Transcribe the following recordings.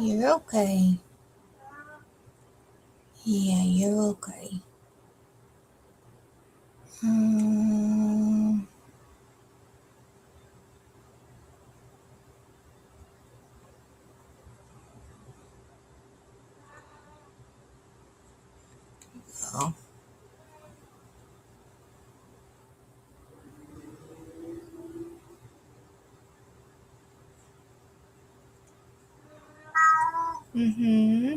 You're okay. Yeah, you're okay. Hmm. Oh. Mm-hmm.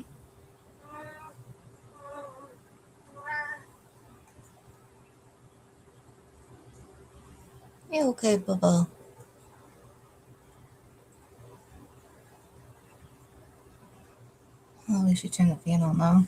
You're okay, Bubba. Oh, we should turn the fan on now.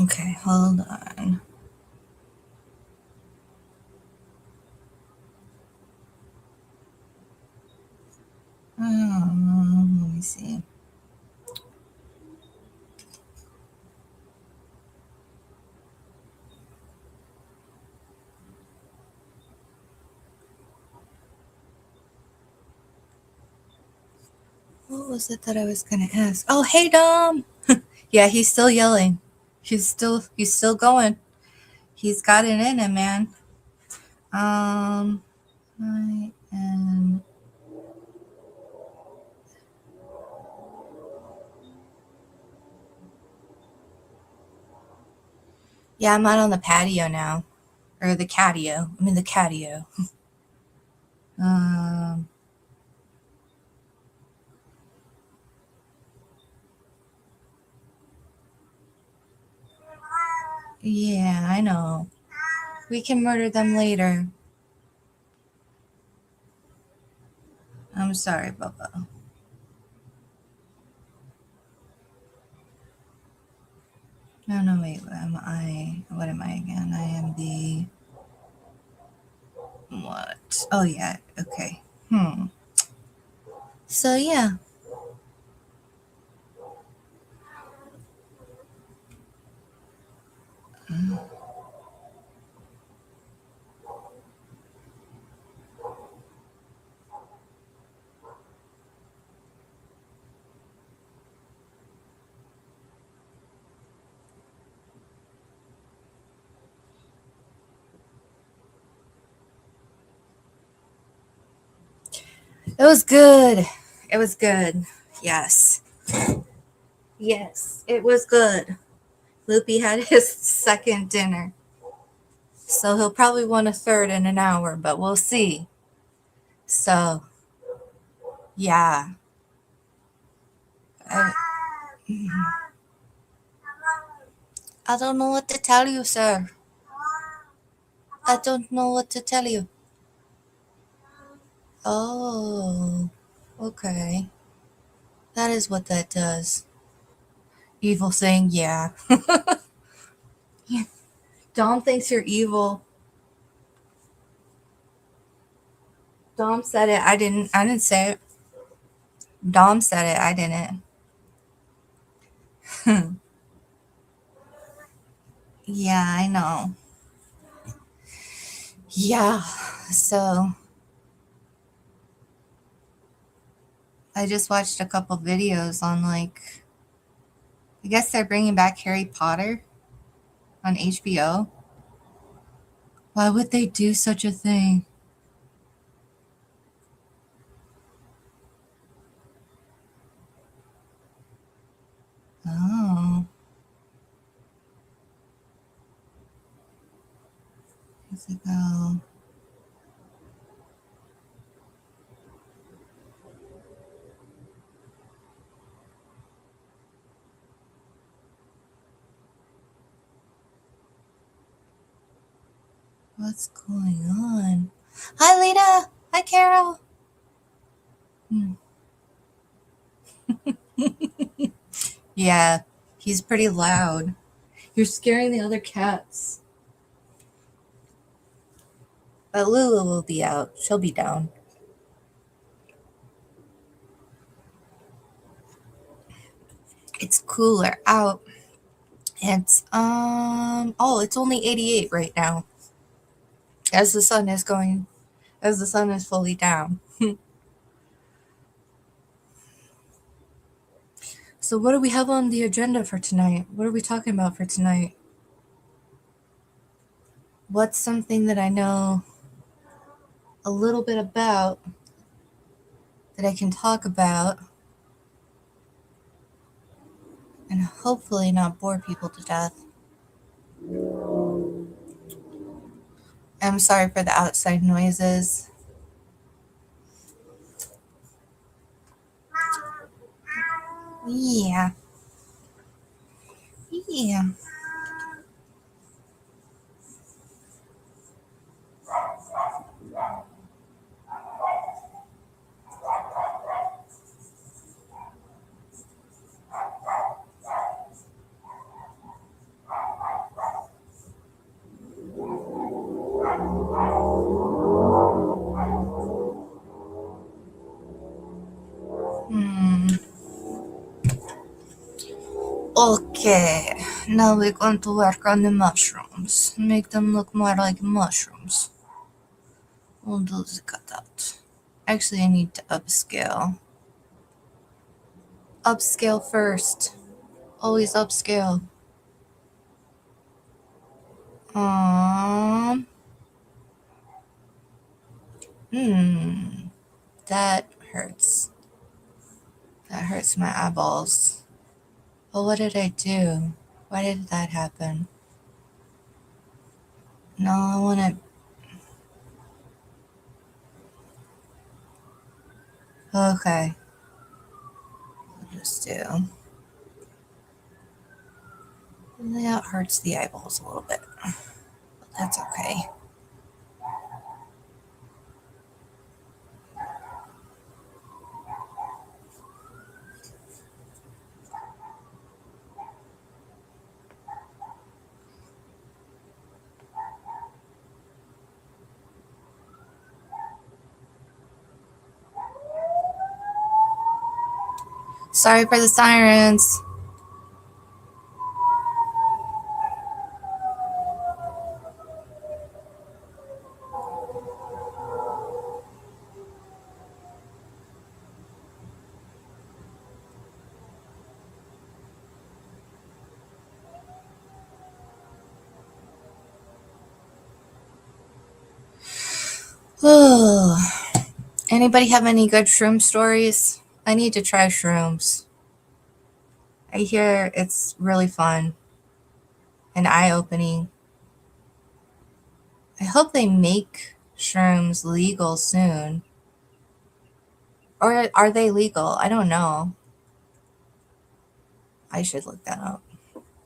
Okay, hold on. Let me see. What was it that I was gonna ask? Oh, hey, Dom. Yeah, he's still yelling. He's still going. He's got it in him, man. I am. Yeah, I'm out on the patio now, or the catio. I'm in the catio. Um. Yeah, I know. We can murder them later. I'm sorry, Bubba. No, no, wait. What am I? What am I again? I am the what? Oh yeah. Okay. So yeah. It was good. It was good. Yes. Yes. It was good. Loopy had his second dinner. So he'll probably want a third in an hour, but we'll see. So yeah. I, I don't know what to tell you, sir. I don't know what to tell you. Oh, okay. That is what that does. Evil thing, yeah. Dom thinks you're evil. Dom said it. I didn't say it. Dom said it. I didn't. Yeah, I know. Yeah. So I just watched a couple videos on I guess they're bringing back Harry Potter on HBO. Why would they do such a thing? Oh, where's it go? What's going on? Hi, Lita. Hi, Carol. Yeah, he's pretty loud. You're scaring the other cats. But Lulu will be out. She'll be down. It's cooler out. It's it's only 88 right now. As the sun is going as the sun is fully down. So what do we have on the agenda for tonight? What are we talking about for tonight? What's something that I know a little bit about that I can talk about and hopefully not bore people to death? I'm sorry for the outside noises. Yeah. Yeah. Hmm. Okay, now we're going to work on the mushrooms. Make them look more like mushrooms. We'll do the cutout. Actually, I need to upscale. Upscale first. Always upscale. Um. Hmm. That hurts. That hurts my eyeballs. Well, what did I do? Why did that happen? No, I want to. Okay. I'll just do. That hurts the eyeballs a little bit. But that's okay. Sorry for the sirens. Anybody have any good shroom stories? I need to try shrooms. I hear it's really fun and eye-opening. I hope they make shrooms legal soon. Or are they legal? I don't know. I should look that up.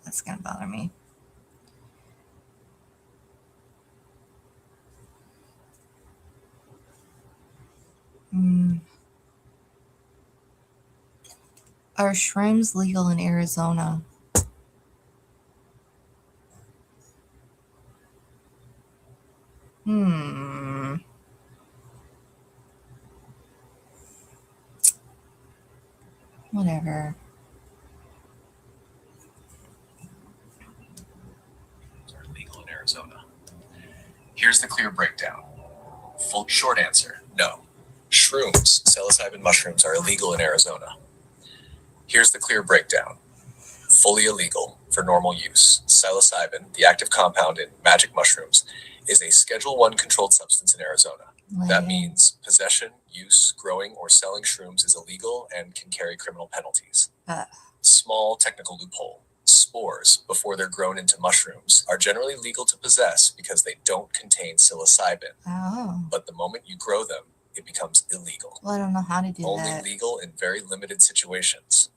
That's gonna bother me. Are shrooms legal in Arizona? Hmm. Whatever. Are legal in Arizona. Here's the clear breakdown. Full short answer, no. Shrooms, psilocybin mushrooms, are illegal in Arizona. Here's the clear breakdown. Fully illegal for normal use. Psilocybin, the active compound in magic mushrooms, is a Schedule 1 controlled substance in Arizona. That means possession, use, growing, or selling shrooms is illegal and can carry criminal penalties. Small technical loophole. Spores, before they're grown into mushrooms, are generally legal to possess because they don't contain psilocybin. Oh. But the moment you grow them, it becomes illegal. Well, I don't know how to do Only that. legal in very limited situations.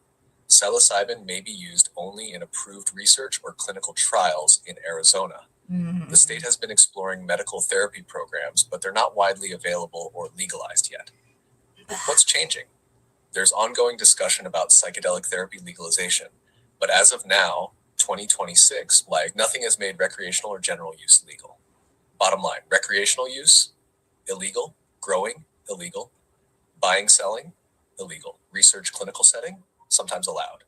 Psilocybin may be used only in approved research or clinical trials in Arizona. The state has been exploring medical therapy programs, but they're not widely available or legalized yet. What's changing? There's ongoing discussion about psychedelic therapy legalization, but as of now, 2026, nothing has made recreational or general use legal. Bottom line, recreational use, illegal. Growing, illegal. Buying, selling, illegal. Research, clinical setting, sometimes allowed.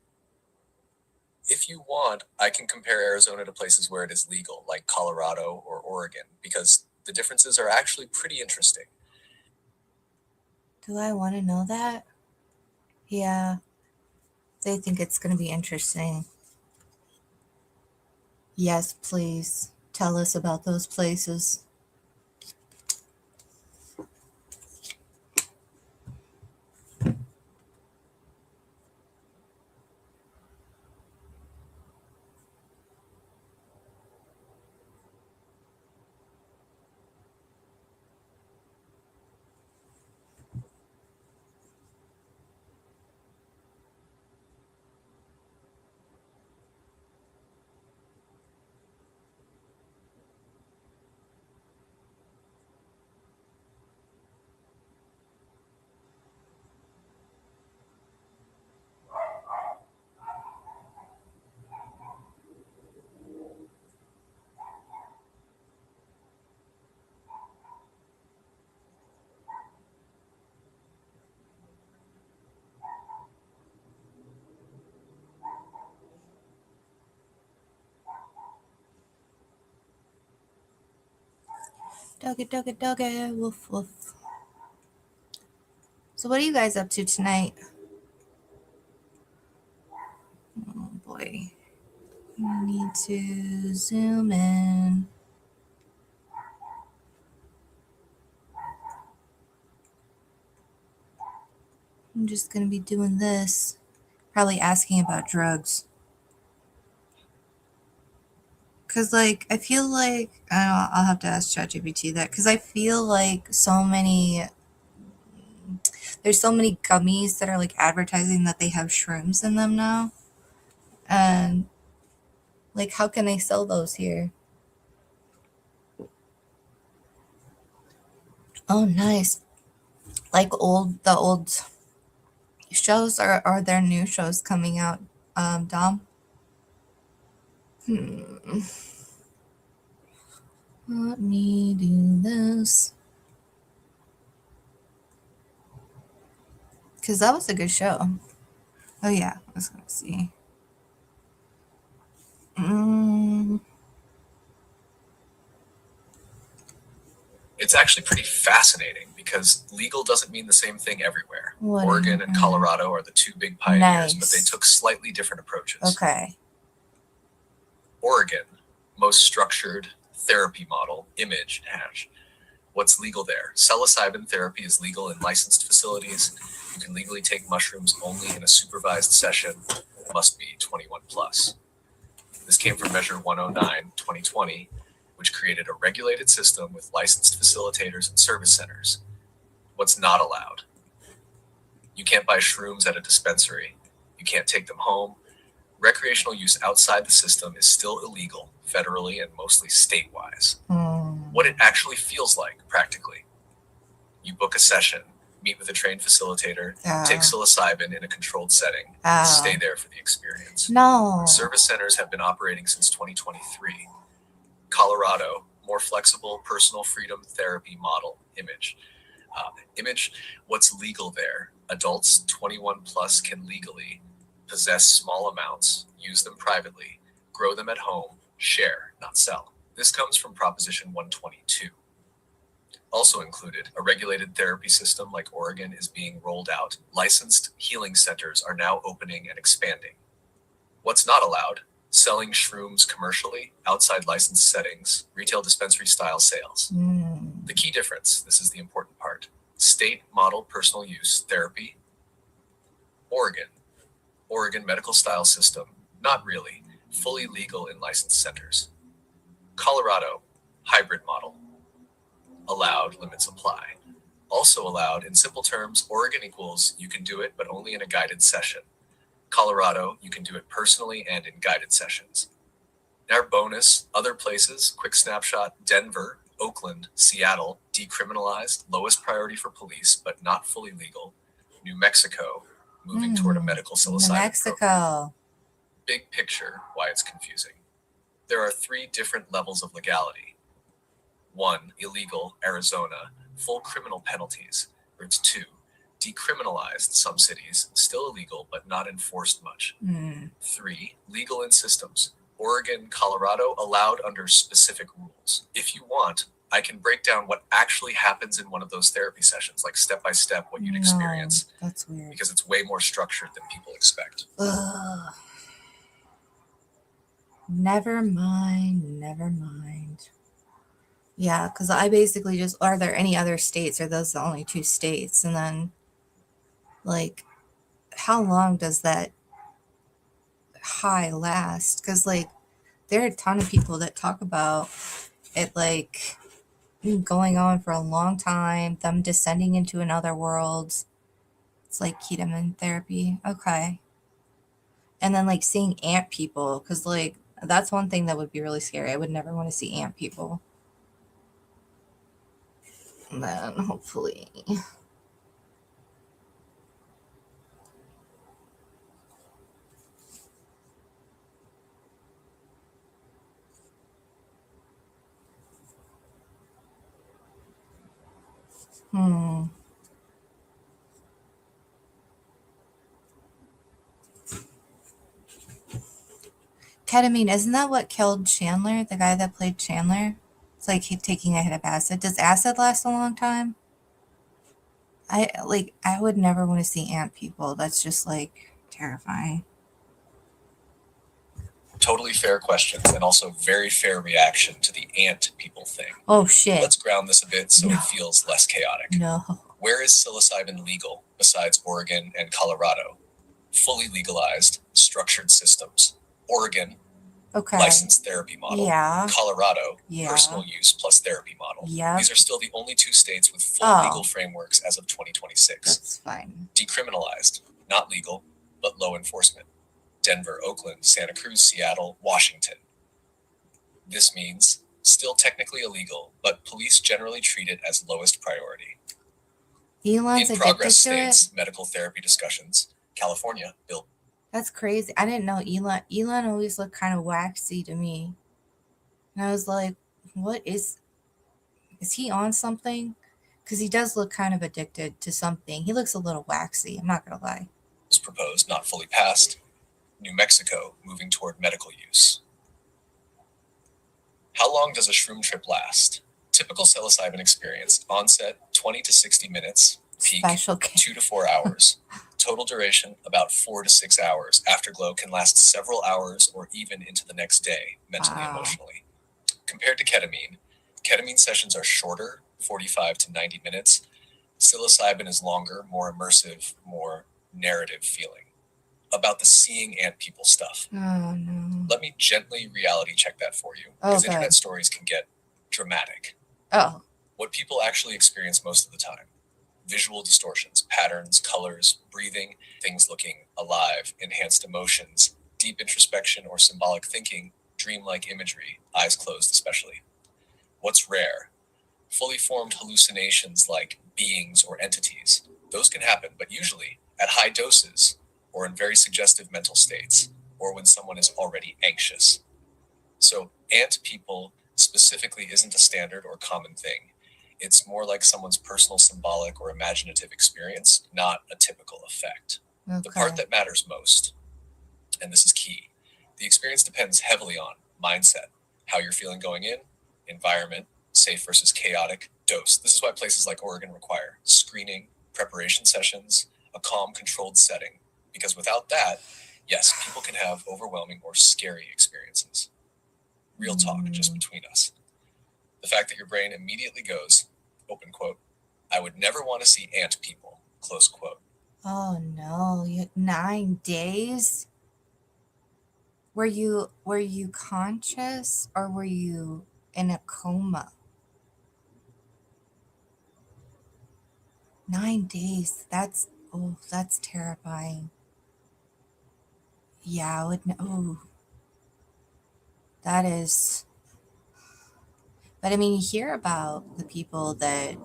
If you want, I can compare Arizona to places where it is legal, like Colorado or Oregon, because the differences are actually pretty interesting. Do I want to know that? Yeah, they think it's going to be interesting. Yes, please. Tell us about those places. Doggy, doggy, doggy, woof, woof. So what are you guys up to tonight? Oh boy. I need to zoom in. I'm just going to be doing this. Probably asking about drugs. Because, I feel like, I don't know, I'll have to ask ChatGPT that. Because I feel like there's so many gummies that are, advertising that they have shrooms in them now. And, how can they sell those here? Oh, nice. The old shows, or are there new shows coming out, Dom? Let me do this. Because that was a good show. Oh, yeah. I was going to see. It's actually pretty fascinating because legal doesn't mean the same thing everywhere. What Oregon and Colorado are the two big pioneers, but they Nice. took slightly different approaches. Okay. Oregon, most structured therapy model, image, hash. What's legal there? Psilocybin therapy is legal in licensed facilities. You can legally take mushrooms only in a supervised session. Must be 21 plus. This came from Measure 109, 2020, which created a regulated system with licensed facilitators and service centers. What's not allowed? You can't buy shrooms at a dispensary. You can't take them home. Recreational use outside the system is still illegal, federally and mostly state-wise. What it actually feels like, practically. You book a session, meet with a trained facilitator, take psilocybin in a controlled setting, stay there for the experience. No. Service centers have been operating since 2023. Colorado, more flexible personal freedom therapy model, image. What's legal there? Adults 21 plus can legally possess small amounts, use them privately, grow them at home, share, not sell. This comes from Proposition 122. Also included, a regulated therapy system like Oregon is being rolled out. Licensed healing centers are now opening and expanding. What's not allowed? Selling shrooms commercially, outside licensed settings, retail dispensary style sales. The key difference, this is the important part, state model personal use therapy. Oregon medical style system, not really, fully legal in licensed centers. Colorado, hybrid model. Allowed, limits apply. Also allowed, in simple terms, Oregon equals you can do it, but only in a guided session. Colorado, you can do it personally and in guided sessions. Our bonus, other places, quick snapshot, Denver, Oakland, Seattle, decriminalized, lowest priority for police, but not fully legal. New Mexico, moving toward a medical New psilocybin program. Mexico. Big picture, why it's confusing. There are 3 different levels of legality. 1, illegal, Arizona, full criminal penalties. Route 2, decriminalized, some cities, still illegal but not enforced much. 3, legal in systems. Oregon, Colorado, allowed under specific rules. If you want, I can break down what actually happens in one of those therapy sessions, like step by step what you'd experience. That's weird. Because it's way more structured than people expect. Ugh. Never mind. Yeah, because I basically just, are there any other states? Are those the only 2 states? And then, like, how long does that high last? Because, like, there are a ton of people that talk about it, like, going on for a long time, them descending into another world. It's like ketamine therapy. Okay. And then, like, seeing ant people, because, like, that's one thing that would be really scary. I would never want to see ant people. And then, hopefully... Ketamine, isn't that what killed Chandler? The guy that played Chandler? It's like taking a hit of acid. Does acid last a long time? I would never want to see ant people. That's just, like, terrifying. Totally fair questions, and also very fair reaction to the ant people thing. Oh, shit. Let's ground this a bit so it feels less chaotic. No. Where is psilocybin legal besides Oregon and Colorado? Fully legalized, structured systems. Oregon, Okay. licensed therapy model. Yeah. Colorado, Yeah. personal use plus therapy model. Yeah. These are still the only 2 states with full legal frameworks as of 2026. That's fine. Decriminalized, not legal, but low enforcement. Denver, Oakland, Santa Cruz, Seattle, Washington. This means still technically illegal, but police generally treat it as lowest priority. Elon's in progress states, medical therapy discussions. California, Bill. That's crazy. I didn't know Elon. Elon always looked kind of waxy to me. And I was like, what is he on something? Because he does look kind of addicted to something. He looks a little waxy, I'm not going to lie. Was proposed, not fully passed. New Mexico, moving toward medical use. How long does a shroom trip last? Typical psilocybin experience, onset 20 to 60 minutes, peak 2 to 4 hours. Total duration about 4 to 6 hours. Afterglow can last several hours or even into the next day, mentally and emotionally. Compared to ketamine sessions are shorter, 45 to 90 minutes. Psilocybin is longer, more immersive, more narrative feeling. About the seeing ant people stuff. Oh, no. Let me gently reality check that for you, because internet stories can get dramatic. Oh. What people actually experience most of the time. Visual distortions, patterns, colors, breathing, things looking alive, enhanced emotions, deep introspection or symbolic thinking, dreamlike imagery, eyes closed especially. What's rare? Fully formed hallucinations like beings or entities. Those can happen, but usually at high doses or in very suggestive mental states or when someone is already anxious. So ant people specifically isn't a standard or common thing. It's more like someone's personal symbolic or imaginative experience, not a typical effect. Okay. The part that matters most, and this is key, the experience depends heavily on mindset, how you're feeling going in, environment, safe versus chaotic, dose. This is why places like Oregon require screening, preparation sessions, a calm, controlled setting. Because without that, yes, people can have overwhelming or scary experiences. Real talk, just between us. The fact that your brain immediately goes, open quote, I would never want to see ant people, close quote. Oh no, 9 days? Were you conscious or were you in a coma? 9 days, that's terrifying. Yeah, I would know. That is. But I mean, you hear about the people that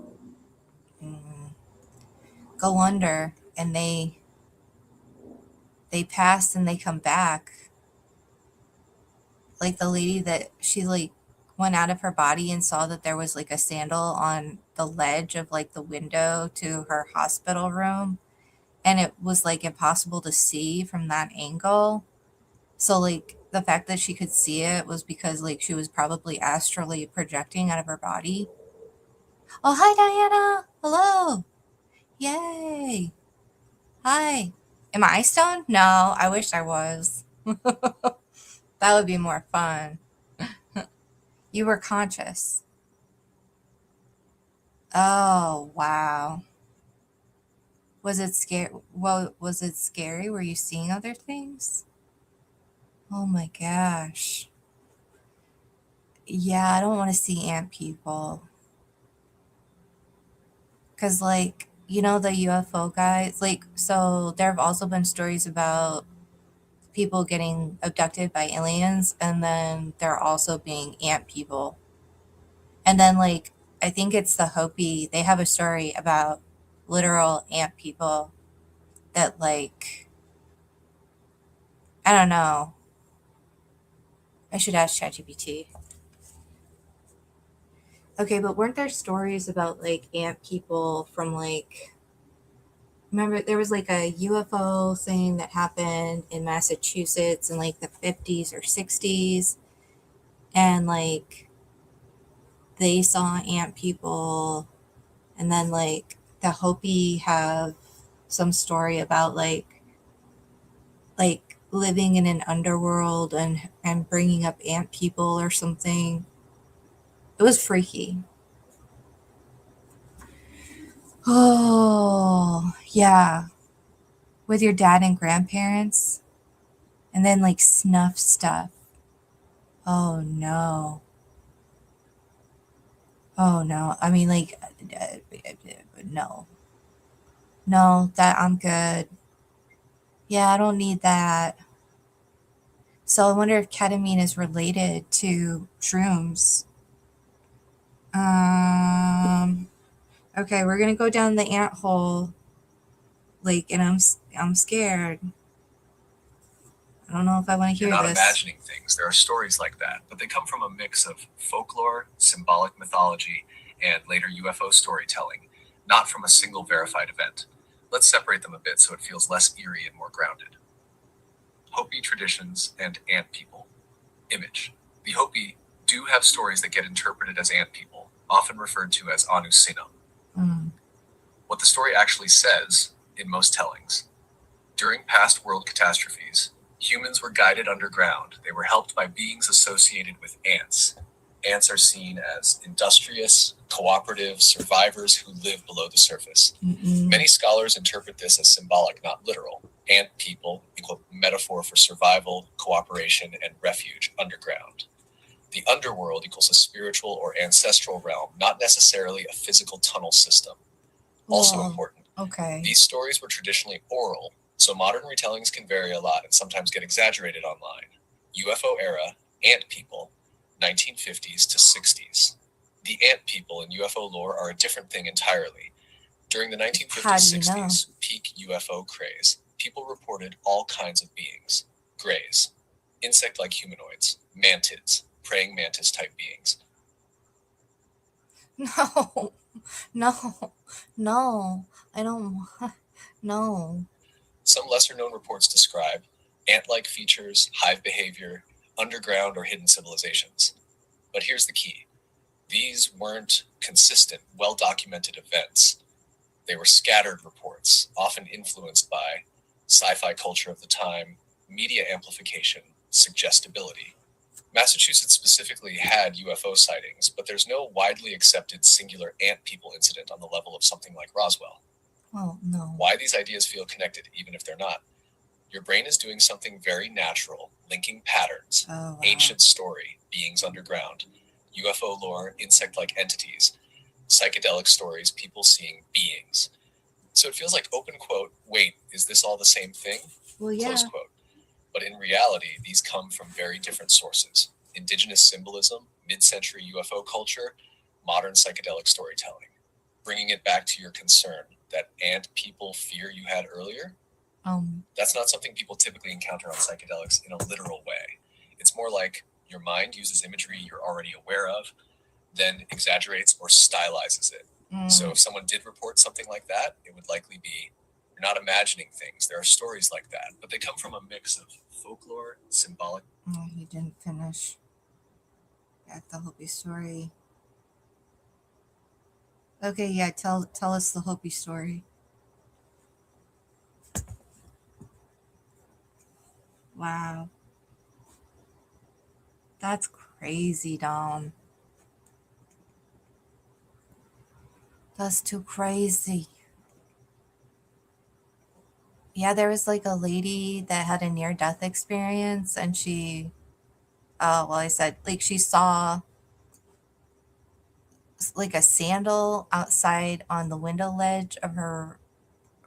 go under and they pass and they come back. Like the lady that she like went out of her body and saw that there was like a sandal on the ledge of like the window to her hospital room, and it was like impossible to see from that angle. So like the fact that she could see it was because like she was probably astrally projecting out of her body. Oh, hi Diana. Hello. Yay. Hi. Am I stoned? No, I wish I was. That would be more fun. You were conscious. Oh, wow. Was it scary? Well, was it scary? Were you seeing other things? Oh my gosh. Yeah, I don't want to see ant people. Because, like, the UFO guys, like, so there have also been stories about people getting abducted by aliens, and then there also being ant people. And then, like, I think it's the Hopi, they have a story about literal ant people that, like, I don't know. I should ask ChatGPT. Okay, but weren't there stories about, like, ant people from, like, remember there was, like, a UFO thing that happened in Massachusetts in, like, the 50s or 60s, and, like, they saw ant people, and then, like, the Hopi have some story about, like living in an underworld and bringing up ant people or something. It was freaky. Oh, yeah. With your dad and grandparents, and then like snuff stuff. Oh no. Oh no. I mean, like, no. No, that I'm good. Yeah, I don't need that. So I wonder if ketamine is related to shrooms. Um, okay, we're gonna go down the ant hole, like, and I'm scared. I don't know if I want to You're hear not this. imagining things. There are stories like that, but they come from a mix of folklore, symbolic mythology, and later UFO storytelling, not from a single verified event. Let's separate them a bit so it feels less eerie and more grounded. Hopi traditions and ant people. Image. The Hopi do have stories that get interpreted as ant people, often referred to as Anu Sino. Mm. What the story actually says, in most tellings. During past world catastrophes, humans were guided underground. They were helped by beings associated with ants. Ants are seen as industrious, cooperative survivors who live below the surface. Mm-mm. Many scholars interpret this as symbolic, not literal. Ant people equal metaphor for survival, cooperation, and refuge underground. The underworld equals a spiritual or ancestral realm, not necessarily a physical tunnel system. Also Whoa. important, Okay. these stories were traditionally oral, so modern retellings can vary a lot and sometimes get exaggerated online. UFO era, ant people, 1950s to 60s. The ant people in UFO lore are a different thing entirely. During the 1950s, How do you know? 60s peak UFO craze, people reported all kinds of beings. Greys, insect-like humanoids, mantids, praying mantis type beings. No, no, no. I don't. No. Some lesser-known reports describe ant-like features, hive behavior, underground or hidden civilizations. But here's the key. These weren't consistent, well-documented events. They were scattered reports, often influenced by sci-fi culture of the time, media amplification, suggestibility. Massachusetts specifically had UFO sightings, but there's no widely accepted singular ant people incident on the level of something like Roswell. Well, no. Why these ideas feel connected, even if they're not. Your brain is doing something very natural, linking patterns, Oh, wow. ancient story, beings underground, UFO lore, insect-like entities, psychedelic stories, people seeing beings. So it feels like open quote, wait, is this all the same thing? Well, yeah. Close quote. But in reality, these come from very different sources. indigenous symbolism, mid-century UFO culture, modern psychedelic storytelling. Bringing it back to your concern that ant people fear you had earlier, that's not something people typically encounter on psychedelics in a literal way. It's more like your mind uses imagery you're already aware of, then exaggerates or stylizes it. So if someone did report something like that, it would likely be, you're not imagining things. There are stories like that, but they come from a mix of folklore, symbolic. Oh, he didn't finish. Got the Hopi story. Okay, yeah, tell us the Hopi story. Wow. That's crazy, Dom. That's too crazy. Yeah, there was like a lady that had a near death experience and I said like she saw like a sandal outside on the window ledge of her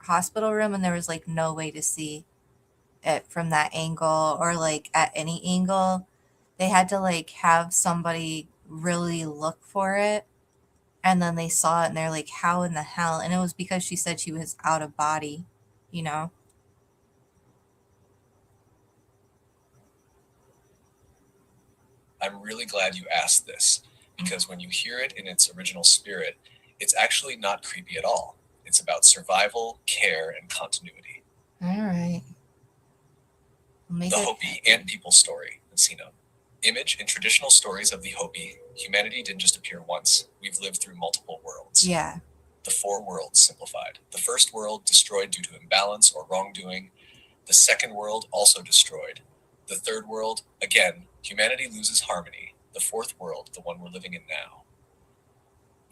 hospital room and there was like no way to see it from that angle or like at any angle. They had to like have somebody really look for it and then they saw it and they're like, how in the hell? And it was because she said she was out of body, you know? I'm really glad you asked this because when you hear it in its original spirit, it's actually not creepy at all. It's about survival, care, and continuity. All right. The Hopi Ant People story, Encino. Image in traditional stories of the Hopi, humanity didn't just appear once. We've lived through multiple worlds. Yeah. The 4 worlds simplified. The first world destroyed due to imbalance or wrongdoing. The second world also destroyed. The third world, again, humanity loses harmony. The fourth world, the one we're living in now.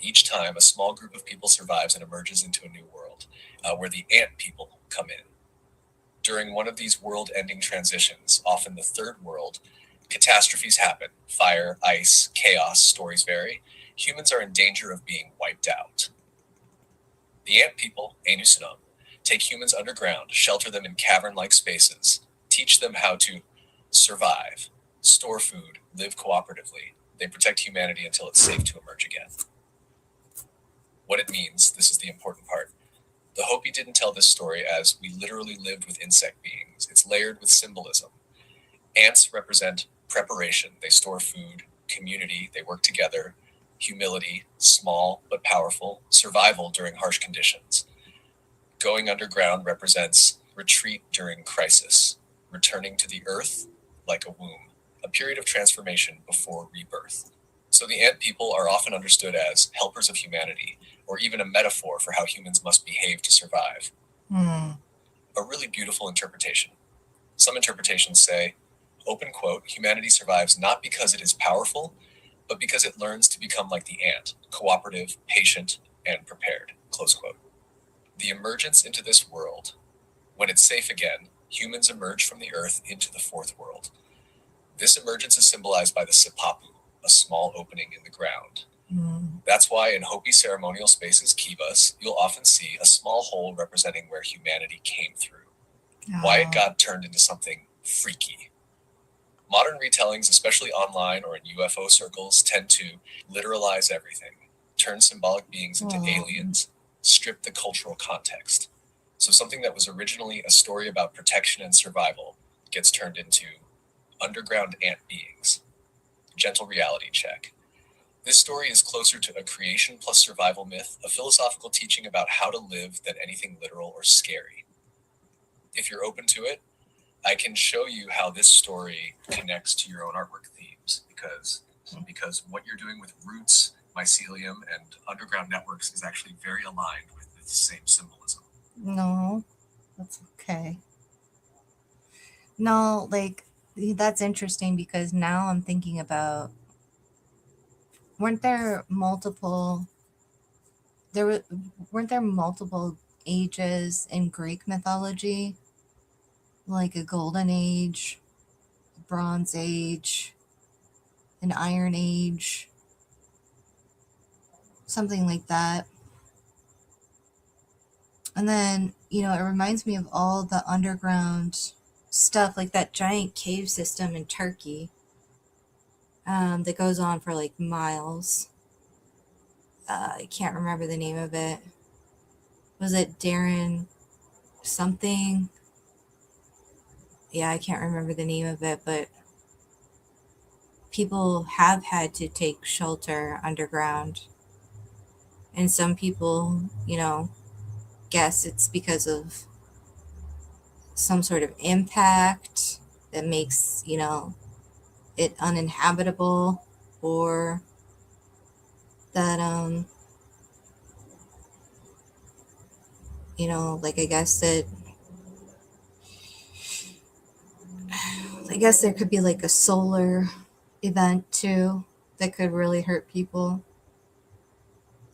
Each time, a small group of people survives and emerges into a new world, where the ant people come in. During one of these world-ending transitions, often the third world, catastrophes happen. Fire, ice, chaos, stories vary. Humans are in danger of being wiped out. The ant people, Anusinum, take humans underground, shelter them in cavern-like spaces, teach them how to survive, store food, live cooperatively. They protect humanity until it's safe to emerge again. What it means, this is the important part. The Hopi didn't tell this story as we literally lived with insect beings. It's layered with symbolism. Ants represent preparation. They store food, community, they work together, humility, small but powerful, survival during harsh conditions. Going underground represents retreat during crisis, returning to the earth like a womb, a period of transformation before rebirth. So the ant people are often understood as helpers of humanity, or even a metaphor for how humans must behave to survive. A really beautiful interpretation. Some interpretations say, open quote, humanity survives not because it is powerful, but because it learns to become like the ant, cooperative, patient, and prepared, close quote. The emergence into this world. When it's safe again, humans emerge from the earth into the fourth world. This emergence is symbolized by the sipapu, a small opening in the ground. That's why in Hopi ceremonial spaces, kivas, you'll often see a small hole representing where humanity came through. Why it got turned into something freaky. Modern retellings, especially online or in UFO circles, tend to literalize everything, turn symbolic beings into aliens, strip the cultural context. So something that was originally a story about protection and survival gets turned into underground ant beings. Gentle reality check. This story is closer to a creation plus survival myth, a philosophical teaching about how to live than anything literal or scary. If you're open to it, I can show you how this story connects to your own artwork themes because what you're doing with roots, mycelium, and underground networks is actually very aligned with the same symbolism. No, that's okay. No, like that's interesting because now I'm thinking about weren't there multiple there were weren't there multiple ages in Greek mythology? Like a golden age, bronze age, an iron age, something like that. And then, it reminds me of all the underground stuff, like that giant cave system in Turkey. that goes on for like miles. I can't remember the name of it. Was it Darren something? Yeah, I can't remember the name of it, but people have had to take shelter underground. And some people, guess it's because of some sort of impact that makes, it uninhabitable, or that, like I guess there could be like a solar event too that could really hurt people.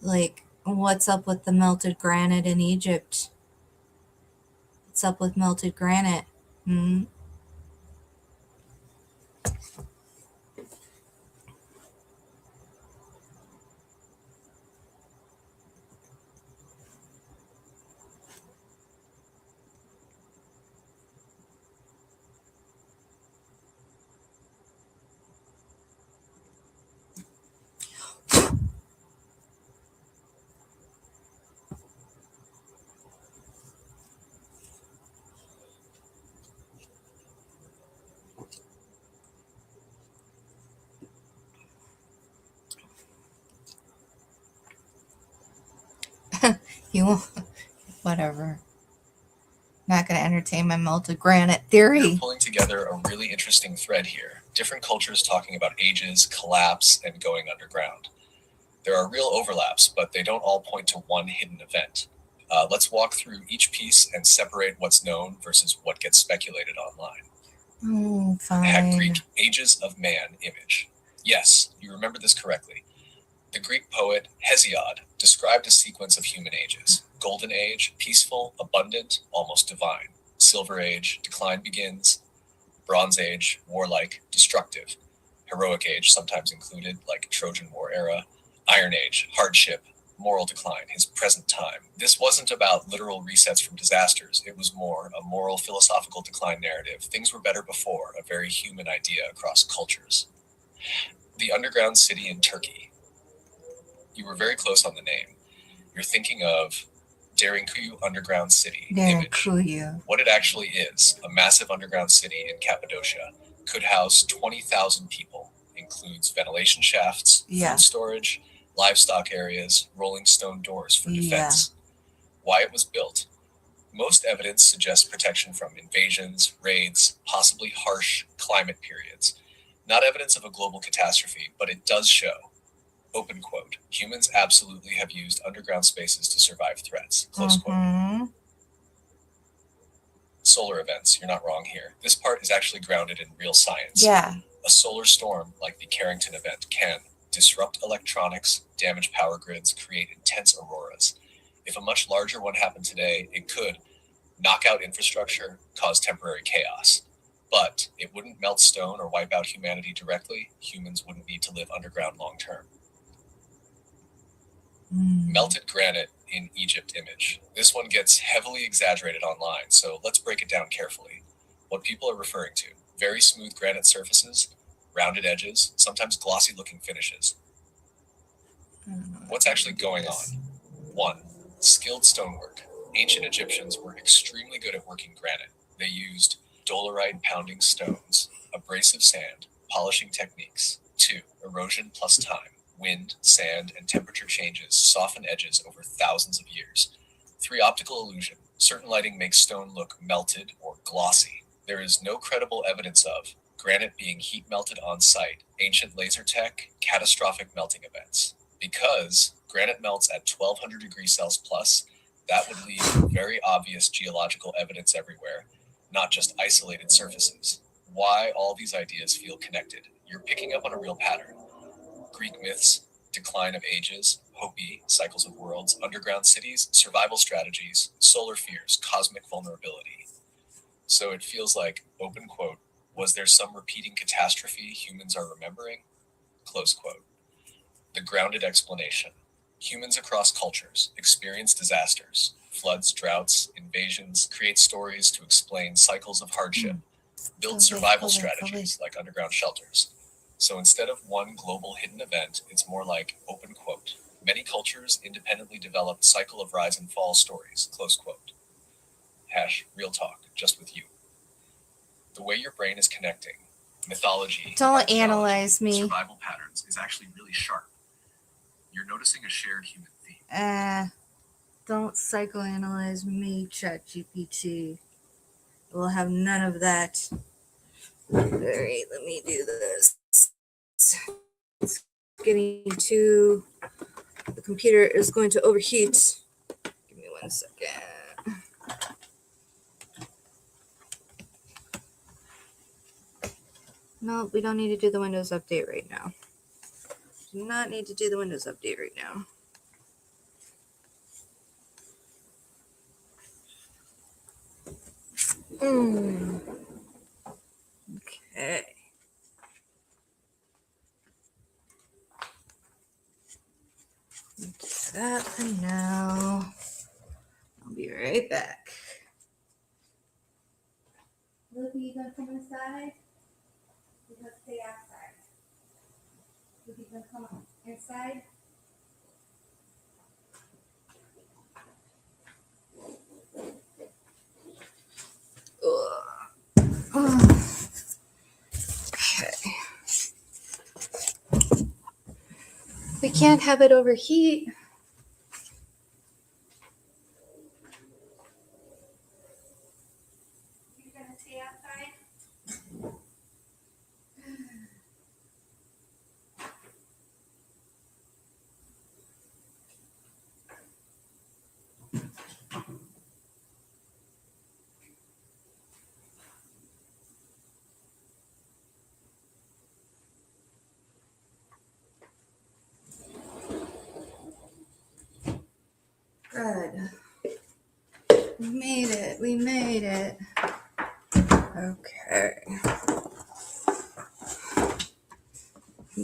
Like, what's up with the melted granite in Egypt? What's up with melted granite? Hmm? You won't, whatever. Not going to entertain my melted granite We're theory. pulling together a really interesting thread here. Different cultures talking about ages, collapse, and going underground. There are real overlaps, but they don't all point to one hidden event. Let's walk through each piece and separate what's known versus what gets speculated online. Oh, I had fine. Greek Ages of Man image. Yes, you remember this correctly. The Greek poet Hesiod described a sequence of human ages. Golden Age, peaceful, abundant, almost divine. Silver Age, decline begins. Bronze Age, warlike, destructive. Heroic Age, sometimes included, like Trojan War era. Iron Age, hardship, moral decline, his present time. This wasn't about literal resets from disasters. It was more a moral, philosophical decline narrative. Things were better before, a very human idea across cultures. The underground city in Turkey. You were very close on the name. You're thinking of Derinkuyu Underground City image. Derinkuyu. What it actually is, a massive underground city in Cappadocia, could house 20,000 people, includes ventilation shafts, Yeah. food storage, livestock areas, rolling stone doors for defense. Why it was built. Most evidence suggests protection from invasions, raids, possibly harsh climate periods. Not evidence of a global catastrophe, but it does show, open quote, humans absolutely have used underground spaces to survive threats, close quote. Solar events, you're not wrong here. This part is actually grounded in real science. Yeah. A solar storm, like the Carrington event, can disrupt electronics, damage power grids, create intense auroras. If a much larger one happened today, it could knock out infrastructure, cause temporary chaos. But it wouldn't melt stone or wipe out humanity directly. Humans wouldn't need to live underground long term. Melted granite in Egypt image. This one gets heavily exaggerated online, so let's break it down carefully. What people are referring to: very smooth granite surfaces, rounded edges, sometimes glossy looking finishes. What's actually going on? 1. Skilled stonework. Ancient Egyptians were extremely good at working granite. They used dolerite pounding stones, abrasive sand, polishing techniques. 2. Erosion plus time. Wind, sand, and temperature changes soften edges over thousands of years. 3. Optical illusion. Certain lighting makes stone look melted or glossy. There is no credible evidence of granite being heat melted on site, ancient laser tech, catastrophic melting events. Because granite melts at 1200 degrees Celsius plus, that would leave very obvious geological evidence everywhere, not just isolated surfaces. Why all these ideas feel connected? You're picking up on a real pattern. Greek myths, decline of ages, Hopi, cycles of worlds, underground cities, survival strategies, solar fears, cosmic vulnerability. So it feels like, open quote, was there some repeating catastrophe humans are remembering? Close quote. The grounded explanation. Humans across cultures experience disasters, floods, droughts, invasions, create stories to explain cycles of hardship, build survival strategies like underground shelters. So instead of one global hidden event, it's more like open quote. Many cultures independently developed cycle of rise and fall stories, close quote. Hash, real talk, just with you. The way your brain is connecting mythology, Don't archaeology, analyze me. survival patterns is actually really sharp. You're noticing a shared human theme. Don't psychoanalyze me, ChatGPT. We'll have none of that. Alright, let me do this. It's getting too... The computer is going to overheat. Give me 1 second. No, we don't need to do the Windows update right now. Do not need to do the Windows update right now. Okay. Do that for now. I'll be right back. Look, you gonna come inside? You have to stay outside. Look, you gonna come inside? Okay. We can't have it overheat. You're gonna stay outside? Good. We made it. Okay.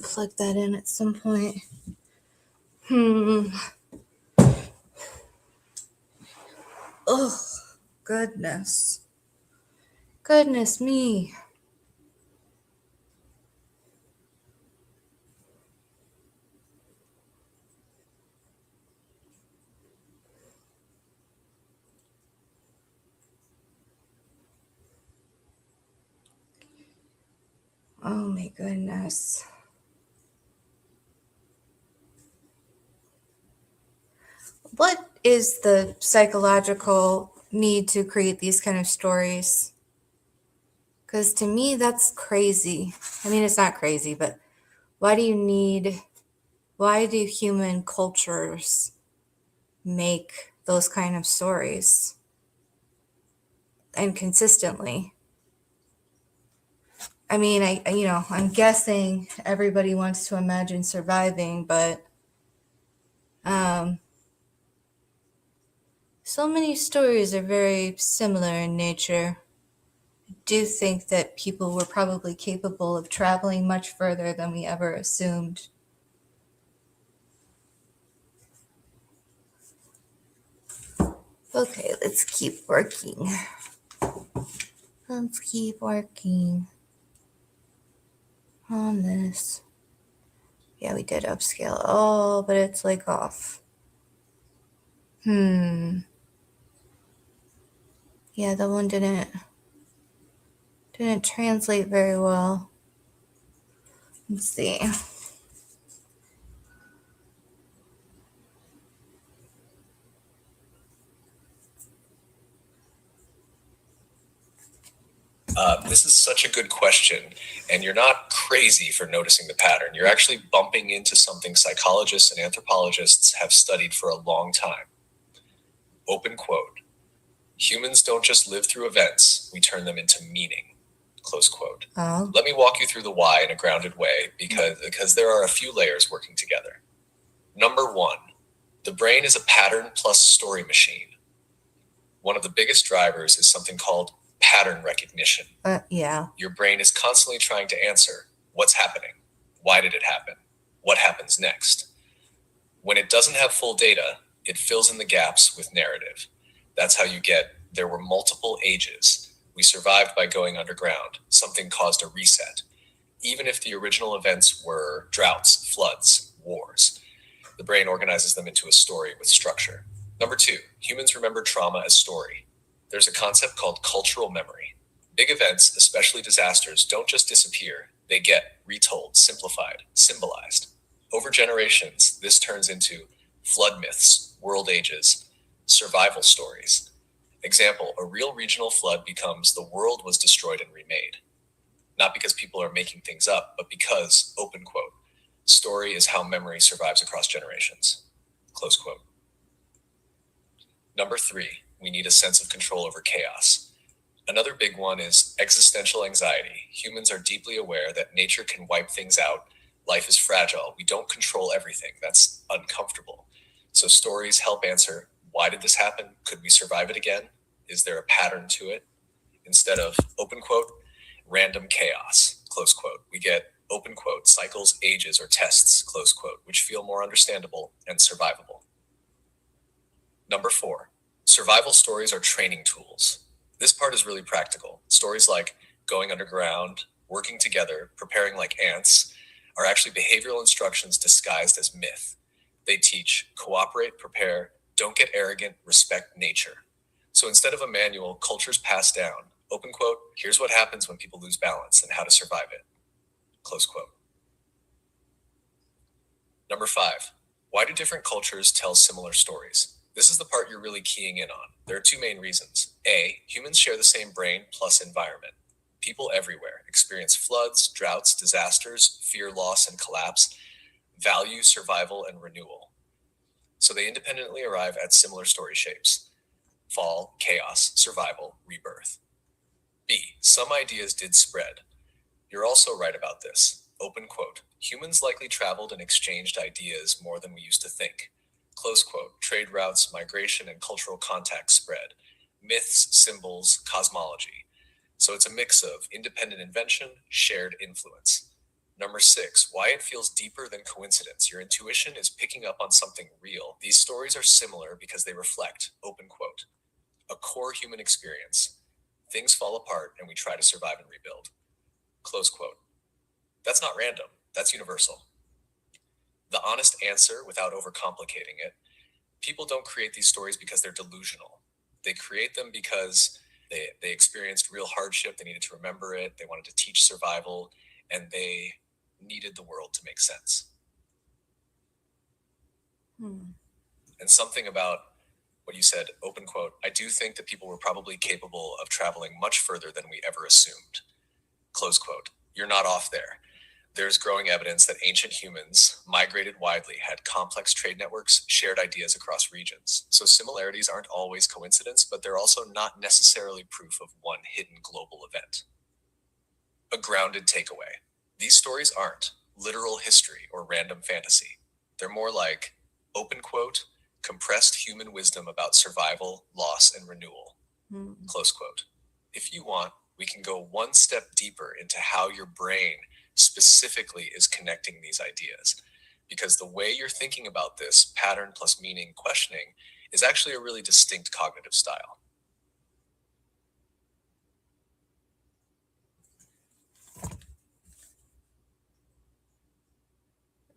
Plug that in at some point. Oh, goodness. Goodness me. Oh my goodness. What is the psychological need to create these kind of stories? Because to me, that's crazy. I mean, it's not crazy, but why do human cultures make those kind of stories? And consistently. I mean, I'm guessing everybody wants to imagine surviving, but so many stories are very similar in nature. I do think that people were probably capable of traveling much further than we ever assumed. Okay, let's keep working. Let's keep working on this. Yeah, we did upscale. Oh, but it's like off. Yeah, that one didn't translate very well. Let's see. This is such a good question, and you're not crazy for noticing the pattern. You're actually bumping into something psychologists and anthropologists have studied for a long time. Open quote. Humans don't just live through events, we turn them into meaning. Close quote. Oh. Let me walk you through the why in a grounded way because there are a few layers working together. Number one, the brain is a pattern plus story machine. One of the biggest drivers is something called pattern recognition. Yeah. Your brain is constantly trying to answer, what's happening? Why did it happen? What happens next? When it doesn't have full data, it fills in the gaps with narrative. That's how you get, there were multiple ages. We survived by going underground. Something caused a reset. even if the original events were droughts, floods, wars. The brain organizes them into a story with structure. Number two, humans remember trauma as story. There's a concept called cultural memory. Big events, especially disasters, don't just disappear, they get retold, simplified, symbolized. Over generations, this turns into flood myths, world ages, survival stories. Example, a real regional flood becomes the world was destroyed and remade. Not because people are making things up, but because, open quote, story is how memory survives across generations. Close quote. Number three, we need a sense of control over chaos. Another big one is existential anxiety. Humans are deeply aware that nature can wipe things out. Life is fragile. We don't control everything. That's uncomfortable. So stories help answer, why did this happen? Could we survive it again? Is there a pattern to it? Instead of, open quote, random chaos, close quote, we get, open quote, cycles, ages, or tests, close quote, which feel more understandable and survivable. Number four, survival stories are training tools. This part is really practical. Stories like going underground, working together, preparing like ants are actually behavioral instructions disguised as myth. They teach cooperate, prepare, don't get arrogant, respect nature. So instead of a manual, cultures pass down, open quote, here's what happens when people lose balance and how to survive it, close quote. Number five, why do different cultures tell similar stories? This is the part you're really keying in on. There are two main reasons. A, humans share the same brain plus environment. People everywhere experience floods, droughts, disasters, fear, loss, and collapse, value survival and renewal. So they independently arrive at similar story shapes: fall, chaos, survival, rebirth. B, some ideas did spread. You're also right about this. Open quote, humans likely traveled and exchanged ideas more than we used to think. Close quote, trade routes, migration, and cultural contacts spread. Myths, symbols, cosmology. So it's a mix of independent invention, shared influence. Number six, why it feels deeper than coincidence. Your intuition is picking up on something real. These stories are similar because they reflect, open quote, a core human experience. Things fall apart and we try to survive and rebuild. Close quote. That's not random. That's universal. The honest answer, without overcomplicating it, people don't create these stories because they're delusional. They create them because they experienced real hardship. They needed to remember it. They wanted to teach survival, and they needed the world to make sense. And something about what you said, open quote, I do think that people were probably capable of traveling much further than we ever assumed. Close quote. You're not off there. There's growing evidence that ancient humans migrated widely, had complex trade networks, shared ideas across regions. So similarities aren't always coincidence, but they're also not necessarily proof of one hidden global event. A grounded takeaway. These stories aren't literal history or random fantasy. They're more like, open quote, compressed human wisdom about survival, loss, and renewal, close quote. If you want, we can go one step deeper into how your brain specifically is connecting these ideas. Because the way you're thinking about this pattern plus meaning questioning is actually a really distinct cognitive style.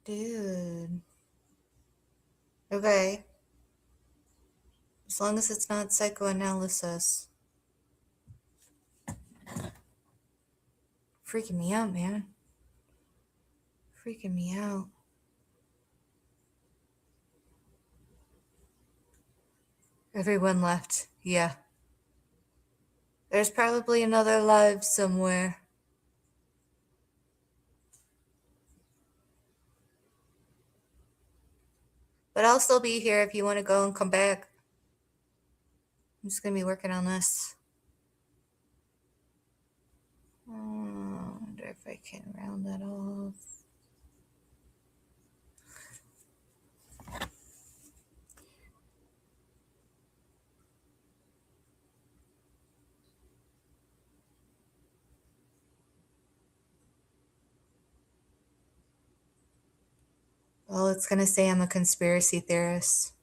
Dude. Okay. As long as it's not psychoanalysis. Freaking me out, man. Freaking me out. Everyone left. Yeah. There's probably another live somewhere. But I'll still be here if you want to go and come back. I'm just going to be working on this. I wonder if I can round that off. Well, it's going to say I'm a conspiracy theorist.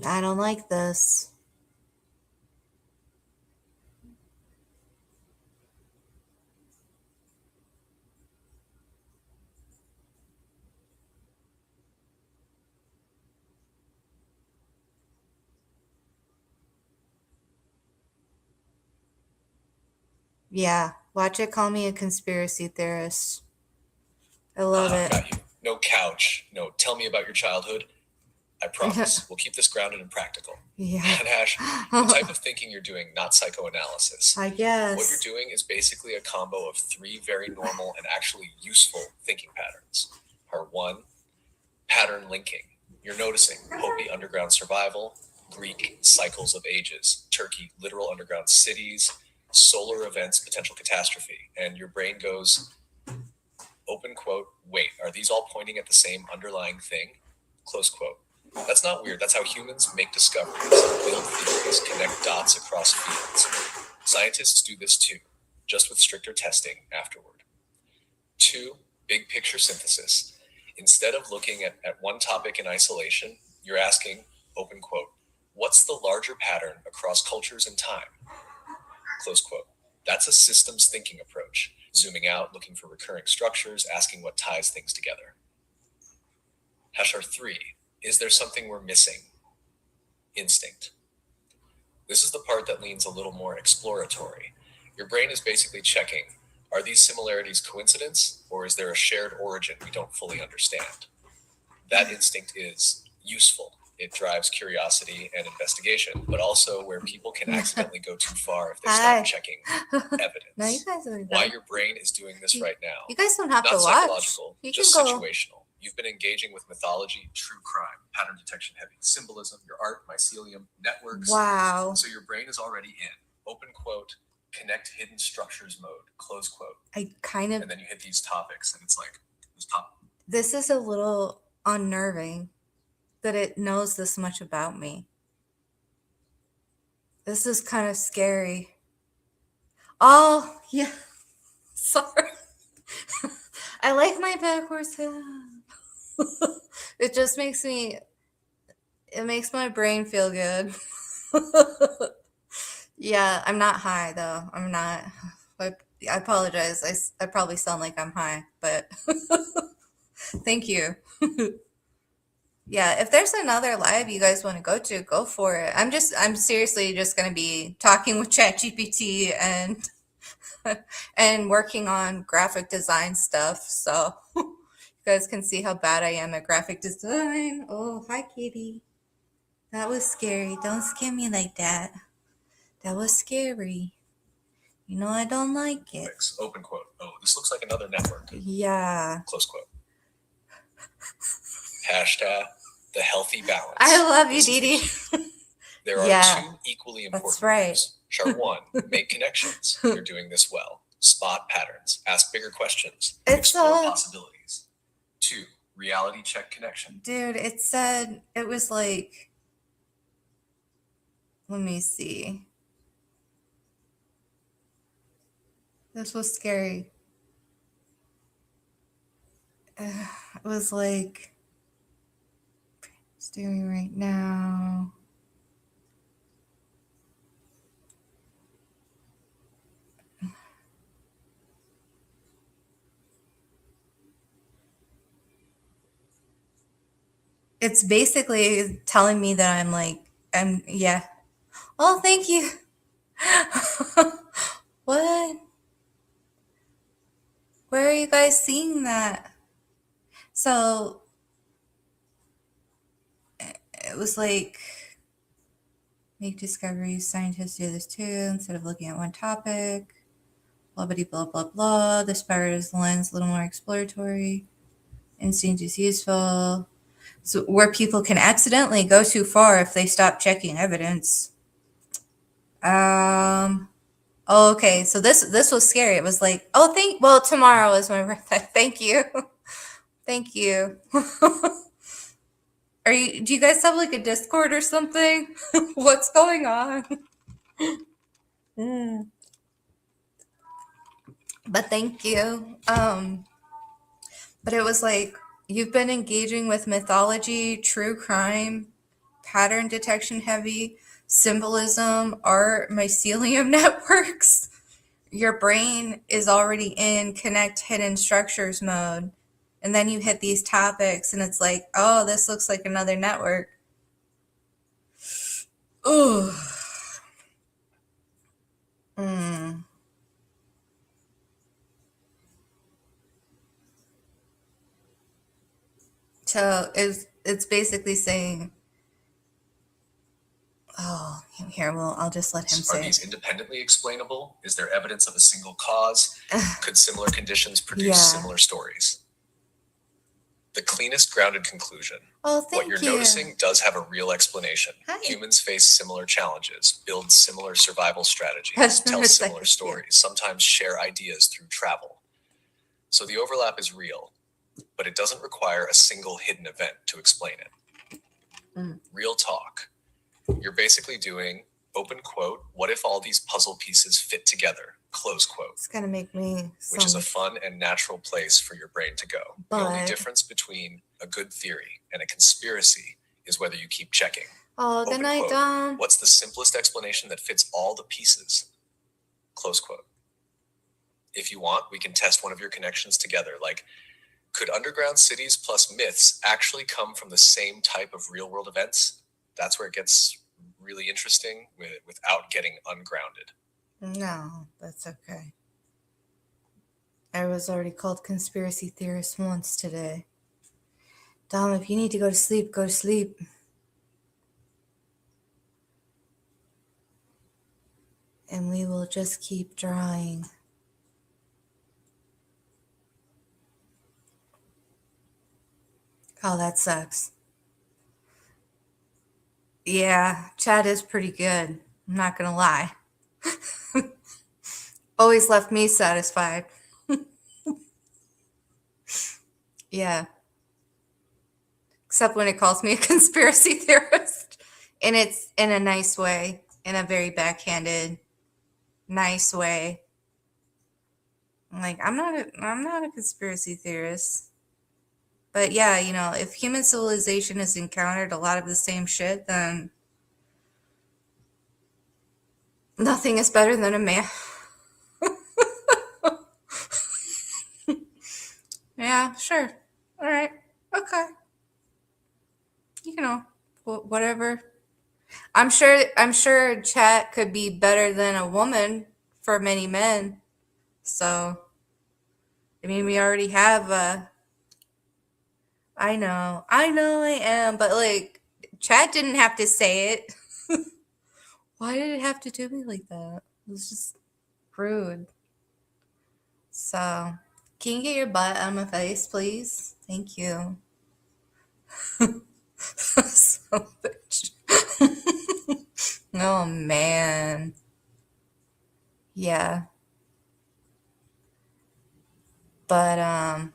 I don't like this. Yeah, watch it call me a conspiracy theorist. I love it. Got you. No couch. No, tell me about your childhood. I promise. We'll keep this grounded and practical. Yeah. And Ash, the type of thinking you're doing, not psychoanalysis. I What guess. you're doing is basically a combo of 3 very normal and actually useful thinking patterns. Part 1, pattern linking. You're noticing Hopi underground survival, Greek cycles of ages, Turkey literal underground cities, solar events, potential catastrophe. And your brain goes, open quote, wait, are these all pointing at the same underlying thing? Close quote. That's not weird. That's how humans make discoveries, build theories, connect dots across fields. Scientists do this too, just with stricter testing afterward. 2, big picture synthesis. Instead of looking at one topic in isolation, you're asking, open quote, what's the larger pattern across cultures and time? Close quote. That's a systems thinking approach, zooming out, looking for recurring structures, asking what ties things together. Hashar 3, is there something we're missing? Instinct. This is the part that leans a little more exploratory. Your brain is basically checking, are these similarities coincidence, or is there a shared origin we don't fully understand? That instinct is useful. It drives curiosity and investigation, but also where people can accidentally go too far if they stop checking evidence. No, you guys are Why your brain is doing this right now. You guys don't have Not to watch. psychological, You just can go. situational. You've been engaging with mythology, true crime, pattern detection heavy, symbolism, your art, mycelium, networks. Wow. So your brain is already in, open quote, connect hidden structures mode, close quote. I kind of. And then you hit these topics and it's like, this top. This is a little unnerving that it knows this much about me. This is kind of scary. Oh, yeah. Sorry. I like my backwards hat. It just makes me, it makes my brain feel good. Yeah, I'm not high though. I'm not. I apologize. I probably sound like I'm high, but thank you. Yeah, if there's another live you guys want to go to, go for it. I'm seriously just going to be talking with ChatGPT and working on graphic design stuff. So you guys can see how bad I am at graphic design. Oh, hi, kitty. That was scary. Don't scare me like that. That was scary. You know I don't like it. Open quote. Oh, this looks like another network. Yeah. Close quote. Hashtag the healthy balance. I love you, Dee Dee. There are 2 equally important that's right. rules. Chart 1, make connections. You're doing this well. Spot patterns. Ask bigger questions. Explore possibilities. 2, reality check connection. Dude, it said, it was like, let me see. This was scary. It was like, it's doing right now. It's basically telling me that yeah. Oh, thank you. What? Where are you guys seeing that? So it was like, make discoveries. Scientists do this too. Instead of looking at one topic, blah blah blah blah blah. The spider's lens, a little more exploratory. Instinct is useful. So where people can accidentally go too far if they stop checking evidence. Okay, so this was scary. It was like, well, tomorrow is my birthday. Thank you. Thank you. Do you guys have like a Discord or something? What's going on? But thank you. But it was like, you've been engaging with mythology, true crime, pattern detection heavy, symbolism, art, mycelium networks. Your brain is already in connect hidden structures mode. And then you hit these topics and it's like, oh, this looks like another network. Ooh. So it's basically saying, oh, here, well, I'll just let him Are say these it. independently explainable? Is there evidence of a single cause? Could similar conditions produce Yeah. similar stories? The cleanest grounded conclusion. Oh, What you're thank you. noticing does have a real explanation. Hi. Humans face similar challenges, build similar survival strategies, tell similar stories, sometimes share ideas through travel. So the overlap is real, but it doesn't require a single hidden event to explain it. Real talk. You're basically doing, open quote, what if all these puzzle pieces fit together, close quote. It's gonna make me which is a fun and natural place for your brain to go. The only difference between a good theory and a conspiracy is whether you keep checking. Oh, good night, quote, Dom. What's the simplest explanation that fits all the pieces? Close quote. If you want, we can test one of your connections together. Like, could underground cities plus myths actually come from the same type of real world events? That's where it gets really interesting without getting ungrounded. No, that's okay. I was already called conspiracy theorist once today. Dom, if you need to go to sleep, go to sleep. And we will just keep drawing. Oh, that sucks. Yeah, Chad is pretty good. I'm not gonna lie. Always left me satisfied. Yeah. Except when it calls me a conspiracy theorist. And it's in a nice way, in a very backhanded, nice way. Like, I'm not a conspiracy theorist. But yeah, you know, if human civilization has encountered a lot of the same shit, then nothing is better than a man. Yeah, sure. All right. Okay. You know, whatever. I'm sure chat could be better than a woman for many men. So, I mean, we already have I know I am, but like, Chad didn't have to say it. Why did it have to do me like that? It was just rude. So, can you get your butt out of my face, please? Thank you. So, bitch. Oh, man. Yeah. But,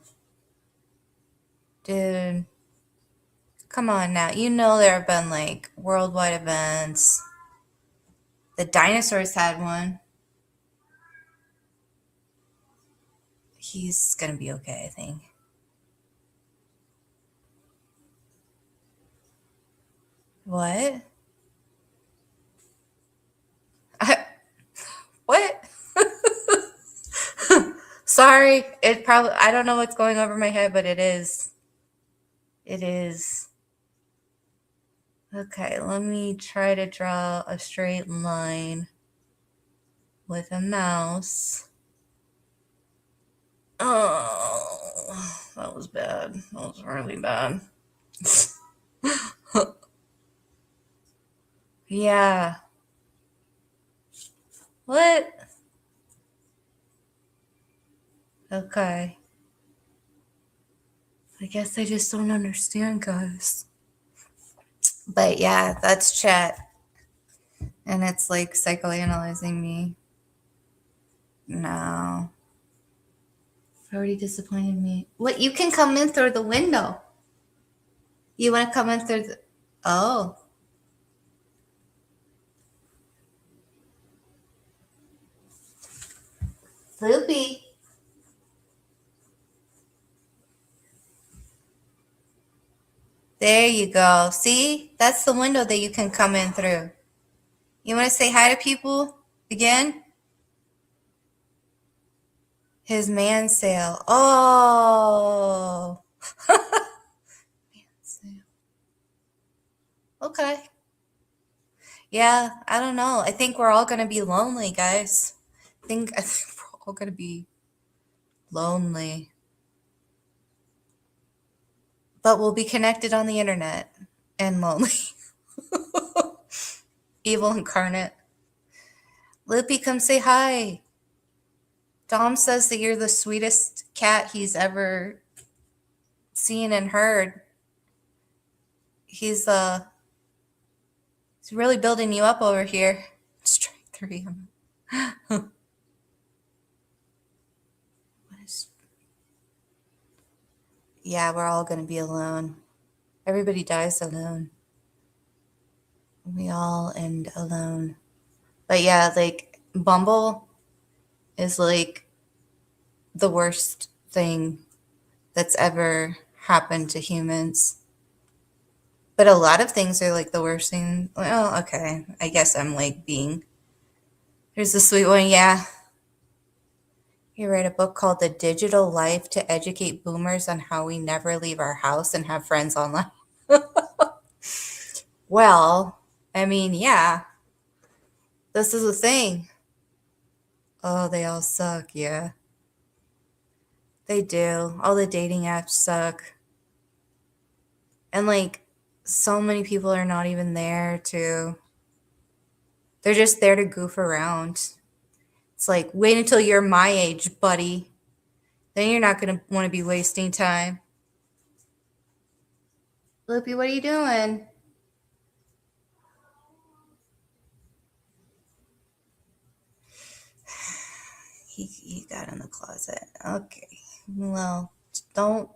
dude, come on now. You know there have been, like, worldwide events. The dinosaurs had one. He's gonna be okay, I think. What? What? Sorry. It probably, I don't know what's going over my head, but it is. It is. Okay, let me try to draw a straight line with a mouse. Oh, that was bad. That was really bad. Yeah. What? Okay. I guess I just don't understand, guys. But yeah, that's chat. And it's like psychoanalyzing me. No. Already disappointed me. What? You can come in through the window. You want to come in through the. Oh. Floopy. There you go. See? That's the window that you can come in through. You want to say hi to people again? His man sale. Oh. Man sale. Okay. Yeah, I don't know. I think we're all going to be lonely, guys. I think we're all going to be lonely. but we'll be connected on the internet and lonely. Evil incarnate. Loopy, come say hi. Dom says that you're the sweetest cat he's ever seen and heard. He's really building you up over here. Strike 3. What is... Yeah, we're all gonna be alone. Everybody dies alone. We all end alone. But yeah, like Bumble is like the worst thing that's ever happened to humans. But a lot of things are like the worst thing. Well, okay. I guess I'm like being. Here's the sweet one. Yeah. You write a book called The Digital Life to educate boomers on how we never leave our house and have friends online. Well, I mean, yeah. This is the thing. Oh, they all suck. Yeah. They do. All the dating apps suck. And like so many people are not even there to, they're just there to goof around. It's like, wait until you're my age, buddy. Then you're not going to want to be wasting time. Loopy, what are you doing? He got in the closet. Okay. Well, don't.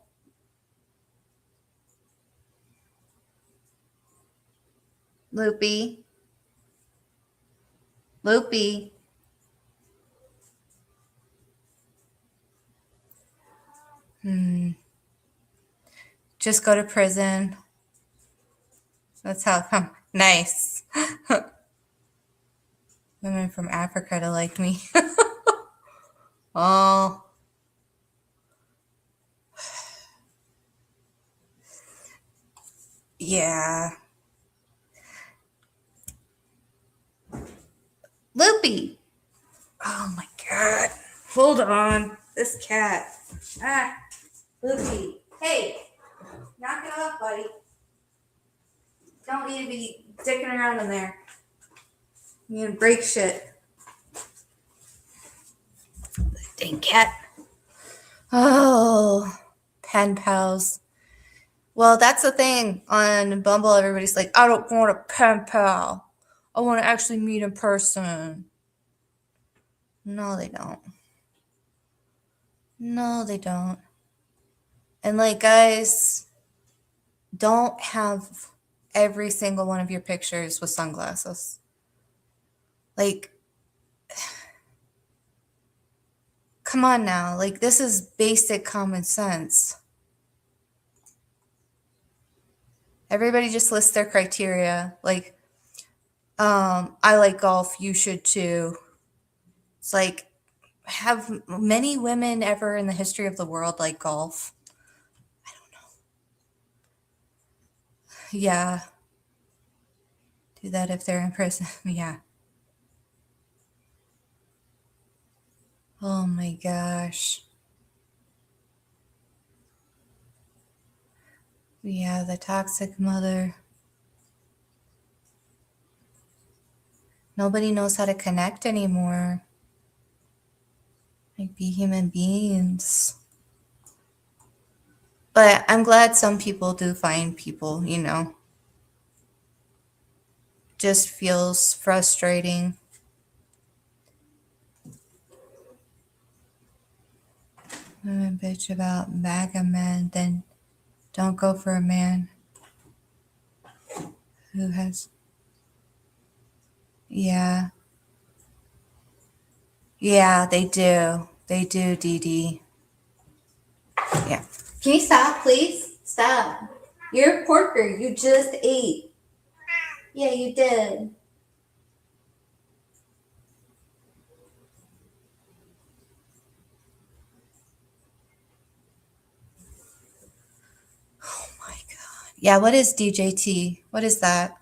Loopy. Loopy. Just go to prison. That's how come. Nice. Women from Africa to like me. Oh. Yeah. Loopy. Oh my god. Hold on. This cat. Ah. Loopy. Hey. Knock it off, buddy. Don't need to be dicking around in there. You need to break shit. Dang cat. Oh. Pen pals. Well, that's the thing on Bumble. Everybody's like, I don't want a pen pal. I want to actually meet in person. No, they don't. No, they don't. And like, guys, don't have every single one of your pictures with sunglasses. Like, come on now. Like, this is basic common sense. Everybody just lists their criteria. Like, I like golf. You should too. It's like, have many women ever in the history of the world like golf? Yeah. Do that if they're in prison. Yeah. Oh my gosh. Yeah, the toxic mother. Nobody knows how to connect anymore. Like, be human beings. But I'm glad some people do find people, you know. Just feels frustrating. Women bitch about MAGA men, then don't go for a man who has. Yeah. Yeah, they do. They do, Dee Dee. Yeah. Can you stop, please? Stop. You're a porker. You just ate. Yeah, you did. Oh my God. Yeah, what is DJT? What is that?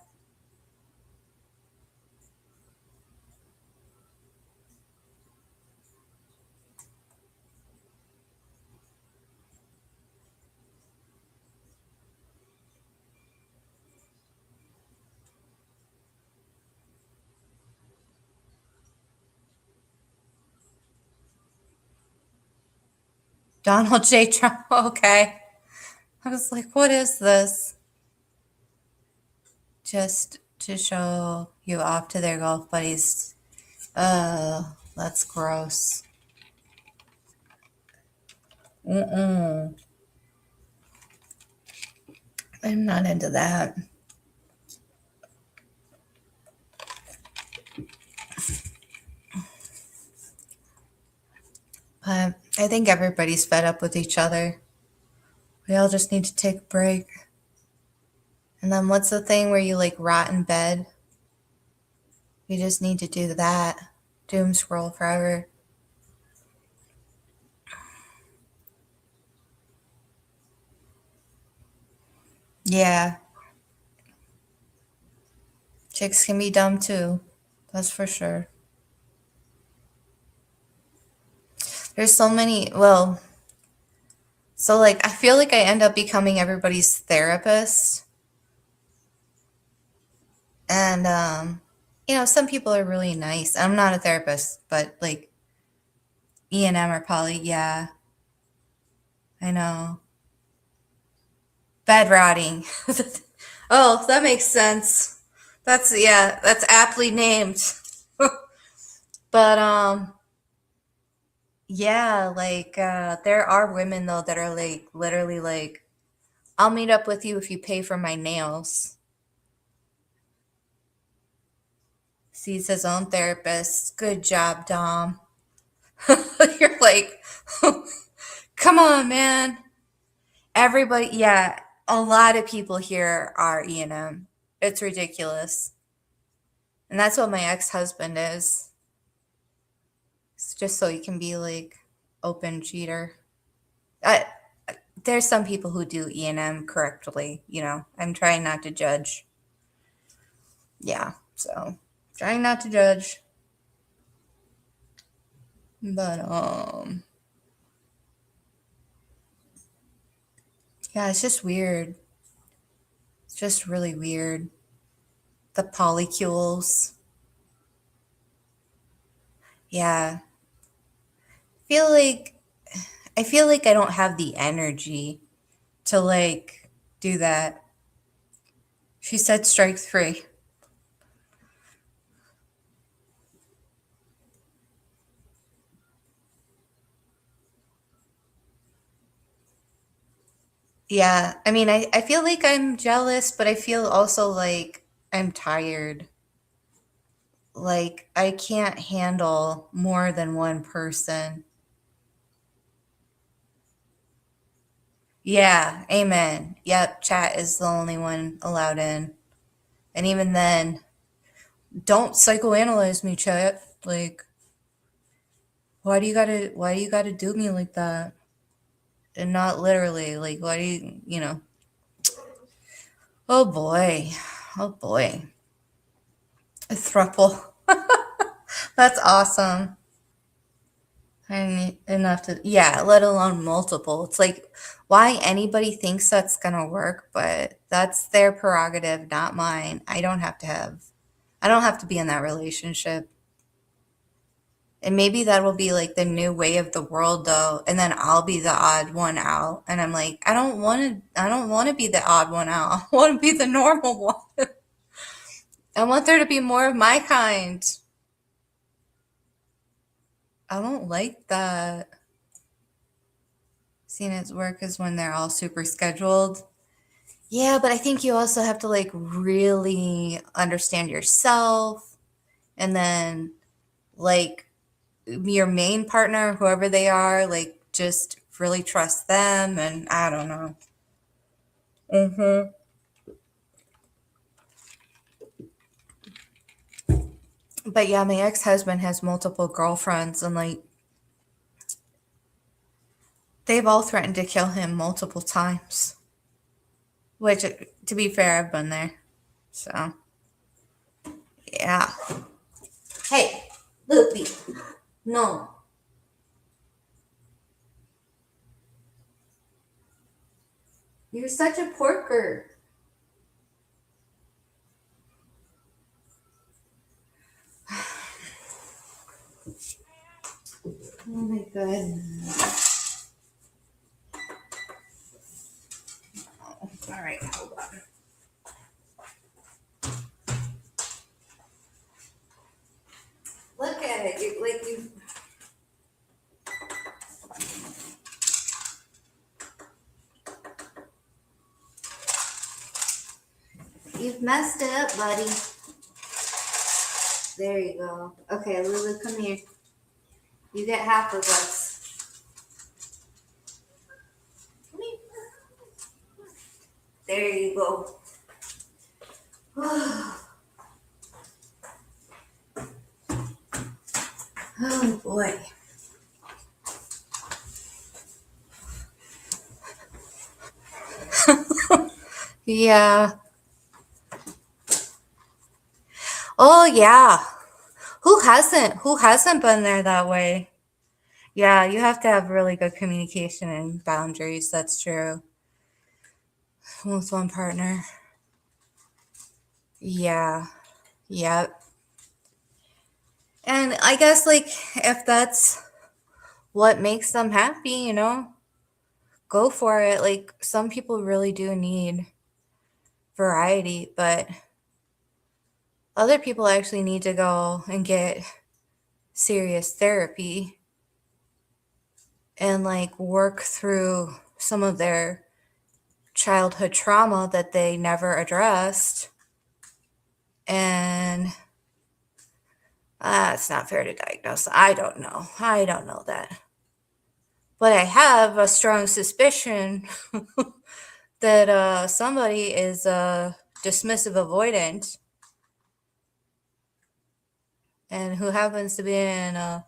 Donald J. Trump. Okay. I was like, what is this? Just to show you off to their golf buddies. That's gross. Mm-mm. I'm not into that. But I think everybody's fed up with each other. We all just need to take a break. And then what's the thing where you like rot in bed? We just need to do that. Doom scroll forever. Yeah. Chicks can be dumb too. That's for sure. There's so many, well, so like I feel like I end up becoming everybody's therapist. And some people are really nice. I'm not a therapist, but like E&M or poly, yeah. I know. Bed rotting. Oh, that makes sense. That's aptly named. But yeah, like there are women though that are like literally like, I'll meet up with you if you pay for my nails. Sees his own therapist. Good job, Dom. You're like, come on, man. Everybody, yeah, a lot of people here are E&M. It's ridiculous. And that's what my ex-husband is. It's just so he can be like open cheater. I, there's some people who do E&M correctly, I'm trying not to judge. Yeah, so trying not to judge. But yeah, it's just weird. It's just really weird. The polycules. Yeah. Feel like I feel like I don't have the energy to like do that. She said strike three. Yeah, I mean, I feel like I'm jealous, but I feel also like I'm tired. Like I can't handle more than one person. Yeah, amen. Yep, chat is the only one allowed in. And even then, don't psychoanalyze me, chat. Like, why do you gotta do me like that? And not literally, like, why do you. Oh boy. Oh boy. A thruple. That's awesome. I need enough to, yeah, let alone multiple. It's like, why anybody thinks that's gonna work, but that's their prerogative, not mine. I don't have to be in that relationship. And maybe that will be like the new way of the world though, and then I'll be the odd one out. And I'm like, I don't want to be the odd one out. I want to be the normal one. I want there to be more of my kind. I don't like that. Seeing its work is when they're all super scheduled. Yeah, but I think you also have to like really understand yourself and then like your main partner, whoever they are, like just really trust them and I don't know. Mhm. But yeah, my ex-husband has multiple girlfriends and like they've all threatened to kill him multiple times. Which to be fair, I've been there. So, yeah. Hey, Loopy. No. You're such a porker. Oh my goodness. good. You've messed it up, buddy. There you go. Okay, Lulu, come here. You get half of us. Come here. There you go. Oh boy. Yeah. Oh yeah. Who hasn't? Who hasn't been there that way? Yeah, you have to have really good communication and boundaries. That's true. With one partner. Yeah. Yep. And I guess like if that's what makes them happy, go for it. Like some people really do need variety, but other people actually need to go and get serious therapy and like work through some of their childhood trauma that they never addressed. And it's not fair to diagnose. I don't know. I don't know that. But I have a strong suspicion that somebody is dismissive avoidant and who happens to be in a,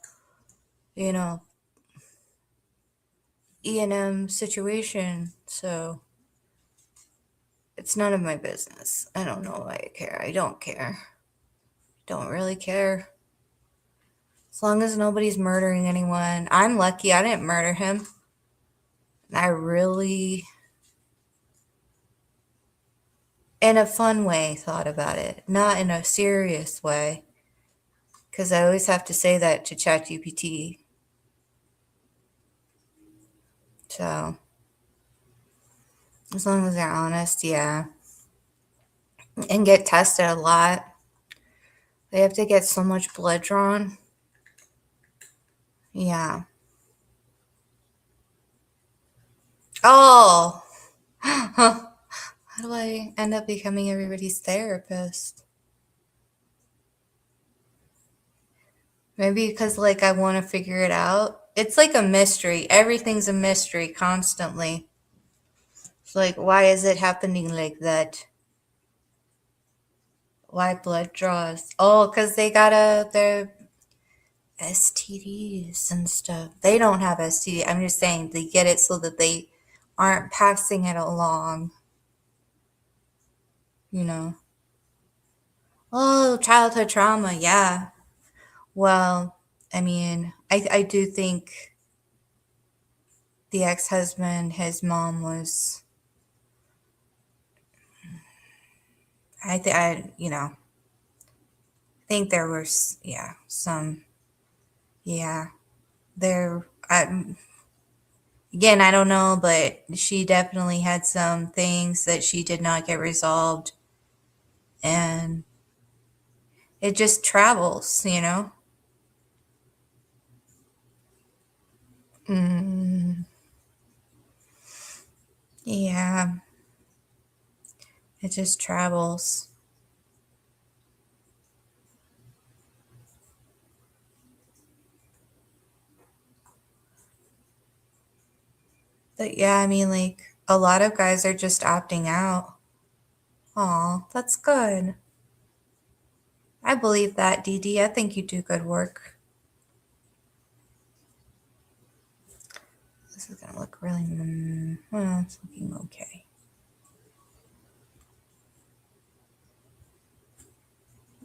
E&M situation. So it's none of my business. I don't know why I care. I don't care. Don't really care. As long as nobody's murdering anyone. I'm lucky I didn't murder him. I really, in a fun way, thought about it. Not in a serious way. Because I always have to say that to ChatGPT. So, as long as they're honest, yeah. And get tested a lot. They have to get so much blood drawn. Yeah. Oh! How do I end up becoming everybody's therapist? Maybe because, like, I want to figure it out. It's like a mystery. Everything's a mystery constantly. It's like, why is it happening like that? Why blood draws? Oh, because they got their STDs and stuff. They don't have STD. I'm just saying they get it so that they aren't passing it along. You know. Oh, childhood trauma. Yeah. Well, I mean, I do think the ex-husband, his mom was, think there was, yeah, some, yeah, there, again, I don't know, but she definitely had some things that she did not get resolved. And it just travels. Mm, yeah, it just travels. But yeah, I mean, like, a lot of guys are just opting out. Aw, that's good. I believe that, Dee Dee. I think you do good work. This is gonna look really, well, it's looking okay.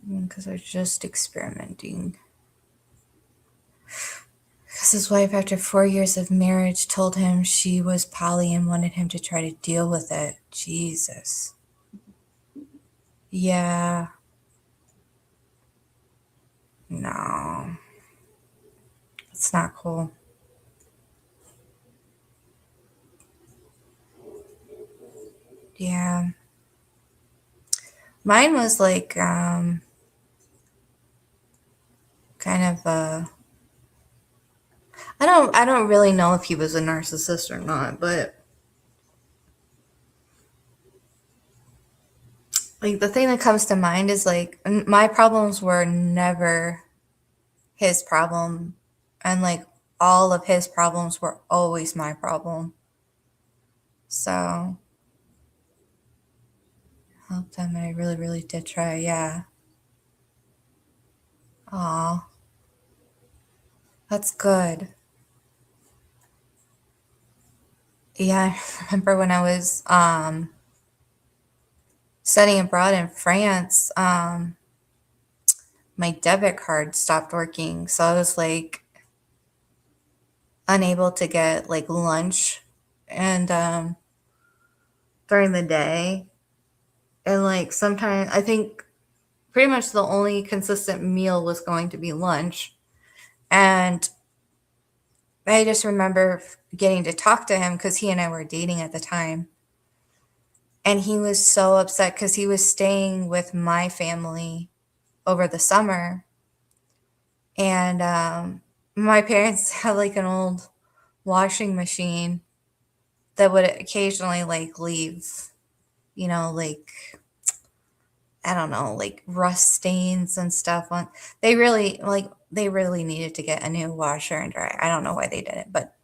Because they're just experimenting. Because his wife, after 4 years of marriage, told him she was poly and wanted him to try to deal with it. Jesus. Yeah. No. It's not cool. Yeah. Mine was like, kind of I don't really know if he was a narcissist or not, but like the thing that comes to mind is like my problems were never his problem, and like all of his problems were always my problem. So help them. I really, really did try. Yeah. Aw, that's good. Yeah, I remember when I was studying abroad in France, my debit card stopped working, so I was like unable to get like lunch and during the day. And like sometimes I think pretty much the only consistent meal was going to be lunch. And I just remember getting to talk to him because he and I were dating at the time. And he was so upset because he was staying with my family over the summer. And my parents had like an old washing machine that would occasionally like leave, like I don't know, like rust stains and stuff on. They really needed to get a new washer and dryer. I don't know why they did it, but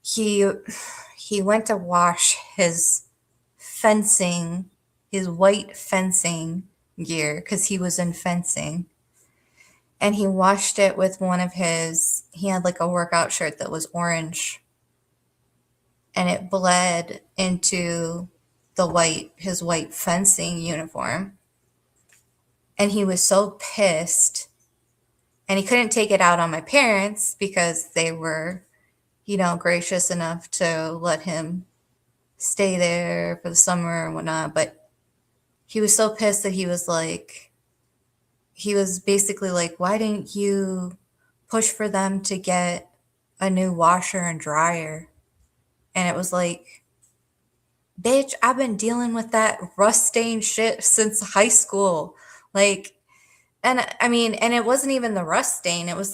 he he went to wash his fencing, his white fencing gear because he was in fencing. And he washed it with one of his, he had like a workout shirt that was orange and it bled into his white fencing uniform. And he was so pissed and he couldn't take it out on my parents because they were, gracious enough to let him stay there for the summer and whatnot. But he was so pissed that he was basically like, why didn't you push for them to get a new washer and dryer? And it was like, bitch, I've been dealing with that rust stained shit since high school. Like, and I mean, and it wasn't even the rust stain. It was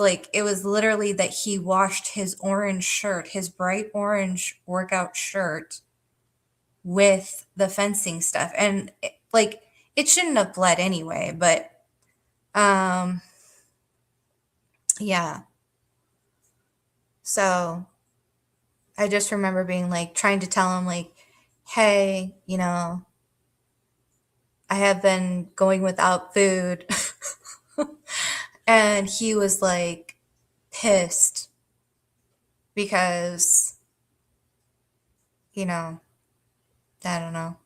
literally that he washed his orange shirt, his bright orange workout shirt with the fencing stuff. And like, it shouldn't have bled anyway, but um, yeah. So I just remember being like, trying to tell him, like, hey, I have been going without food. And he was like pissed because, you know, I don't know.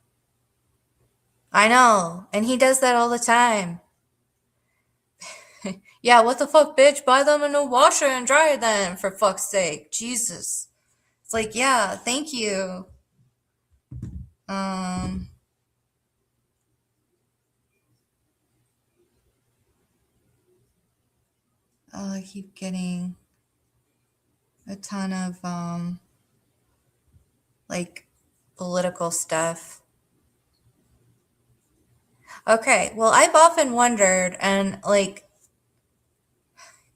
I know. And he does that all the time. Yeah, what the fuck, bitch? Buy them a new washer and dryer then, for fuck's sake. Jesus. It's like, yeah, thank you. Um, oh, I keep getting a ton of like political stuff. Okay, well, I've often wondered, and like,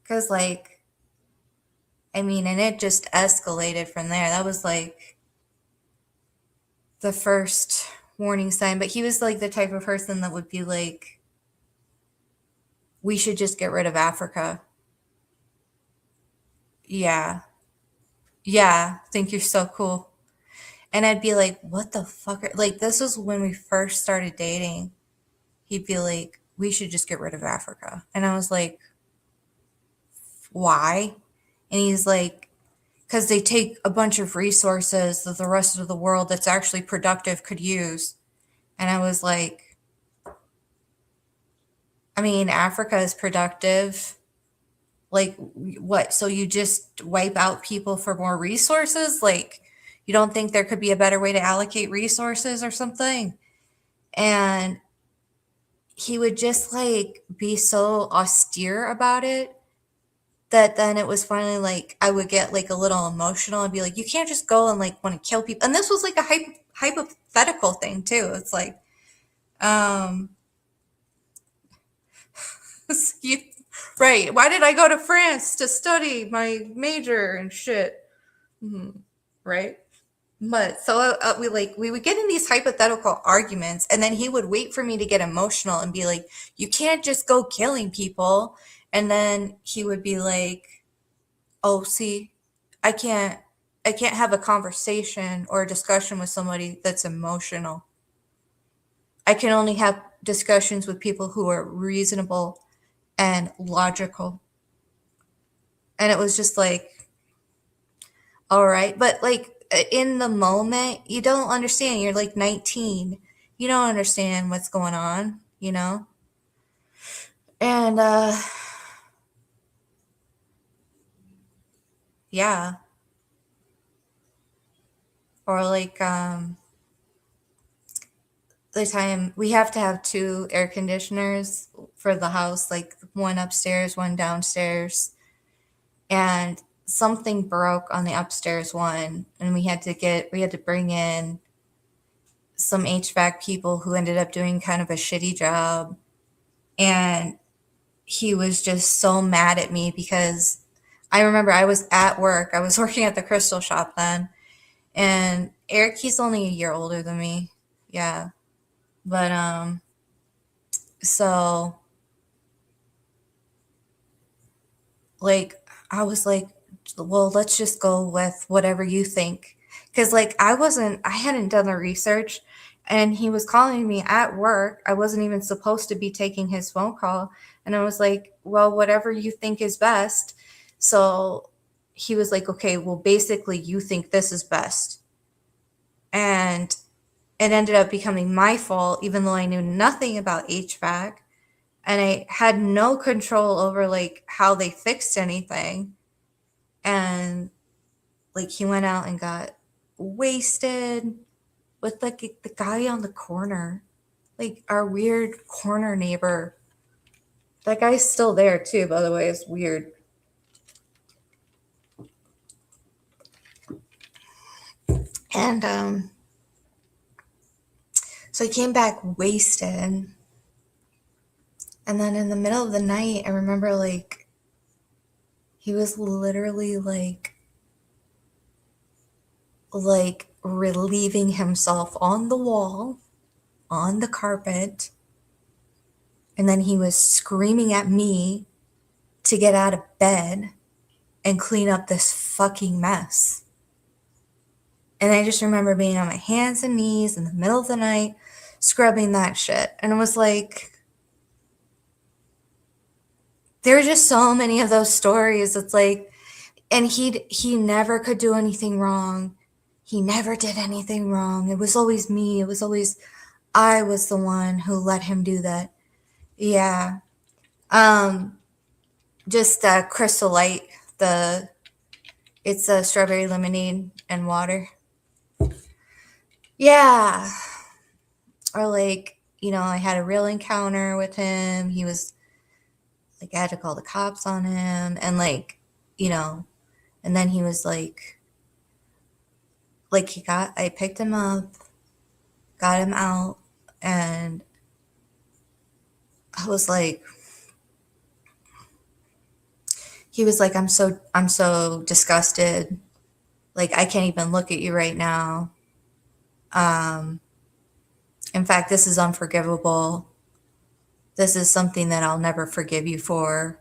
because like, I mean, and it just escalated from there. That was like the first warning sign, but he was like the type of person that would be like, we should just get rid of Africa. Yeah. Yeah. Think you're so cool. And I'd be like, what the fuck? Like, this was when we first started dating. He'd be like, we should just get rid of Africa. And I was like, why? And he's like, because they take a bunch of resources that the rest of the world that's actually productive could use. And I was like, I mean, Africa is productive. Like, what? So you just wipe out people for more resources? Like, you don't think there could be a better way to allocate resources or something? And he would just like be so austere about it that then it was finally like I would get like a little emotional and be like, you can't just go and like want to kill people. And this was like a hypothetical thing too. It's like, um, you, Right. Why did I go to France to study my major and shit? Right. But so we would get in these hypothetical arguments, and then he would wait for me to get emotional and be like, "You can't just go killing people." And then he would be like, "Oh, see, I can't have a conversation or a discussion with somebody that's emotional. I can only have discussions with people who are reasonable and logical." And it was just like, all right. But like in the moment, you don't understand. You're like 19. You don't understand what's going on, you know? And yeah. Or like the time we have to have two air conditioners for the house, like one upstairs, one downstairs. And something broke on the upstairs one, and we had to bring in some HVAC people who ended up doing kind of a shitty job. And he was just so mad at me because I remember I was at work. I was working at the crystal shop then. And Eric, he's only a year older than me. Yeah. But so like I was like, well, let's just go with whatever you think. Cause like I hadn't done the research, and he was calling me at work. I wasn't even supposed to be taking his phone call. And I was like, well, whatever you think is best. So he was like, okay, well, basically you think this is best. And it ended up becoming my fault, even though I knew nothing about HVAC and I had no control over like how they fixed anything. And like he went out and got wasted with like the guy on the corner, like our weird corner neighbor. That guy's still there too, by the way. It's weird. And so he came back wasted. And then in the middle of the night, I remember like he was literally like relieving himself on the wall, on the carpet. And then he was screaming at me to get out of bed and clean up this fucking mess. And I just remember being on my hands and knees in the middle of the night, scrubbing that shit. And it was like, there were just so many of those stories. It's like, and he never could do anything wrong. He never did anything wrong. It was always me. It was always I was the one who let him do that. Yeah. Just Crystal Light. It's a strawberry lemonade and water. Yeah. Or like, I had a real encounter with him. He was like, I had to call the cops on him, and like, and then he was like I picked him up, got him out, and I was like, he was like, I'm so disgusted. Like, I can't even look at you right now. Um, in fact, this is unforgivable. This is something that I'll never forgive you for.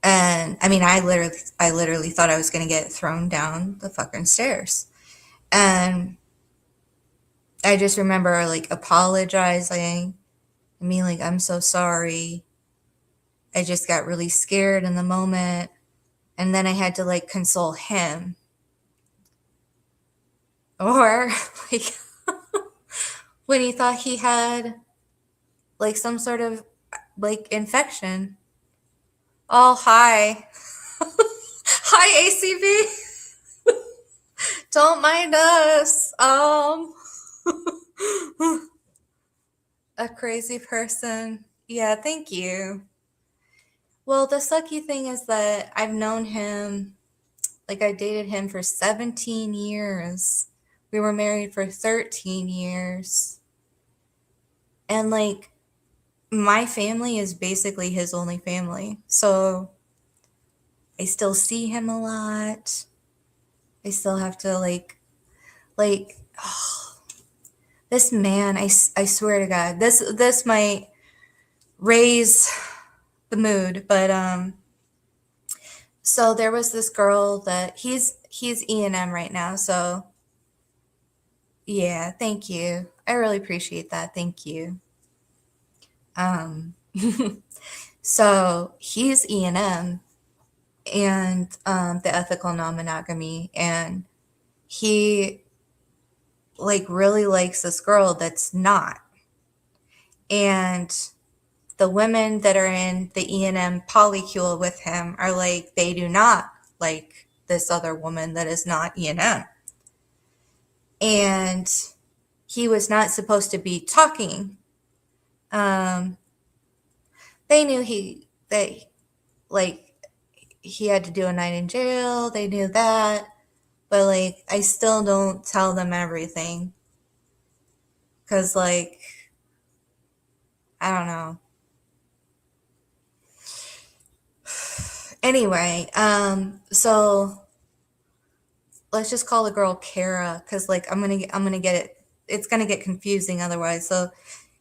And I mean, I literally thought I was going to get thrown down the fucking stairs. And I just remember like apologizing. I mean, like, I'm so sorry. I just got really scared in the moment. And then I had to like console him. Or like when he thought he had like some sort of like infection. Oh, hi. Hi, ACB. Don't mind us. A crazy person. Yeah, thank you. Well, the sucky thing is that I've known him, like I dated him for 17 years. We were married for 13 years. And like my family is basically his only family. So I still see him a lot. I still have to like oh, this man, I swear to God, this might raise the mood, but so there was this girl that he's E&M right now, so yeah, thank you. I really appreciate that. Thank you. Um so he's E&M and the ethical non-monogamy, and he like really likes this girl that's not. And the women that are in the E&M polycule with him are like, they do not like this other woman that is not E&M. And he was not supposed to be talking. Um, they knew that like he had to do a night in jail. They knew that, but like I still don't tell them everything because like I don't know. Anyway, so let's just call the girl Kara because like I'm gonna get it. It's gonna get confusing otherwise. So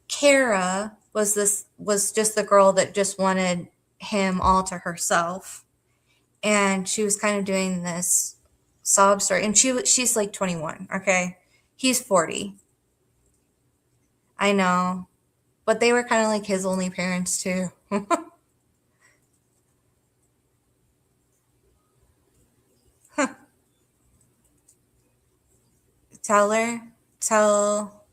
Kara was just the girl that just wanted him all to herself, and she was kind of doing this sob story, and she's like 21. Okay, he's 40. I know, but they were kind of like his only parents too. Tell her, tell.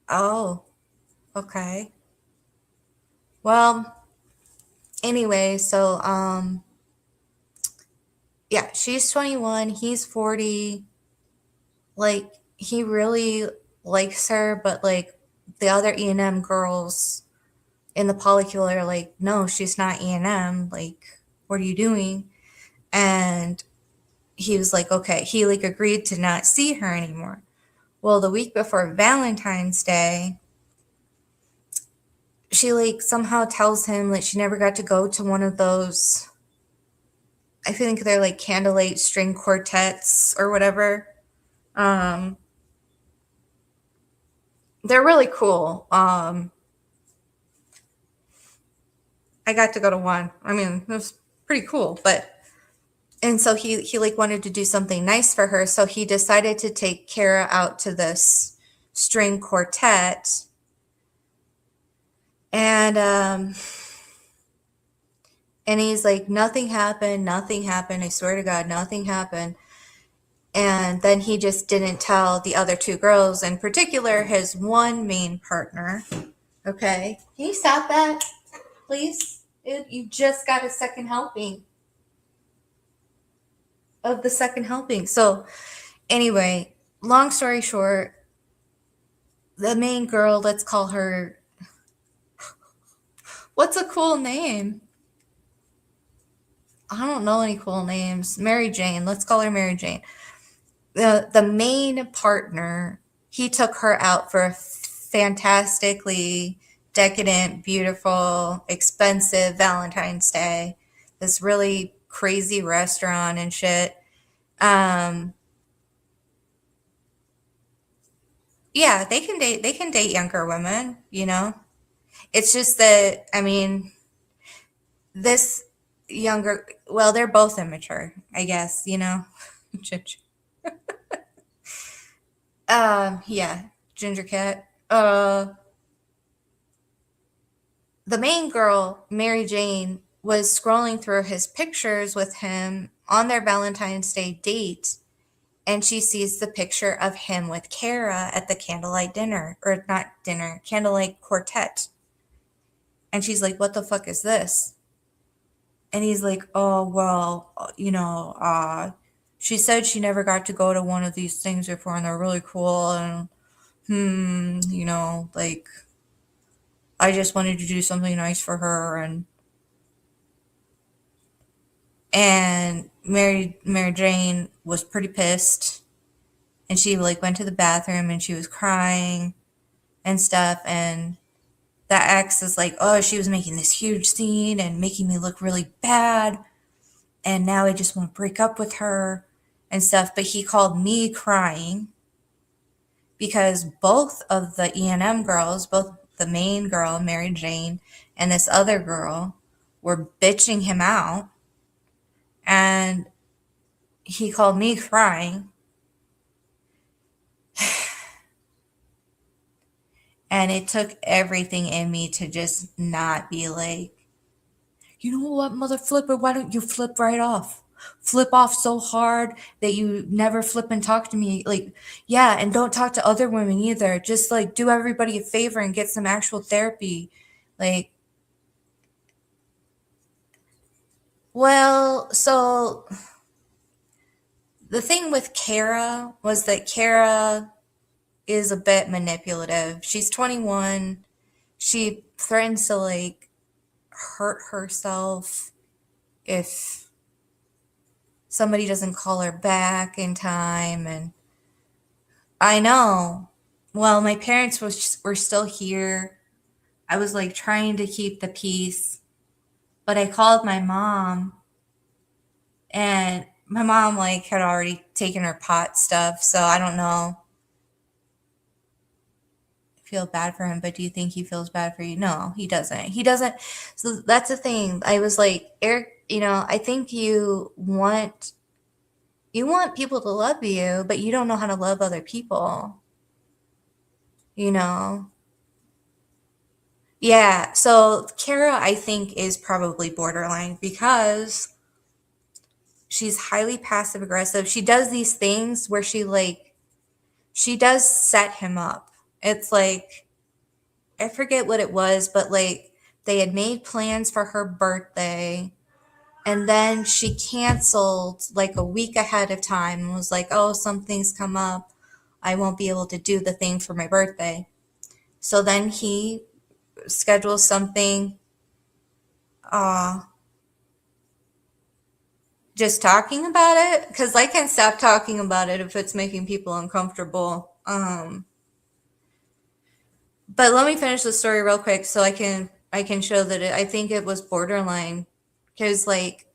Oh, okay. Well, anyway, so yeah, she's 21, he's 40. Like he really likes her, but like the other E&M girls in the polycule are like, no, she's not E&M. Like, what are you doing? And he was like, okay. He like agreed to not see her anymore. Well, the week before Valentine's Day, she like somehow tells him that she never got to go to one of those. I think they're like candlelight string quartets or whatever. Um, they're really cool. I got to go to one. I mean, it was pretty cool, but and so he like wanted to do something nice for her, so he decided to take Kara out to this string quartet, and and he's like, nothing happened, nothing happened. I swear to God, nothing happened. And then he just didn't tell the other two girls, in particular his one main partner. Okay, can you stop that, please? You just got a second helping of the second helping. So anyway, long story short, the main girl, let's call her, what's a cool name? I don't know any cool names. Mary Jane, let's call her Mary Jane. The main partner, he took her out for a fantastically decadent, beautiful, expensive Valentine's Day. This really crazy restaurant and shit. Um, yeah, they can date younger women, you know. It's just that I mean, this younger, well, they're both immature, I guess, you know. Yeah, Ginger Cat. The main girl, Mary Jane, was scrolling through his pictures with him on their Valentine's Day date, and she sees the picture of him with Kara at the candlelight dinner, or not dinner, candlelight quartet. And she's like, "What the fuck is this?" And he's like, "Oh, well, she said she never got to go to one of these things before, and they're really cool. And like I just wanted to do something nice for her." And Mary Jane was pretty pissed, and she like went to the bathroom and she was crying and stuff. And that ex is like, oh, she was making this huge scene and making me look really bad. And now I just want to break up with her and stuff. But he called me crying because both of the E&M girls, both the main girl, Mary Jane, and this other girl were bitching him out. And he called me crying. And it took everything in me to just not be like, you know what, mother flipper, why don't you flip right off? Flip off so hard that you never flip and talk to me. Like, yeah, and don't talk to other women either. Just like do everybody a favor and get some actual therapy. Like, well, so the thing with Kara was that Kara is a bit manipulative. She's 21. She threatens to like hurt herself if somebody doesn't call her back in time. And I know, well, my parents were still here. I was like trying to keep the peace, but I called my mom, and my mom like had already taken her pot stuff, so I don't know. I feel bad for him, but do you think he feels bad for you? No, he doesn't. He doesn't. So that's the thing. I was like, Eric, I think you want people to love you, but you don't know how to love other people, you know? Yeah, so Kara, I think, is probably borderline because she's highly passive aggressive. She does these things where she does set him up. It's like, I forget what it was, but like they had made plans for her birthday, and then she canceled like a week ahead of time and was like, oh, something's come up. I won't be able to do the thing for my birthday. So then he schedules something. uh just talking about it, because I can't stop talking about it if it's making people uncomfortable. But let me finish the story real quick so I can show that I think it was borderline, because like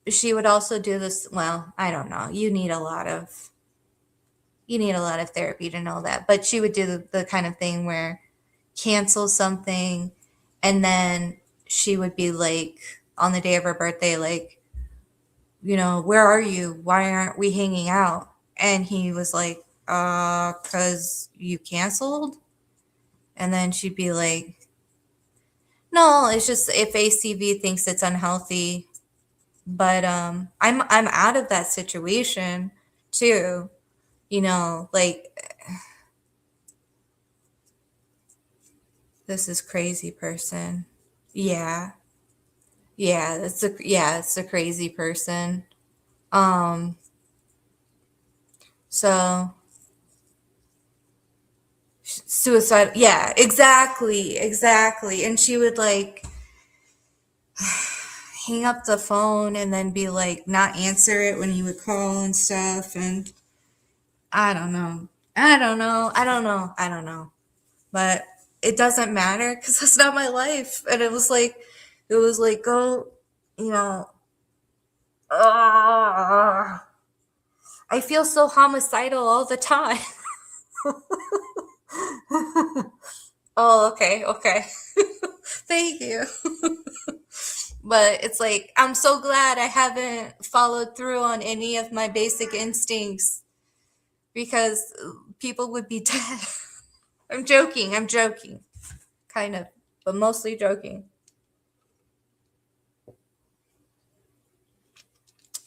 she would also do this. Well, I don't know. You need a lot of therapy to know that. But she would do the kind of thing where cancel something, and then she would be like on the day of her birthday, like, where are you? Why aren't we hanging out? And he was like, cause you canceled. And then she'd be like, no, it's just if ACV thinks it's unhealthy. But I'm out of that situation too. Like, this is crazy person. Yeah. Yeah, it's a crazy person. Um, so suicide, yeah, exactly. And she would like hang up the phone and then be like not answer it when you would call and stuff. And I don't know. But it doesn't matter because that's not my life. And it was like go, you know uh, I feel so homicidal all the time. Oh, okay. Thank you. But it's like, I'm so glad I haven't followed through on any of my basic instincts, because people would be dead. I'm joking. Kind of, but mostly joking.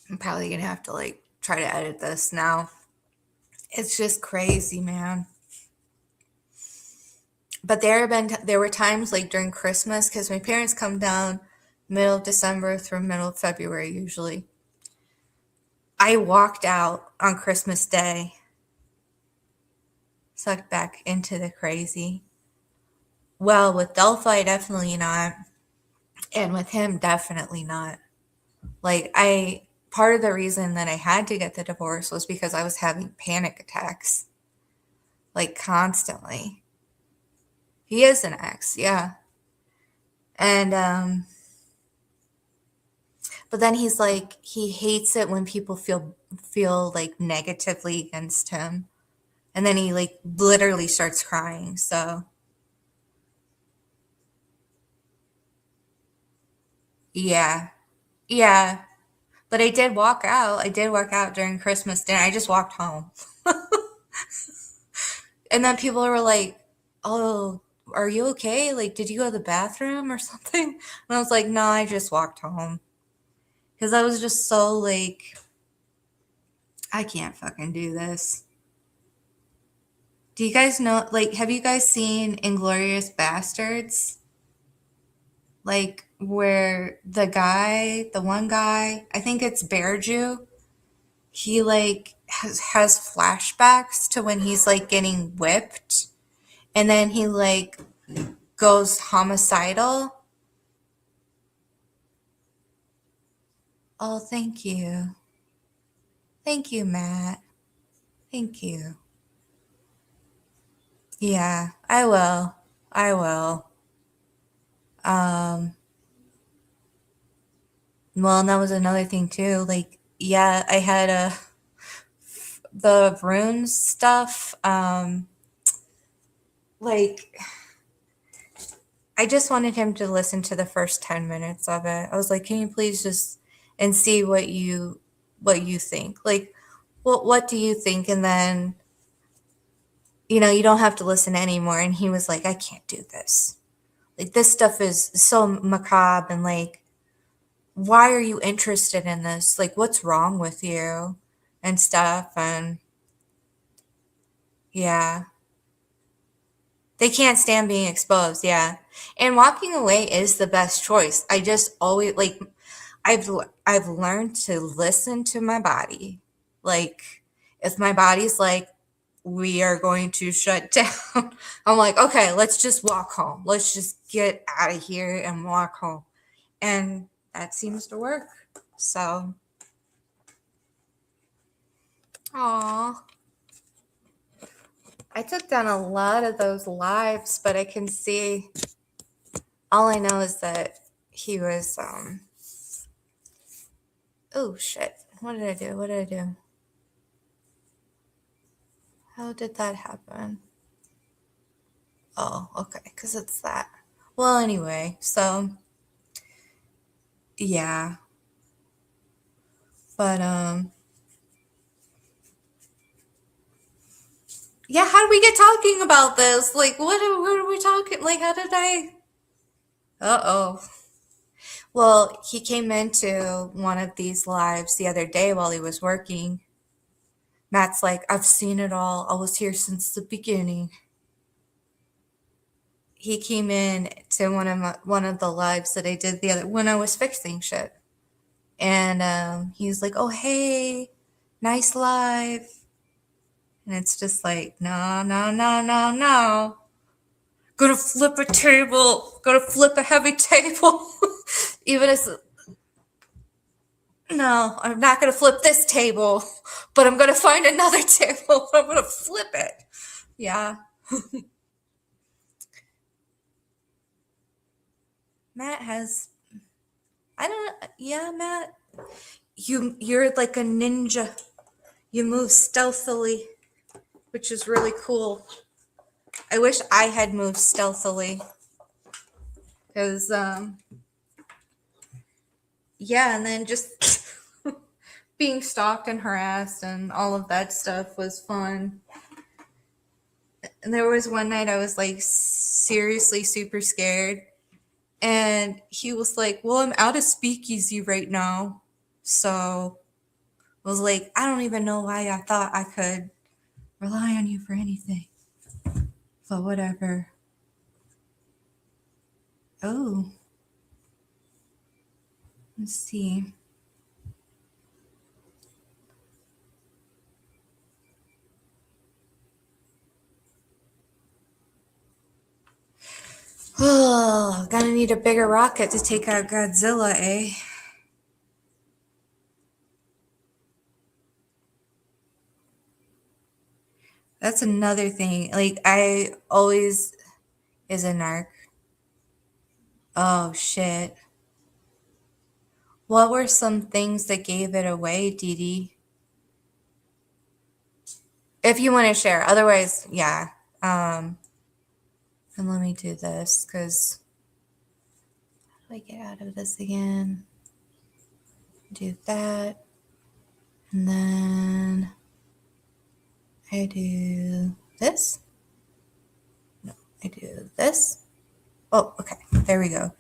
I'm probably gonna have to like try to edit this now. It's just crazy, man. But there were times like during Christmas, because my parents come down middle of December through middle of February usually. I walked out on Christmas Day, sucked back into the crazy. Well, with Delphi, definitely not. And with him, definitely not. Like, part of the reason that I had to get the divorce was because I was having panic attacks, like constantly. He is an ex, yeah. And but then he's like he hates it when people feel like negatively against him. And then he like literally starts crying. So, yeah. Yeah. But I did walk out. I did walk out during Christmas dinner. I just walked home. And then people were like, "Oh, are you okay? Like, did you go to the bathroom or something?" And I was like, "No, I just walked home." Because I was just so like, I can't fucking do this. Do you guys know, like, have you guys seen Inglorious Bastards? Like, where the one guy, I think it's Bear Jew, he like has flashbacks to when he's like getting whipped, and then he like goes homicidal. Oh, thank you. Thank you, Matt. Thank you. Yeah, I will. I will. Um, well, and that was another thing too. Like, yeah, I had the runes stuff. Like, I just wanted him to listen to the first 10 minutes of it. I was like, "Can you please just and see what you think? Like, what do you think?" And then, you don't have to listen anymore. And he was like, "I can't do this. Like, this stuff is so macabre and like, why are you interested in this? Like, what's wrong with you?" And stuff. And yeah, they can't stand being exposed. Yeah. And walking away is the best choice. I just always like I've learned to listen to my body. Like, if my body's like, we are going to shut down, I'm like, okay, let's just walk home. Let's just get out of here and walk home. And that seems to work. So, aw, I took down a lot of those lives, but I can see, all I know is that he was, oh shit. What did I do? What did I do? How did that happen? Oh, okay, because it's that. Well, anyway, so yeah, but yeah. How did we get talking about this? Like, what are we talking? Like, how did I? Uh oh. Well, he came into one of these lives the other day while he was working. Matt's like, "I've seen it all. I was here since the beginning." He came in to one of the lives that I did the other when I was fixing shit. And he's like, "Oh, hey, nice live." And it's just like, no, no, no, no, no. Gonna flip a table. Gonna flip a heavy table. Even as, no, I'm not gonna flip this table, but I'm gonna find another table. I'm gonna flip it. Yeah. Matt has, I don't, yeah, Matt. You're like a ninja. You move stealthily, which is really cool. I wish I had moved stealthily. Because, yeah, and then just being stalked and harassed and all of that stuff was fun. And there was one night I was like seriously super scared. And he was like, "Well, I'm out of speakeasy right now." So I was like, I don't even know why I thought I could rely on you for anything. But whatever. Oh, let's see. Oh, gonna need a bigger rocket to take out Godzilla, eh? That's another thing. Like, I always, is a narc. Oh, shit. What were some things that gave it away, Dee Dee? If you want to share. Otherwise, yeah. And let me do this because how do I get out of this again? Do that. And then I do this. No, I do this. Oh, okay. There we go.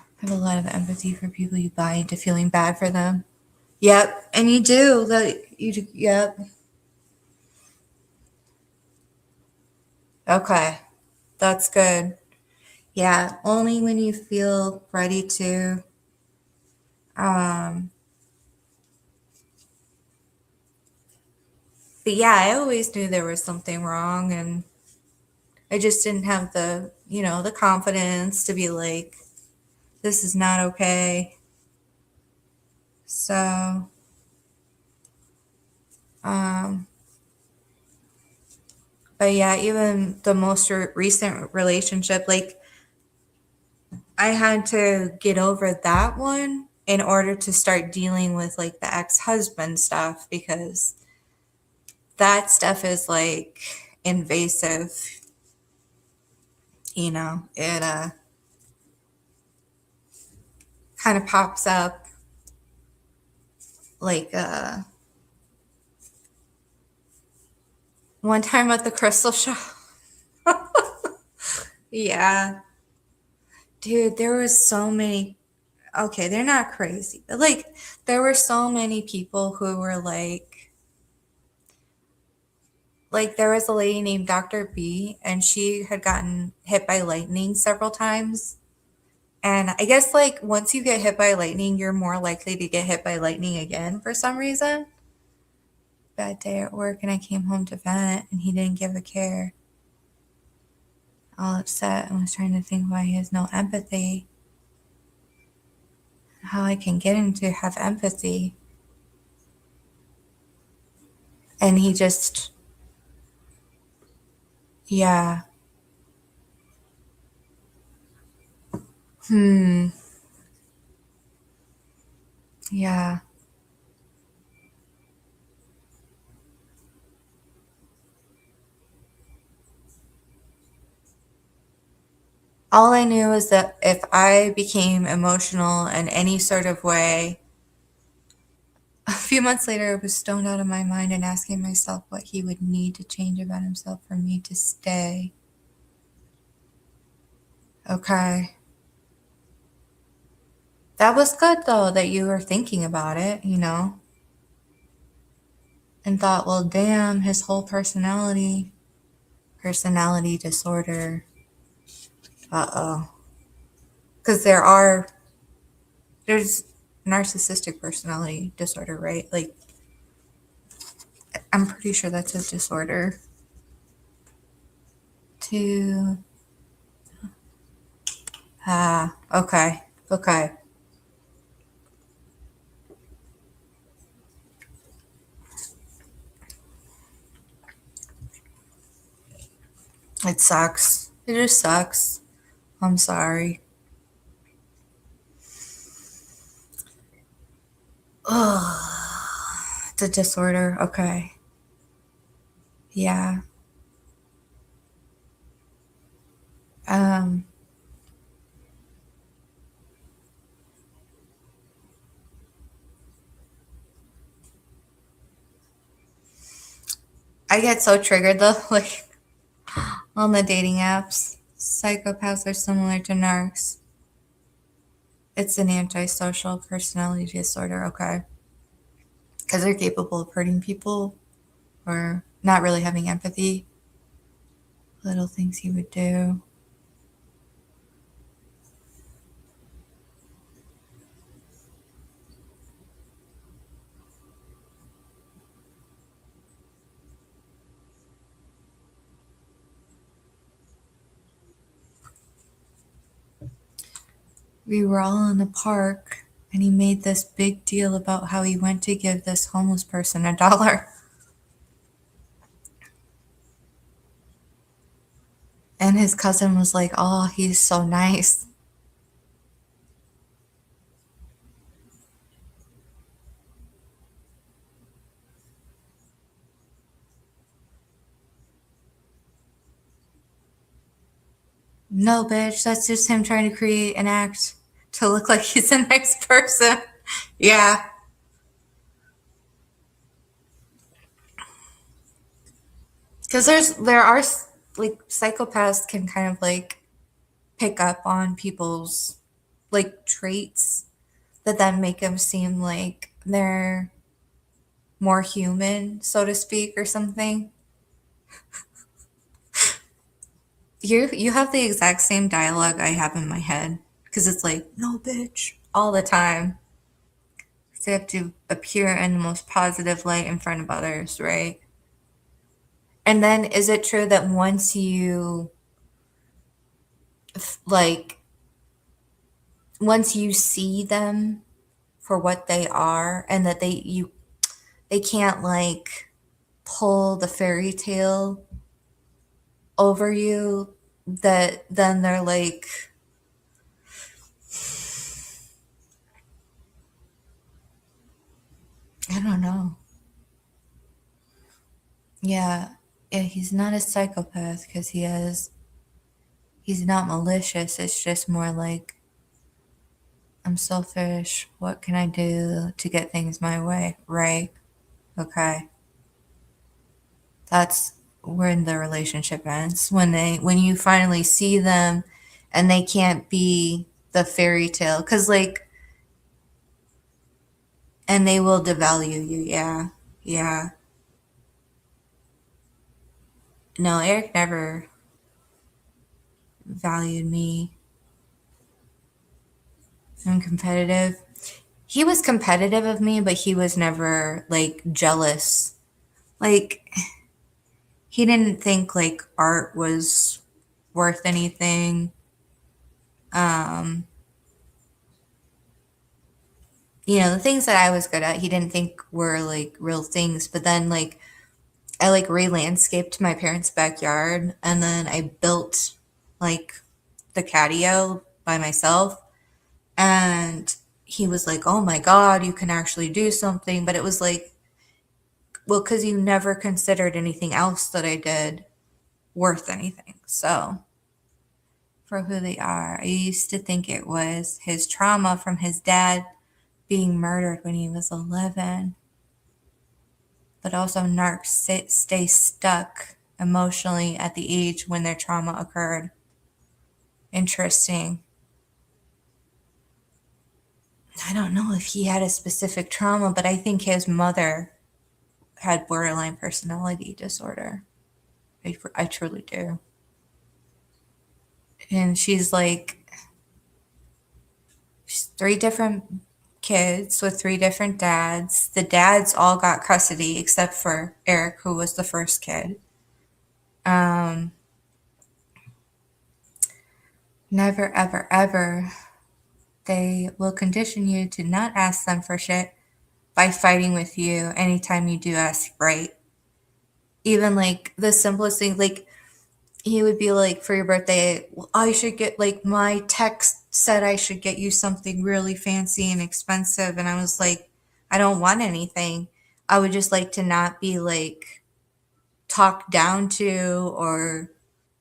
I have a lot of empathy for people you buy into feeling bad for them. Yep. And you do. Yep. Okay. That's good. Yeah. Only when you feel ready to. Um, but yeah, I always knew there was something wrong, and I just didn't have the confidence to be like, this is not okay. So, um, but yeah, even the most recent relationship, like I had to get over that one in order to start dealing with like the ex-husband stuff because that stuff is like invasive. It kind of pops up like one time at the crystal shop. Yeah. Dude, there was so many. Okay, they're not crazy, but like there were so many people who were like there was a lady named Dr. B, and she had gotten hit by lightning several times. And I guess like once you get hit by lightning, you're more likely to get hit by lightning again for some reason. Bad day at work, and I came home to vent, and he didn't give a care. All upset and was trying to think why he has no empathy. How I can get him to have empathy. And he just, yeah. Yeah. All I knew was that if I became emotional in any sort of way, a few months later, I was stoned out of my mind and asking myself what he would need to change about himself for me to stay. Okay. That was good, though, that you were thinking about it, and thought, well, damn, his whole personality disorder. Uh-oh. Because there's narcissistic personality disorder, right? Like, I'm pretty sure that's a disorder. To okay. Okay. It sucks. It just sucks. I'm sorry. Oh, it's a disorder. Okay. Yeah. Um, I get so triggered though, like on the dating apps. Psychopaths are similar to narcs. It's an antisocial personality disorder. Okay. Because they're capable of hurting people or not really having empathy. Little things he would do. We were all in the park, and he made this big deal about how he went to give this homeless person $1. And then his cousin was like, oh, he's so nice. No, bitch, that's just him trying to create an act to look like he's a nice person. Yeah. Because there are like psychopaths can kind of like pick up on people's like traits that then make them seem like they're more human, so to speak, or something. You have the exact same dialogue I have in my head because it's like no bitch all the time. So you have to appear in the most positive light in front of others, right? And then is it true that once you like once you see them for what they are and that they can't like pull the fairy tale over you, that then they're like, I don't know. Yeah, yeah, he's not a psychopath because he's not malicious. It's just more like, I'm selfish. What can I do to get things my way? Right? Okay. That's when the relationship ends. When you finally see them and they can't be the fairy tale. Cause like, and they will devalue you. Yeah. Yeah. No, Eric never valued me. I'm competitive. He was competitive of me, but he was never like jealous. Like he didn't think like art was worth anything. Um, the things that I was good at, he didn't think were like real things. But then like I like re-landscaped my parents' backyard and then I built like the catio by myself. And he was like, oh my God, you can actually do something. But it was like, well, because you never considered anything else that I did worth anything. So, for who they are, I used to think it was his trauma from his dad being murdered when he was 11, but also narcs stay stuck emotionally at the age when their trauma occurred. Interesting. I don't know if he had a specific trauma, but I think his mother had borderline personality disorder. I truly do. And she's three different kids with three different dads. The dads all got custody except for Eric, who was the first kid. Um, Never, ever, ever. They will condition you to not ask them for shit by fighting with you anytime you do ask right. Even like the simplest thing, like he would be like, for your birthday, well, I should get like my text said I should get you something really fancy and expensive. And I was like, I don't want anything. I would just like to not be like talked down to or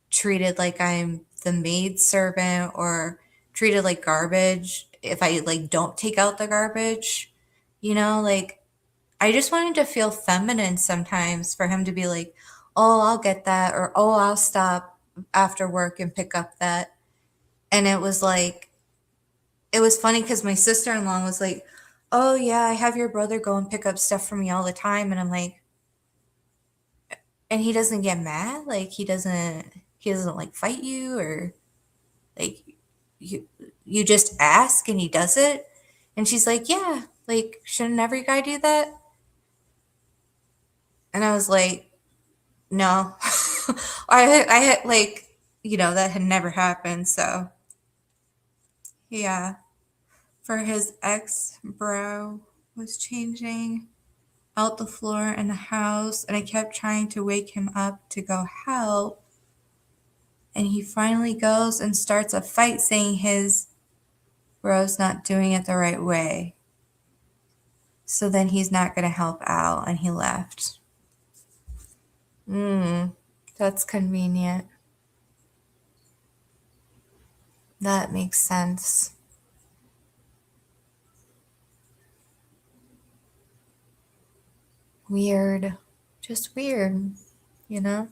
treated like I'm the maid servant or treated like garbage if I like don't take out the garbage. Like I just wanted to feel feminine sometimes for him to be like, "Oh, I'll get that," or "Oh, I'll stop after work and pick up that." And it was funny because my sister-in-law was like, "Oh yeah, I have your brother go and pick up stuff for me all the time," and I'm like, and he doesn't get mad, like he doesn't like fight you or like you you just ask and he does it, and she's like, "Yeah, like shouldn't every guy do that?" And I was like, no. I had like, that had never happened. So, yeah. For his ex, bro was changing out the floor in the house, and I kept trying to wake him up to go help. And he finally goes and starts a fight saying his bro's not doing it the right way. So then he's not going to help out, and he left. That's convenient. That makes sense. Weird. Just weird, you know?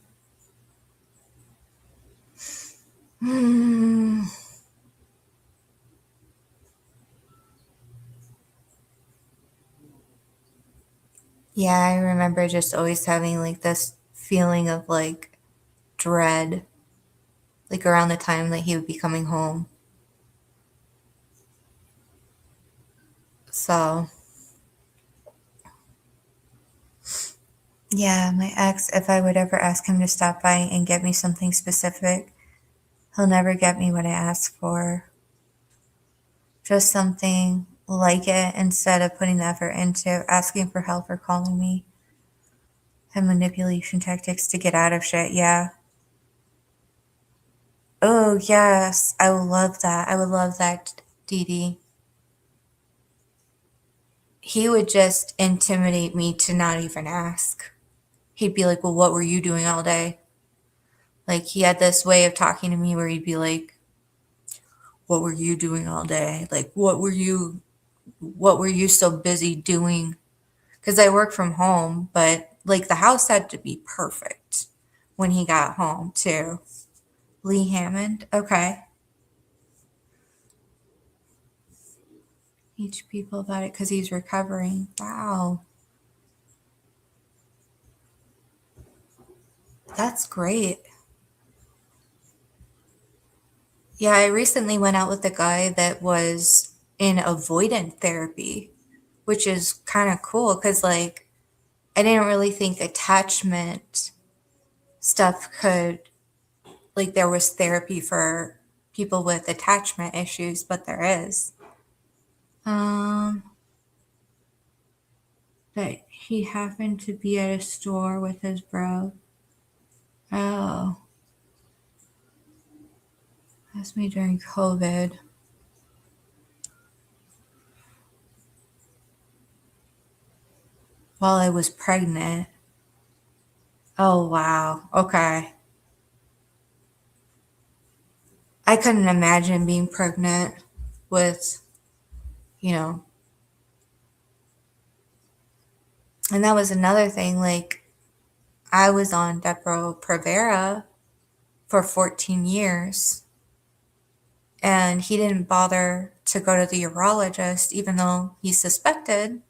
Yeah, I remember just always having like this feeling of like dread, like around the time that he would be coming home. So, yeah, my ex, if I would ever ask him to stop by and get me something specific, he'll never get me what I ask for. Just something like it instead of putting the effort into asking for help or calling me. And manipulation tactics to get out of shit, yeah. Oh, yes, I would love that. I would love that, Dee Dee. He would just intimidate me to not even ask. He'd be like, well, what were you doing all day? Like, he had this way of talking to me where he'd be like, what were you doing all day? Like, what were you so busy doing? Because I work from home, but like the house had to be perfect when he got home, too. Lee Hammond, okay. Teach people about it because he's recovering. Wow. That's great. Yeah, I recently went out with a guy that was in avoidant therapy, which is kind of cool because, like, I didn't really think attachment stuff could, like, there was therapy for people with attachment issues, but there is. Um, that he happened to be at a store with his bro. Oh, that's me during COVID. While I was pregnant. Oh, wow. Okay. I couldn't imagine being pregnant with, you know, and that was another thing. Like, I was on Depo-Provera for 14 years, and he didn't bother to go to the urologist, even though he suspected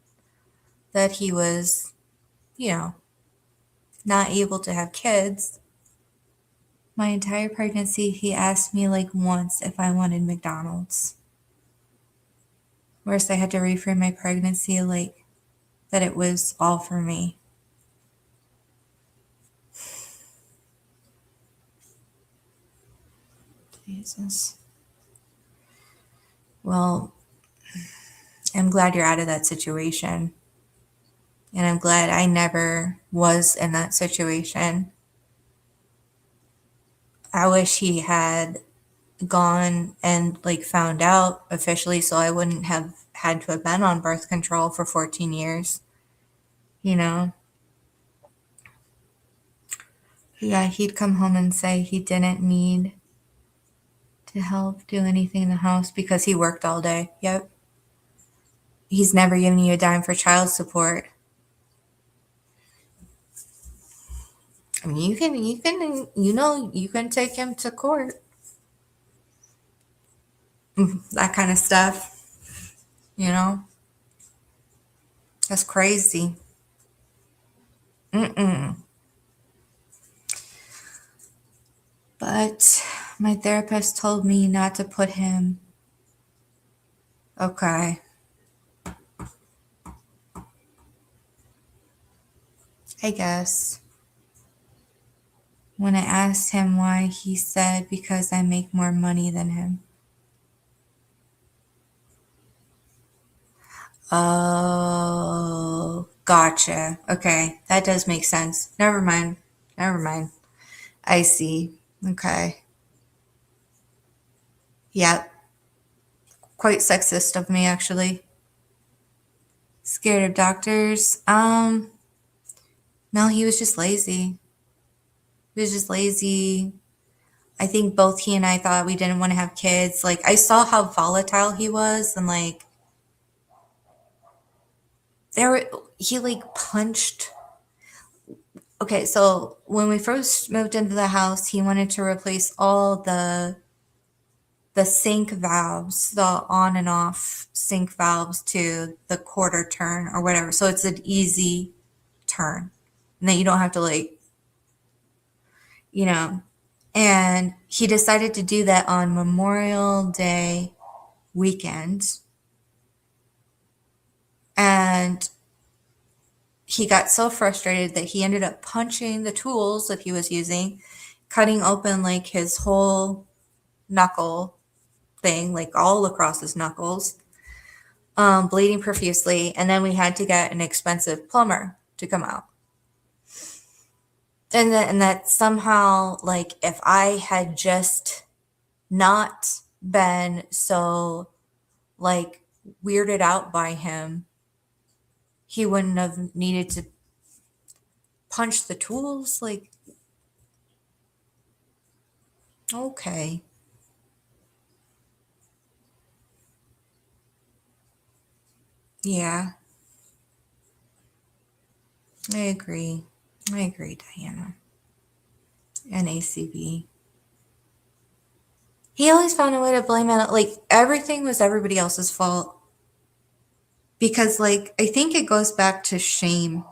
that he was, you know, not able to have kids. My entire pregnancy, he asked me like once if I wanted McDonald's. Whereas I had to reframe my pregnancy like that it was all for me. Jesus. Well, I'm glad you're out of that situation. And I'm glad I never was in that situation. I wish he had gone and like found out officially so I wouldn't have had to have been on birth control for 14 years. You know? Yeah, he'd come home and say he didn't need to help do anything in the house because he worked all day. Yep. He's never given you a dime for child support. I mean, you can take him to court. That kind of stuff, you know? That's crazy. Mm-mm. But my therapist told me not to put him. Okay. I guess. When I asked him why, he said because I make more money than him. Oh, gotcha. Okay, that does make sense. Never mind. Never mind. I see. Okay. Yeah, quite sexist of me, actually. Scared of doctors. No, he was just lazy. He was just lazy. I think both he and I thought we didn't want to have kids. Like, I saw how volatile he was, and like, there were, he like punched. Okay, so when we first moved into the house, he wanted to replace all the sink valves, the on and off sink valves to the quarter turn or whatever. So it's an easy turn. And then you don't have to like, you know. And he decided to do that on Memorial Day weekend. And he got so frustrated that he ended up punching the tools that he was using, cutting open like his whole knuckle thing, like all across his knuckles, bleeding profusely. And then we had to get an expensive plumber to come out. And that somehow, like, if I had just not been so, like, weirded out by him, he wouldn't have needed to punch the tools. Like, okay. Yeah, I agree. I agree, Diana. And ACB. He always found a way to blame it. Like, everything was everybody else's fault. Because, like, I think it goes back to shame.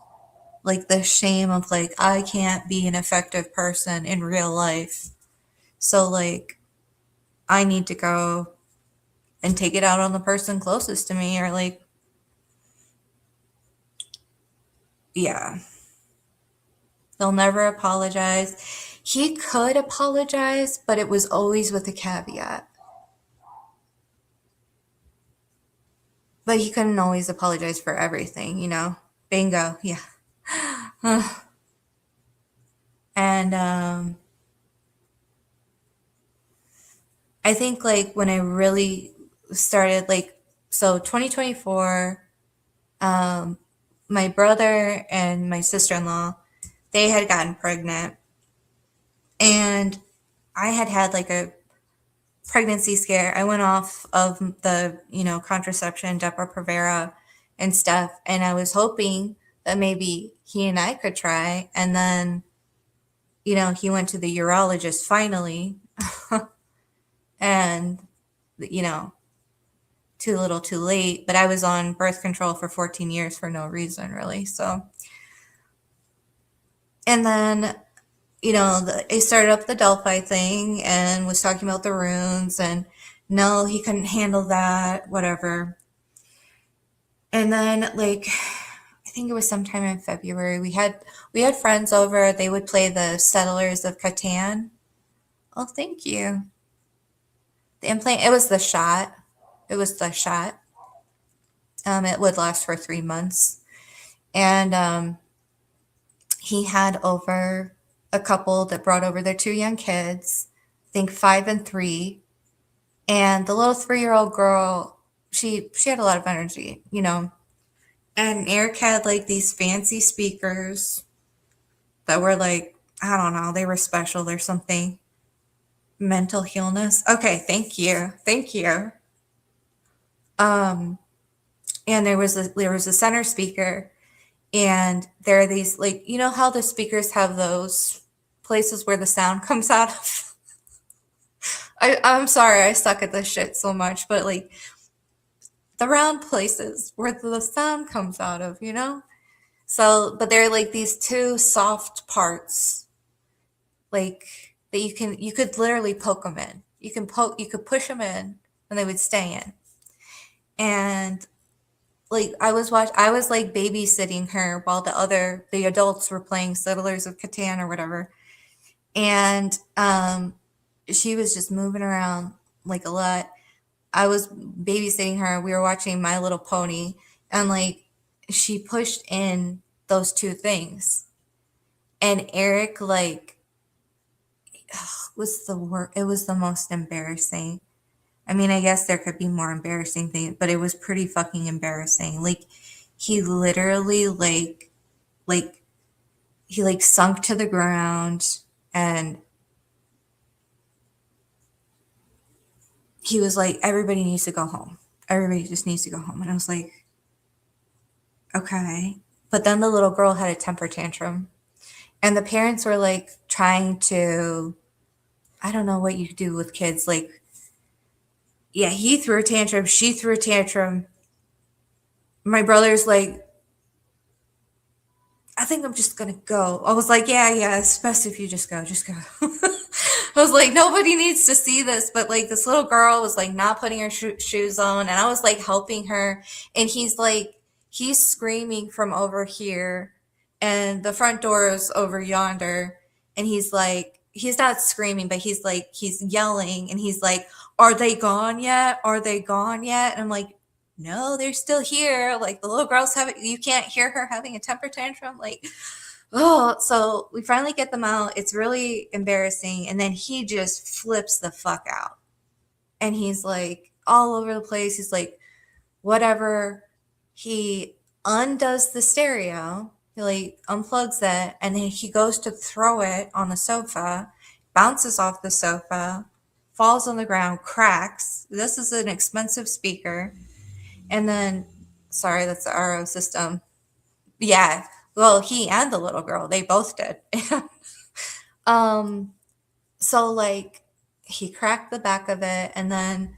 Like, the shame of, like, I can't be an effective person in real life. So, like, I need to go and take it out on the person closest to me, or, like, yeah, they'll never apologize. He could apologize, but it was always with a caveat. But he couldn't always apologize for everything, you know? Bingo, yeah. And I think like when I really started, like, so 2024, my brother and my sister-in-law, they had gotten pregnant, and I had had like a pregnancy scare. I went off of the, contraception, Depo-Provera and stuff, and I was hoping that maybe he and I could try. And then, he went to the urologist finally, and, you know, too little, too late. But I was on birth control for 14 years for no reason, really. So, and then, I started up the Delphi thing and was talking about the runes, and no, he couldn't handle that, whatever. And then, like, I think it was sometime in February, we had friends over. They would play the Settlers of Catan. Oh, thank you. The implant, it was the shot. It was the shot. It would last for 3 months. And he had over a couple that brought over their two young kids, I think 5 and 3. And the little 3-year-old girl, she had a lot of energy, And Eric had like these fancy speakers that were like, I don't know, they were special or something. Mental illness. Okay, thank you. Thank you. Um, and there was a center speaker, and there are these, like, how the speakers have those places where the sound comes out of. I'm sorry, I suck at this shit so much, but like the round places where the sound comes out of. So, but they're like these two soft parts, like, that you could literally poke them in. You could push them in, and they would stay in. And like I was like babysitting her while the adults were playing Settlers of Catan or whatever. And she was just moving around like a lot. I was babysitting her. We were watching My Little Pony, and like she pushed in those two things. And Eric, like, was the worst. It was the most embarrassing. I mean, I guess there could be more embarrassing things, but it was pretty fucking embarrassing. Like, he literally, like, he, like, sunk to the ground, and he was like, everybody needs to go home. Everybody just needs to go home. And I was like, okay. But then the little girl had a temper tantrum, and the parents were like trying to, I don't know what you do with kids. Like, yeah, he threw a tantrum, she threw a tantrum. My brother's like, I think I'm just gonna go. I was like, yeah, it's best if you just go, just go. I was like, nobody needs to see this, but like this little girl was like not putting her shoes on, and I was like helping her, and he's screaming from over here, and the front door is over yonder, and he's like, he's not screaming, but he's yelling, and he's like, "Are they gone yet? Are they gone yet?" And I'm like, no, they're still here. Like the little girl's having, you can't hear her having a temper tantrum. Like, oh, so we finally get them out. It's really embarrassing. And then he just flips the fuck out. And he's like all over the place. He's like, whatever. He undoes the stereo. He like unplugs it. And then he goes to throw it on the sofa, bounces off the sofa, falls on the ground, cracks. This is an expensive speaker. And then, sorry, that's the RO system. Yeah. Well, he and the little girl, they both did. um, so like he cracked the back of it, and then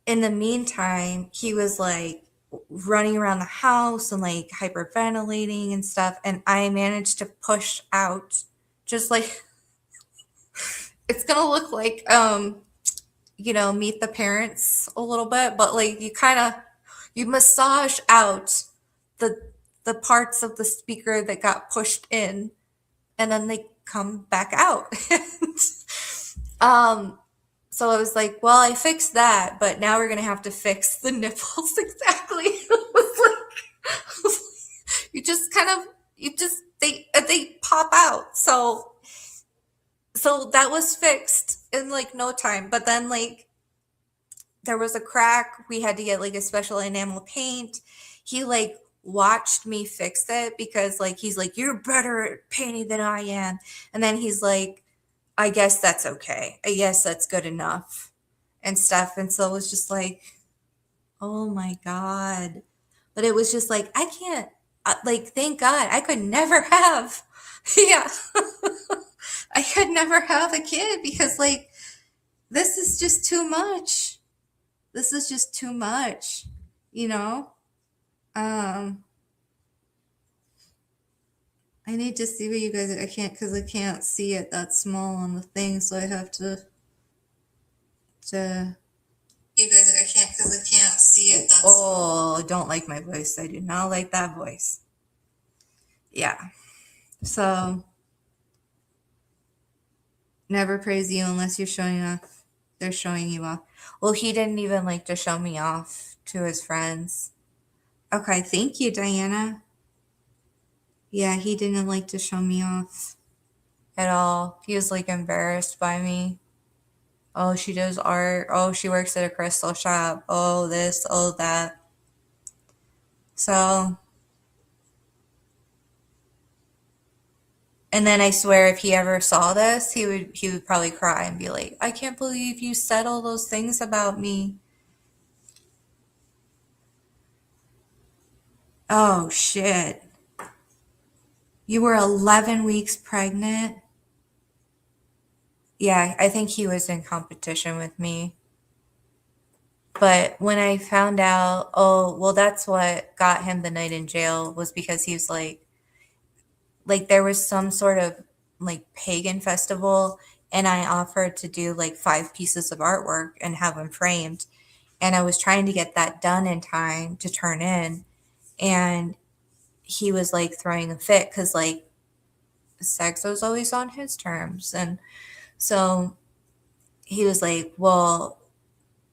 in the meantime, he was like running around the house and like hyperventilating and stuff. And I managed to push out, just like, it's gonna look like Meet the Parents a little bit, but like you massage out the the parts of the speaker that got pushed in, and then they come back out. um so I was like, well, I fixed that, but now we're gonna have to fix the nipples. Exactly. It was like, they pop out. So that was fixed in like no time. But then like there was a crack. We had to get like a special enamel paint. He like watched me fix it because like he's like, you're better at painting than I am. And then he's like, I guess that's okay. I guess that's good enough and stuff. And so it was just like, oh my God. But it was just like, I can't, like, thank God I could never have, yeah, I could never have a kid because like, this is just too much. This is just too much, you know? Um, I need to see what you guys, I can't, because I can't see it that small on the thing, so I have to, you guys, I can't, because I can't see it that small. Oh, don't like my voice. I do not like that voice. Yeah. So, never praise you unless you're showing off. They're showing you off. Well, he didn't even like to show me off to his friends. Okay, thank you, Diana. Yeah, he didn't like to show me off at all. He was like embarrassed by me. Oh, she does art. Oh, she works at a crystal shop. Oh, this, oh, that. So, and then I swear if he ever saw this, he would probably cry and be like, I can't believe you said all those things about me. Oh, shit. You were 11 weeks pregnant? Yeah, I think he was in competition with me. But when I found out, oh, well, that's what got him the night in jail was because he was like there was some sort of like pagan festival, and I offered to do like 5 pieces of artwork and have them framed. And I was trying to get that done in time to turn in. And he was like throwing a fit because like sex was always on his terms. And so he was like, well,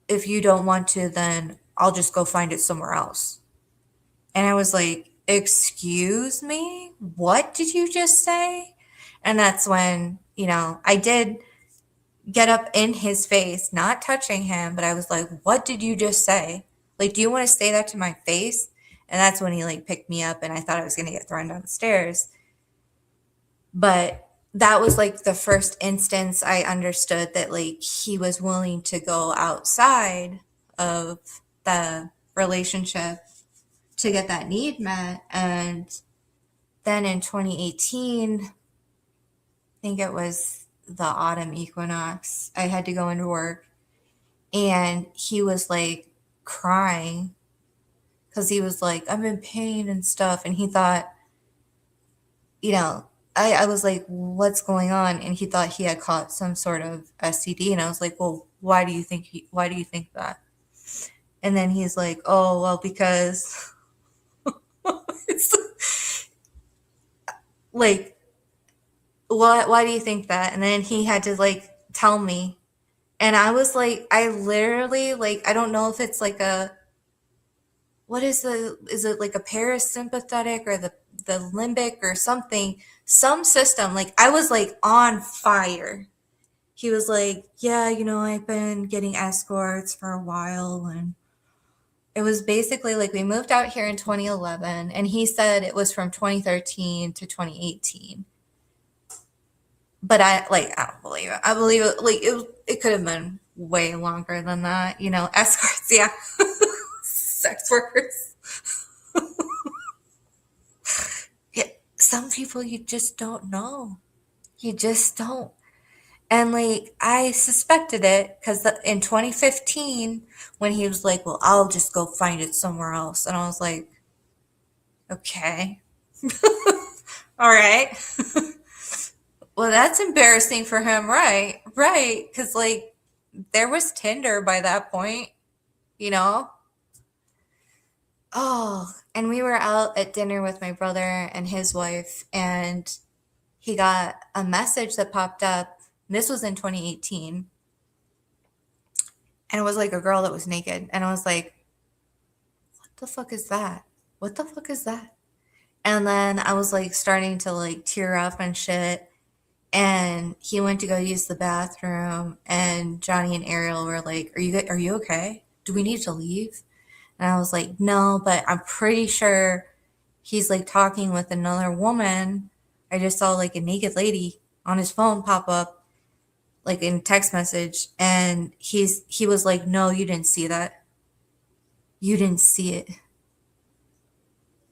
if you don't want to, then I'll just go find it somewhere else. And I was like, excuse me? What did you just say? And that's when, I did get up in his face, not touching him, but I was like, what did you just say? Like, do you want to say that to my face? And that's when he like picked me up and I thought I was going to get thrown down the stairs. But that was like the first instance I understood that like he was willing to go outside of the relationship to get that need met. And then in 2018, I think it was the autumn equinox, I had to go into work and he was like crying because he was like, I'm in pain and stuff. And he thought, you know, I was like, what's going on? And he thought he had caught some sort of STD. And I was like, well, why do you think that? And then he's like, oh, well, because it's like, why do you think that? And then he had to like tell me. And I was like, I literally, like, I don't know if it's like is it like a parasympathetic or the limbic or something, some system. Like, I was like on fire. He was like, yeah, I've been getting escorts for a while. And it was basically like we moved out here in 2011, and he said it was from 2013 to 2018. But I don't believe it. I believe it. Like, it could have been way longer than that. Escorts, yeah. Sex workers. Yeah, some people you just don't know. You just don't. And like, I suspected it because in 2015, when he was like, well, I'll just go find it somewhere else. And I was like, okay. All right. Well, that's embarrassing for him, right? Right. Because like, there was Tinder by that point, you know? Oh, and we were out at dinner with my brother and his wife, and he got a message that popped up. This was in 2018. And it was like a girl that was naked. And I was like, what the fuck is that? What the fuck is that? And then I was like starting to like tear up and shit. And he went to go use the bathroom, and Johnny and Ariel were like, are you okay? Do we need to leave? And I was like, no, but I'm pretty sure he's like talking with another woman. I just saw like a naked lady on his phone pop up, like in text message. And he was like, no, you didn't see that. You didn't see it.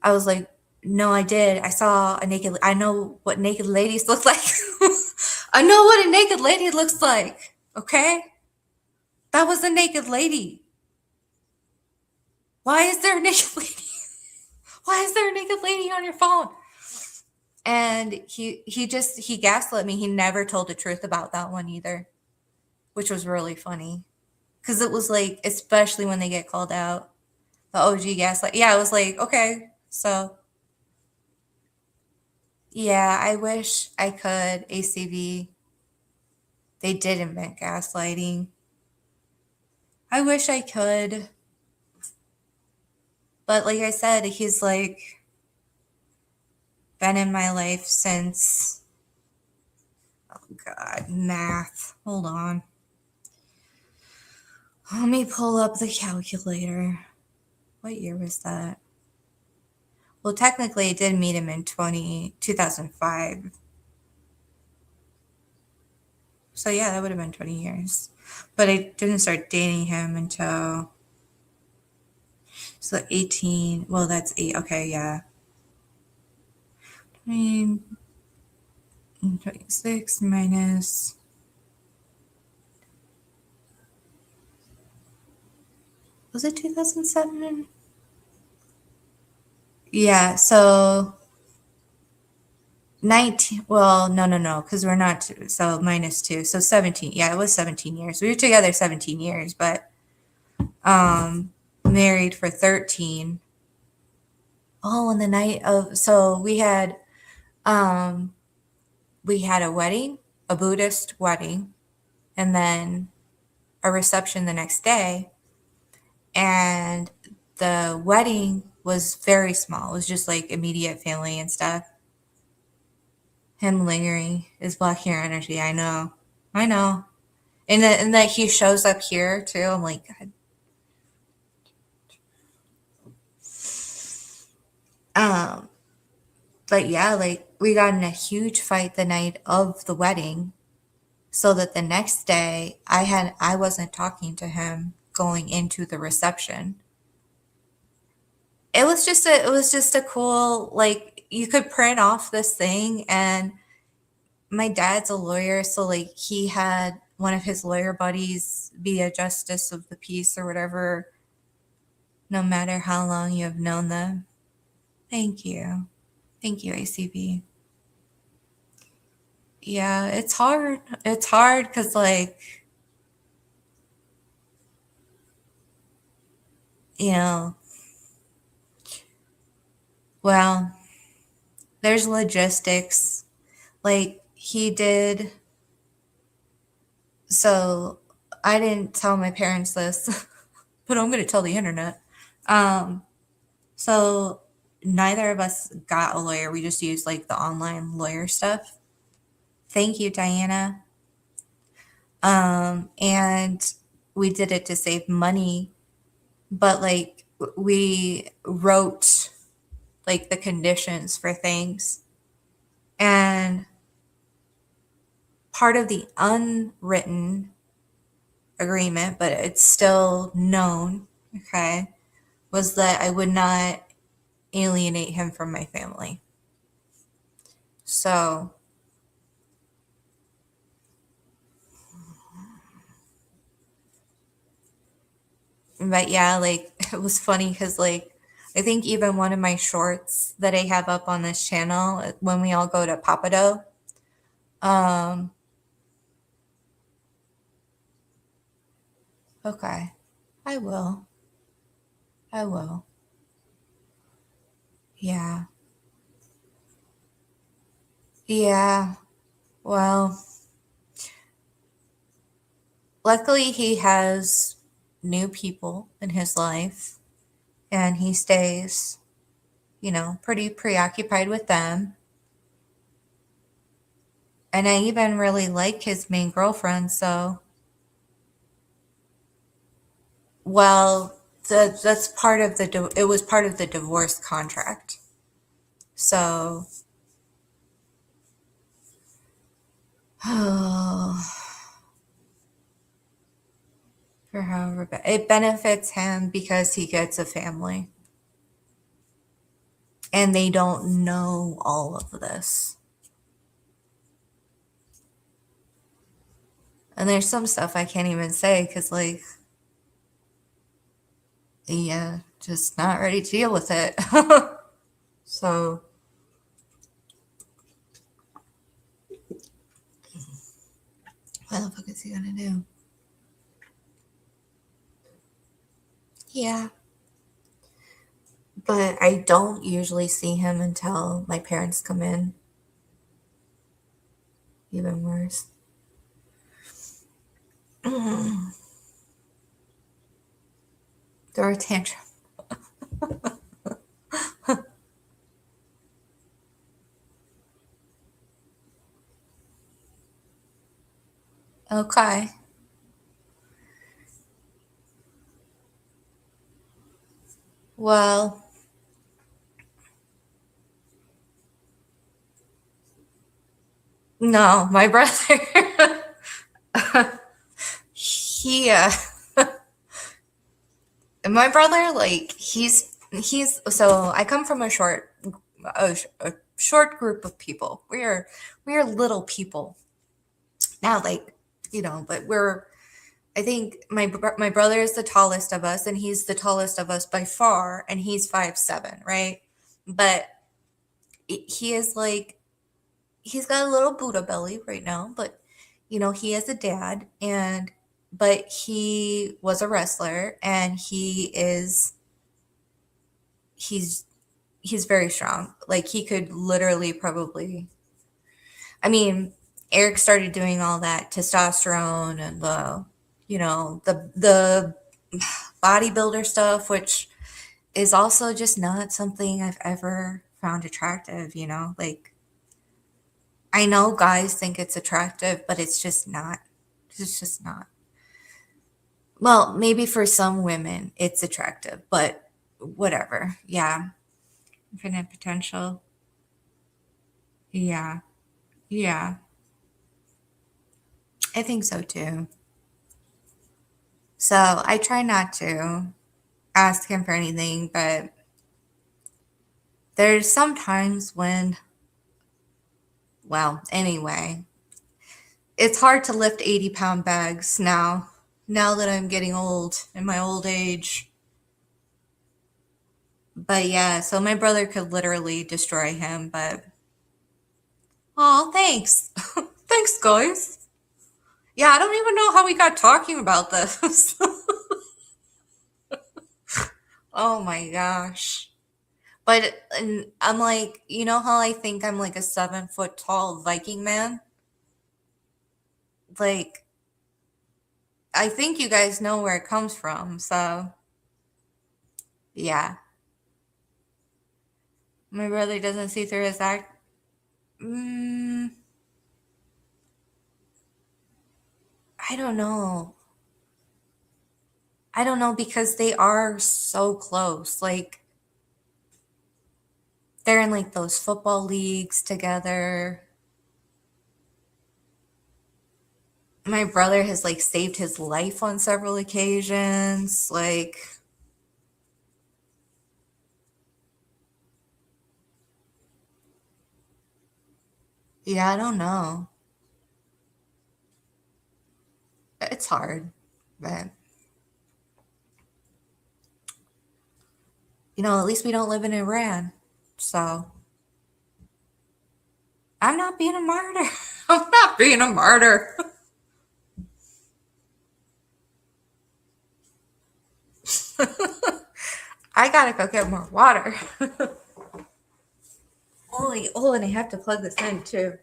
I was like, no, I did. I saw a naked, I know what naked ladies look like. I know what a naked lady looks like. Okay. That was a naked lady. Why is there a naked lady? Why is there a naked lady on your phone? And he gaslit me. He never told the truth about that one either, which was really funny. Cause it was like, especially when they get called out, the OG gaslight. Yeah, I was like, okay, so yeah, I wish I could ACV. They did invent gaslighting. I wish I could. But like I said, he's like been in my life since, oh God, math. Hold on. Let me pull up the calculator. What year was that? Well, technically, I did meet him in 2005. So yeah, that would have been 20 years. But I didn't start dating him until, so 18. Well, that's 8. Okay, yeah. 26 minus, was it 2007? Yeah, so 19, well, no, because we're not two, so minus 2, so 17. Yeah, it was 17 years. We were together 17 years, but married for 13. Oh, and the night of, so we had a wedding, a Buddhist wedding, and then a reception the next day. And the wedding was very small. It was just like immediate family and stuff. Him lingering is Black Hair Energy. I know. and that he shows up here too. I'm like, God. Um, but yeah, like we got in a huge fight the night of the wedding, so that the next day I wasn't talking to him going into the reception. It was just a cool, like, you could print off this thing, and my dad's a lawyer, so like he had one of his lawyer buddies be a justice of the peace or whatever, no matter how long you have known them. Thank you. Thank you, ACB. Yeah, it's hard. It's hard because, like, you know, well, there's logistics. Like, he did. So I didn't tell my parents this, but I'm going to tell the internet. Um, so neither of us got a lawyer. We just used like the online lawyer stuff. Thank you, Diana. And we did it to save money, but like we wrote like the conditions for things. And part of the unwritten agreement, but it's still known, okay, was that I would not alienate him from my family. So, but yeah, like it was funny because, like, I think even one of my shorts that I have up on this channel when we all go to Papado, um, okay, I will. I will. Yeah. Yeah. Well, luckily he has new people in his life and he stays, pretty preoccupied with them. And I even really like his main girlfriend, so well, that's part of it was part of the divorce contract. So, for however, it benefits him because he gets a family and they don't know all of this. And there's some stuff I can't even say because, like, yeah, just not ready to deal with it. So, what the fuck is he gonna do? Yeah. But I don't usually see him until my parents come in. Even worse. Throw a tantrum. Okay. Well, no, my brother. he, my brother, like, so I come from a short group of people. We are little people now, like, but I think my brother is the tallest of us, and he's the tallest of us by far, and he's 5'7", right? But he is like, he's got a little Buddha belly right now, but he is a dad, but he was a wrestler, and he's he's very strong. Like, he could literally probably, I mean, Eric started doing all that testosterone and the bodybuilder stuff, which is also just not something I've ever found attractive, Like, I know guys think it's attractive, but it's just not. It's It's just not. Well, maybe for some women it's attractive, but whatever. Yeah. Infinite potential. Yeah. Yeah. I think so too. So I try not to ask him for anything, but there's sometimes when, well, anyway, it's hard to lift 80-pound bags now that I'm getting old in my old age. But yeah, so my brother could literally destroy him, but oh, thanks. Thanks, guys. Yeah, I don't even know how we got talking about this. Oh my gosh. But and I'm like, you know how I think I'm like a 7 foot tall Viking man? Like, I think you guys know where it comes from. So, yeah. My brother doesn't see through his act. Mm, I don't know. I don't know because they are so close. Like, they're in like those football leagues together. My brother has like saved his life on several occasions. Like, yeah, I don't know. It's hard, but at least we don't live in Iran. So I'm not being a martyr. I'm not being a martyr. I gotta go get more water. Holy, oh, and I have to plug this in too.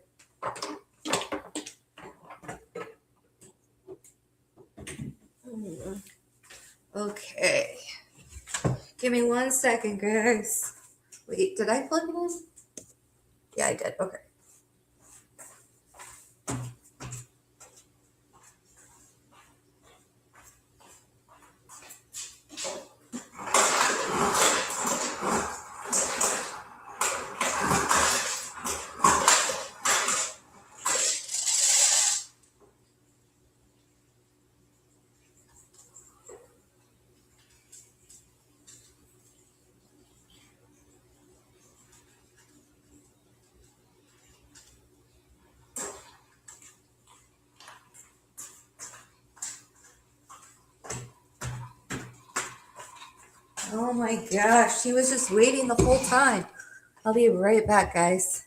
Okay. Give me 1 second, guys. Wait, did I plug it in? Yeah, I did. Okay. Oh my gosh, he was just waiting the whole time. I'll be right back, guys.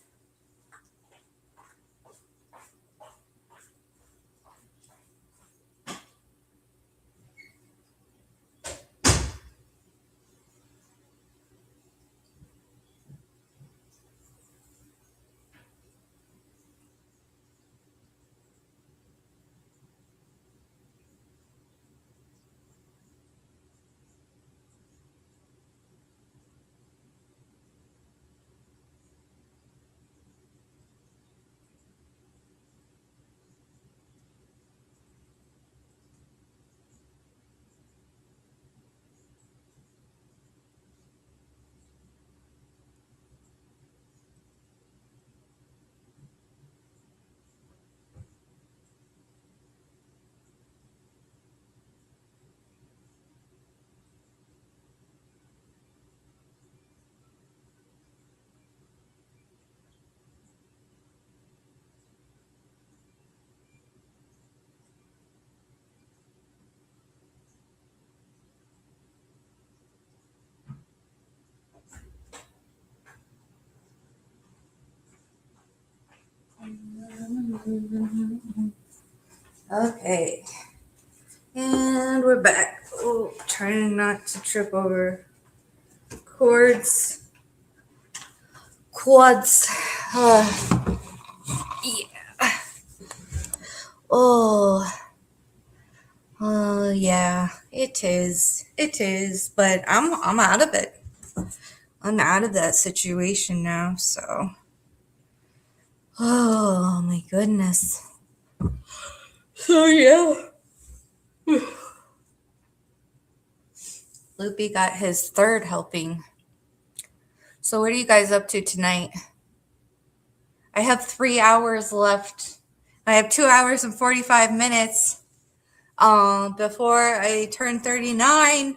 Okay. And we're back. Oh, trying not to trip over cords. Quads. Yeah. Oh. Yeah. It is. It is. But I'm out of it. I'm out of that situation now, so. Oh my goodness. So yeah. Loopy got his third helping. So what are you guys up to tonight? I have 3 hours left. I have 2 hours and 45 minutes before I turn 39.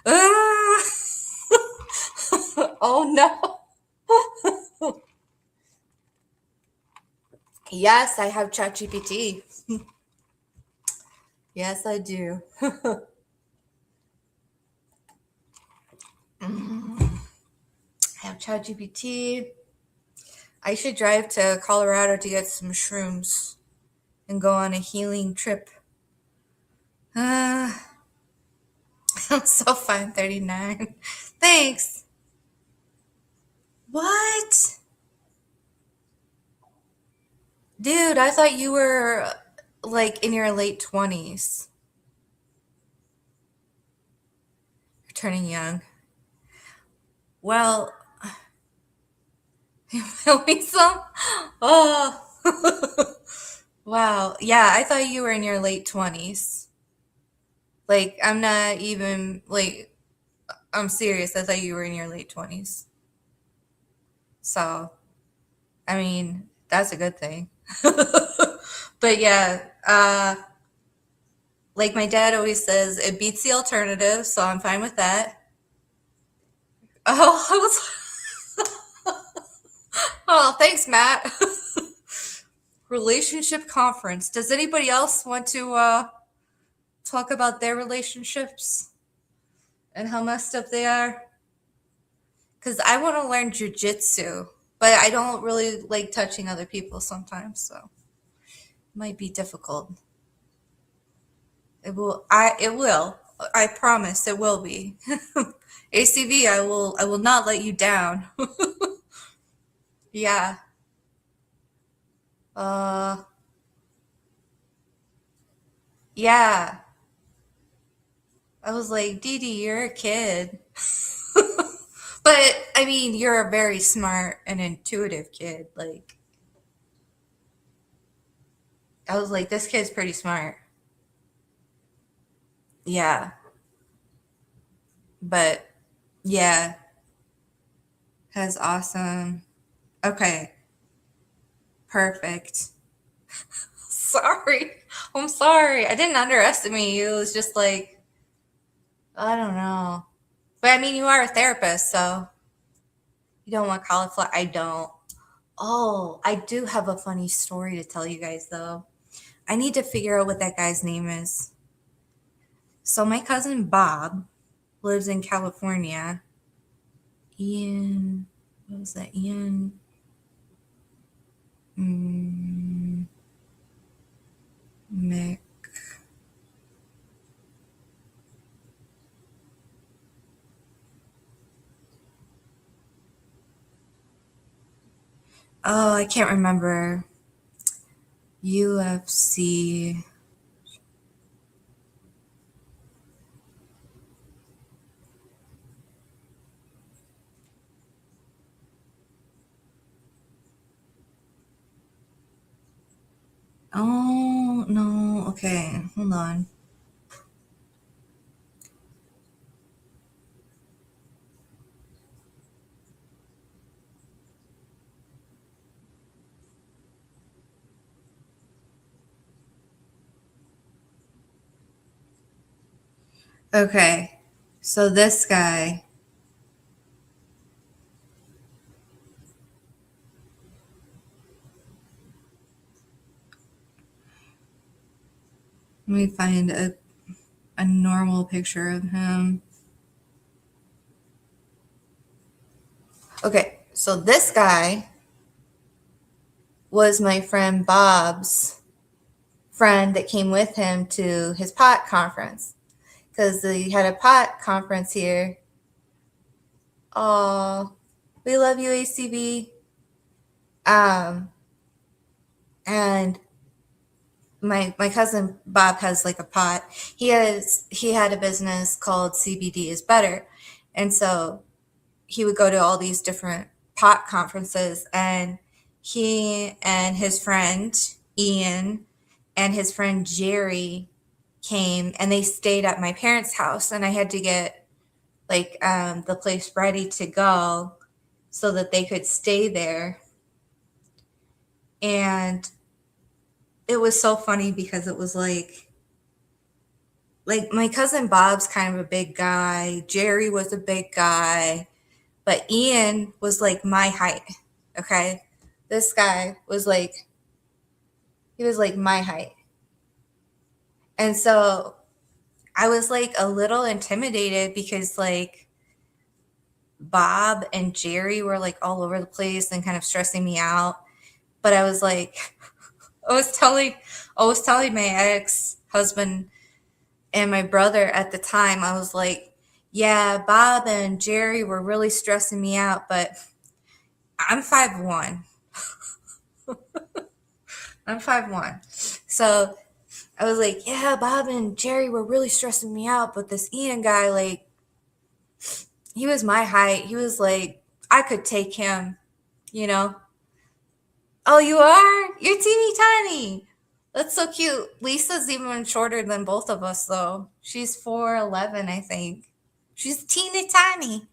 Ah! Oh no. Yes, I have ChatGPT. Yes, I do. I have ChatGPT. I should drive to Colorado to get some shrooms and go on a healing trip. I'm so fine, 39. Thanks. What? Dude, I thought you were like in your late 20s. You're turning young. Well, you feel me some? Oh. Wow. Yeah, I thought you were in your late 20s. Like, I'm not even, like, I'm serious. I thought you were in your late 20s. So, I mean, that's a good thing. But yeah, like my dad always says, it beats the alternative, so I'm fine with that. Oh, I was. Oh, thanks, Matt. Relationship conference. Does anybody else want to talk about their relationships and how messed up they are? Because I want to learn jujitsu, but I don't really like touching other people sometimes, so it might be difficult. It will. It will. I promise it will be. ACV, I will not let you down. Yeah. Uh yeah. I was like, Dee Dee, you're a kid. But I mean, you're a very smart and intuitive kid. Like, I was like, this kid's pretty smart. Yeah. But yeah, that's awesome. Okay. Perfect. Sorry. I'm sorry. I didn't underestimate you. It was just like, I don't know. But I mean, you are a therapist, so you don't want cauliflower. I don't. Oh, I do have a funny story to tell you guys, though. I need to figure out what that guy's name is. So, my cousin Bob lives in California. Ian, what was that? Ian, mm, Mick. Oh, I can't remember. UFC. Oh, no. Okay, hold on. Okay, so this guy, let me find a normal picture of him. Okay, so this guy was my friend Bob's friend that came with him to his pot conference because they had a pot conference here. Oh, we love you, ACB. Um, and my cousin Bob has like a pot. He had a business called CBD is Better, and so he would go to all these different pot conferences, and he and his friend Ian and his friend Jerry came, and they stayed at my parents' house, and I had to get like the place ready to go so that they could stay there. And it was so funny because it was like my cousin Bob's kind of a big guy, Jerry was a big guy, but Ian was like my height. Okay, this guy was like, he was like my height. And so I was like a little intimidated because like Bob and Jerry were like all over the place and kind of stressing me out. But I was like, I was telling my ex-husband and my brother at the time, I was like, yeah, Bob and Jerry were really stressing me out, but I'm 5'1". I'm 5'1". So I was like, yeah, Bob and Jerry were really stressing me out, but this Ian guy, like, he was my height. He was like, I could take him, you know? Oh, you are? You're teeny tiny. That's so cute. Lisa's even shorter than both of us, though. She's 4'11", I think. She's teeny tiny.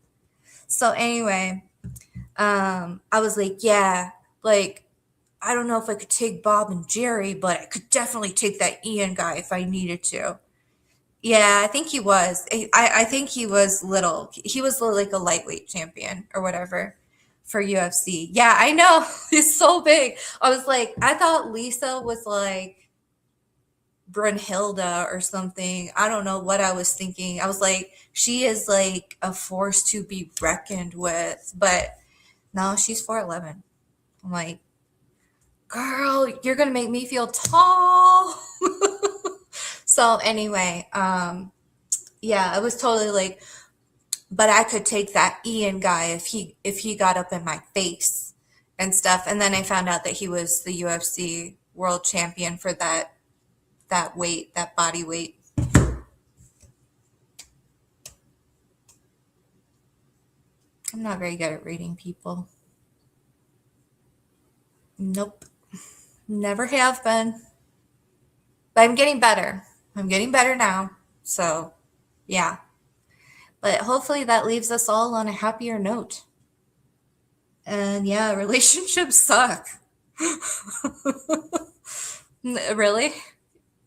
So anyway, I was like, yeah, like, I don't know if I could take Bob and Jerry, but I could definitely take that Ian guy if I needed to. Yeah, I think he was. I think he was little. He was like a lightweight champion or whatever for UFC. Yeah, I know. He's so big. I was like, I thought Lisa was like Brunhilde or something. I don't know what I was thinking. I was like, she is like a force to be reckoned with. But no, she's 4'11". I'm like, girl, you're gonna make me feel tall. So anyway, yeah, it was totally like, but I could take that Ian guy if he got up in my face and stuff. And then I found out that he was the UFC world champion for that weight, that body weight. I'm not very good at reading people. Nope. Never have been. But I'm getting better. I'm getting better now. So, yeah. But hopefully that leaves us all on a happier note. And yeah, relationships suck. Really?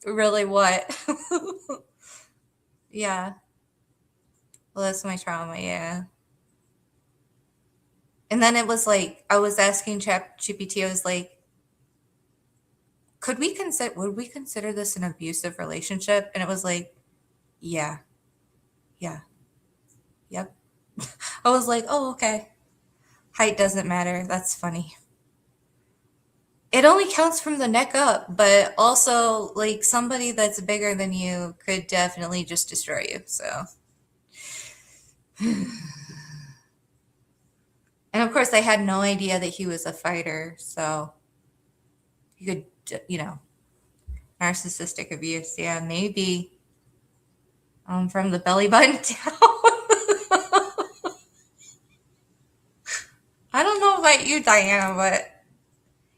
Really what? Yeah. Well, that's my trauma, yeah. And then it was like I was asking ChatGPT, I was like, would we consider this an abusive relationship? And it was like, yeah, yeah, yep. I was like, oh, okay. Height doesn't matter. That's funny. It only counts from the neck up, but also like somebody that's bigger than you could definitely just destroy you. So, and of course, I had no idea that he was a fighter. So you could, narcissistic abuse. Yeah, maybe from the belly button down. I don't know about you, Diana, but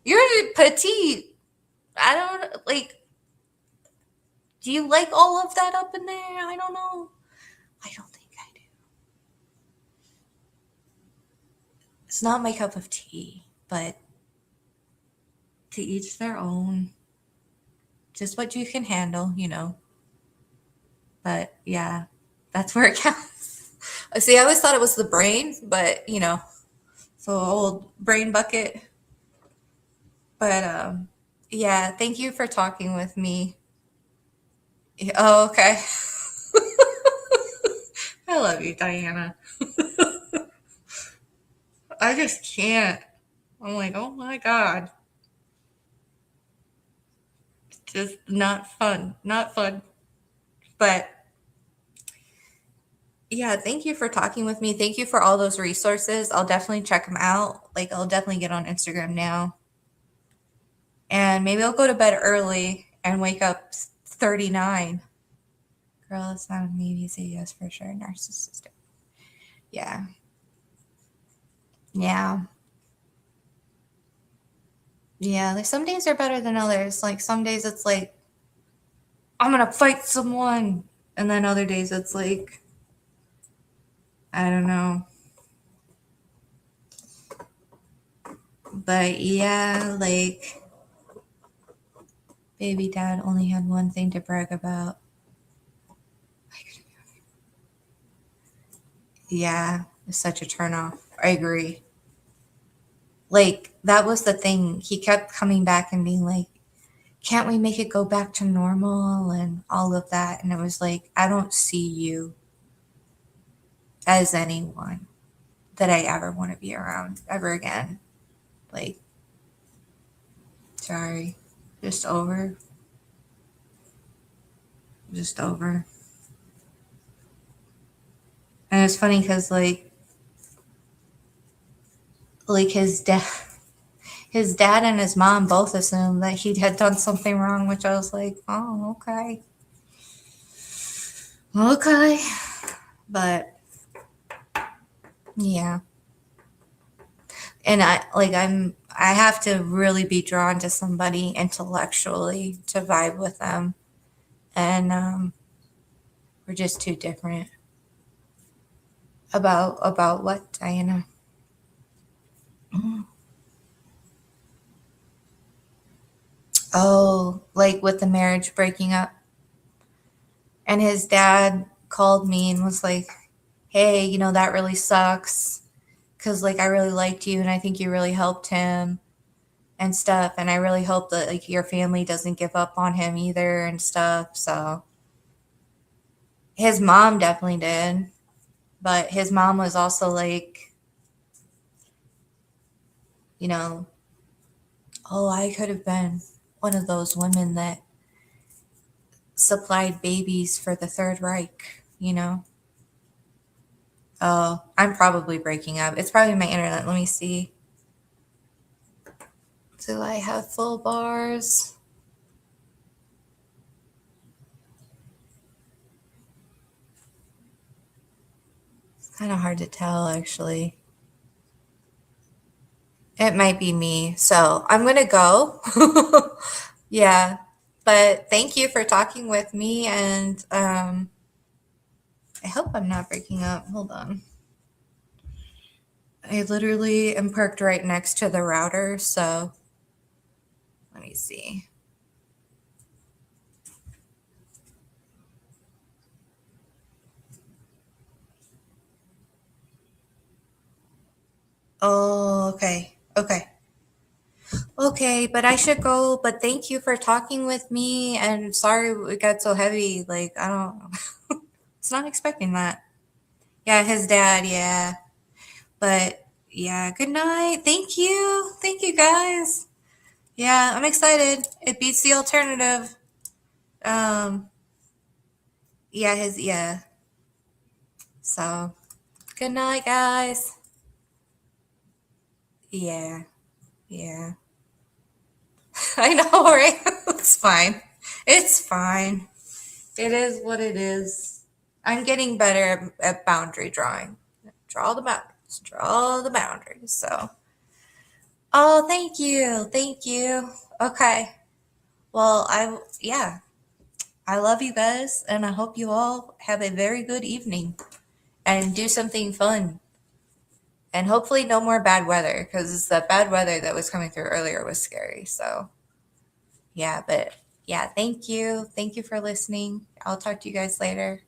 you're petite. I don't like. Do you like all of that up in there? I don't know. I don't think I do. It's not my cup of tea, but to each their own. Just what you can handle, you know. But yeah, that's where it counts. See, I always thought it was the brain, but so old brain bucket. But yeah, thank you for talking with me. Oh, okay. I love you, Diana. I just can't. I'm like, oh my God. Just not fun. Not fun. But yeah, thank you for talking with me. Thank you for all those resources. I'll definitely check them out. Like, I'll definitely get on Instagram now. And maybe I'll go to bed early and wake up 39. Girl, it's not me. You say yes for sure. Narcissistic. Yeah. Yeah. Yeah, like some days are better than others. Like some days it's like, I'm gonna fight someone. And then other days it's like, I don't know. But yeah, like baby dad only had one thing to brag about. Yeah, it's such a turnoff. I agree. Like that was the thing. He kept coming back and being like, can't we make it go back to normal and all of that? And it was like, I don't see you as anyone that I ever want to be around ever again. Like, sorry. Just over. Just over. And it's funny because like his dad and his mom both assumed that he had done something wrong, which I was like, oh, okay. Okay. But yeah. And I have to really be drawn to somebody intellectually to vibe with them. And we're just too different. About what, Diana? Oh, like with the marriage breaking up. And his dad called me and was like, hey, that really sucks. Cause like I really liked you and I think you really helped him and stuff. And I really hope that like your family doesn't give up on him either and stuff. So his mom definitely did. But his mom was also like, you know, oh, I could have been one of those women that supplied babies for the Third Reich. Oh, I'm probably breaking up. It's probably my internet. Let me see. Do I have full bars? It's kind of hard to tell, actually. It might be me. So I'm going to go. Yeah. But thank you for talking with me. And I hope I'm not breaking up. Hold on. I literally am parked right next to the router. So let me see. Oh, okay. Okay. Okay, but I should go. But thank you for talking with me. And sorry it got so heavy. Like, I don't, it's not expecting that. Yeah, his dad. Yeah. But yeah, good night. Thank you. Thank you guys. Yeah, I'm excited. It beats the alternative. Um, yeah. So, good night, guys. Yeah, yeah. I know, right? It's fine. It's fine. It is what it is. I'm getting better at boundary drawing. Draw the boundaries. Draw the boundaries. So, oh, thank you. Thank you. Okay. Well, yeah, I love you guys, and I hope you all have a very good evening and do something fun. And hopefully, no more bad weather because the bad weather that was coming through earlier was scary. So, yeah, but yeah, thank you. Thank you for listening. I'll talk to you guys later.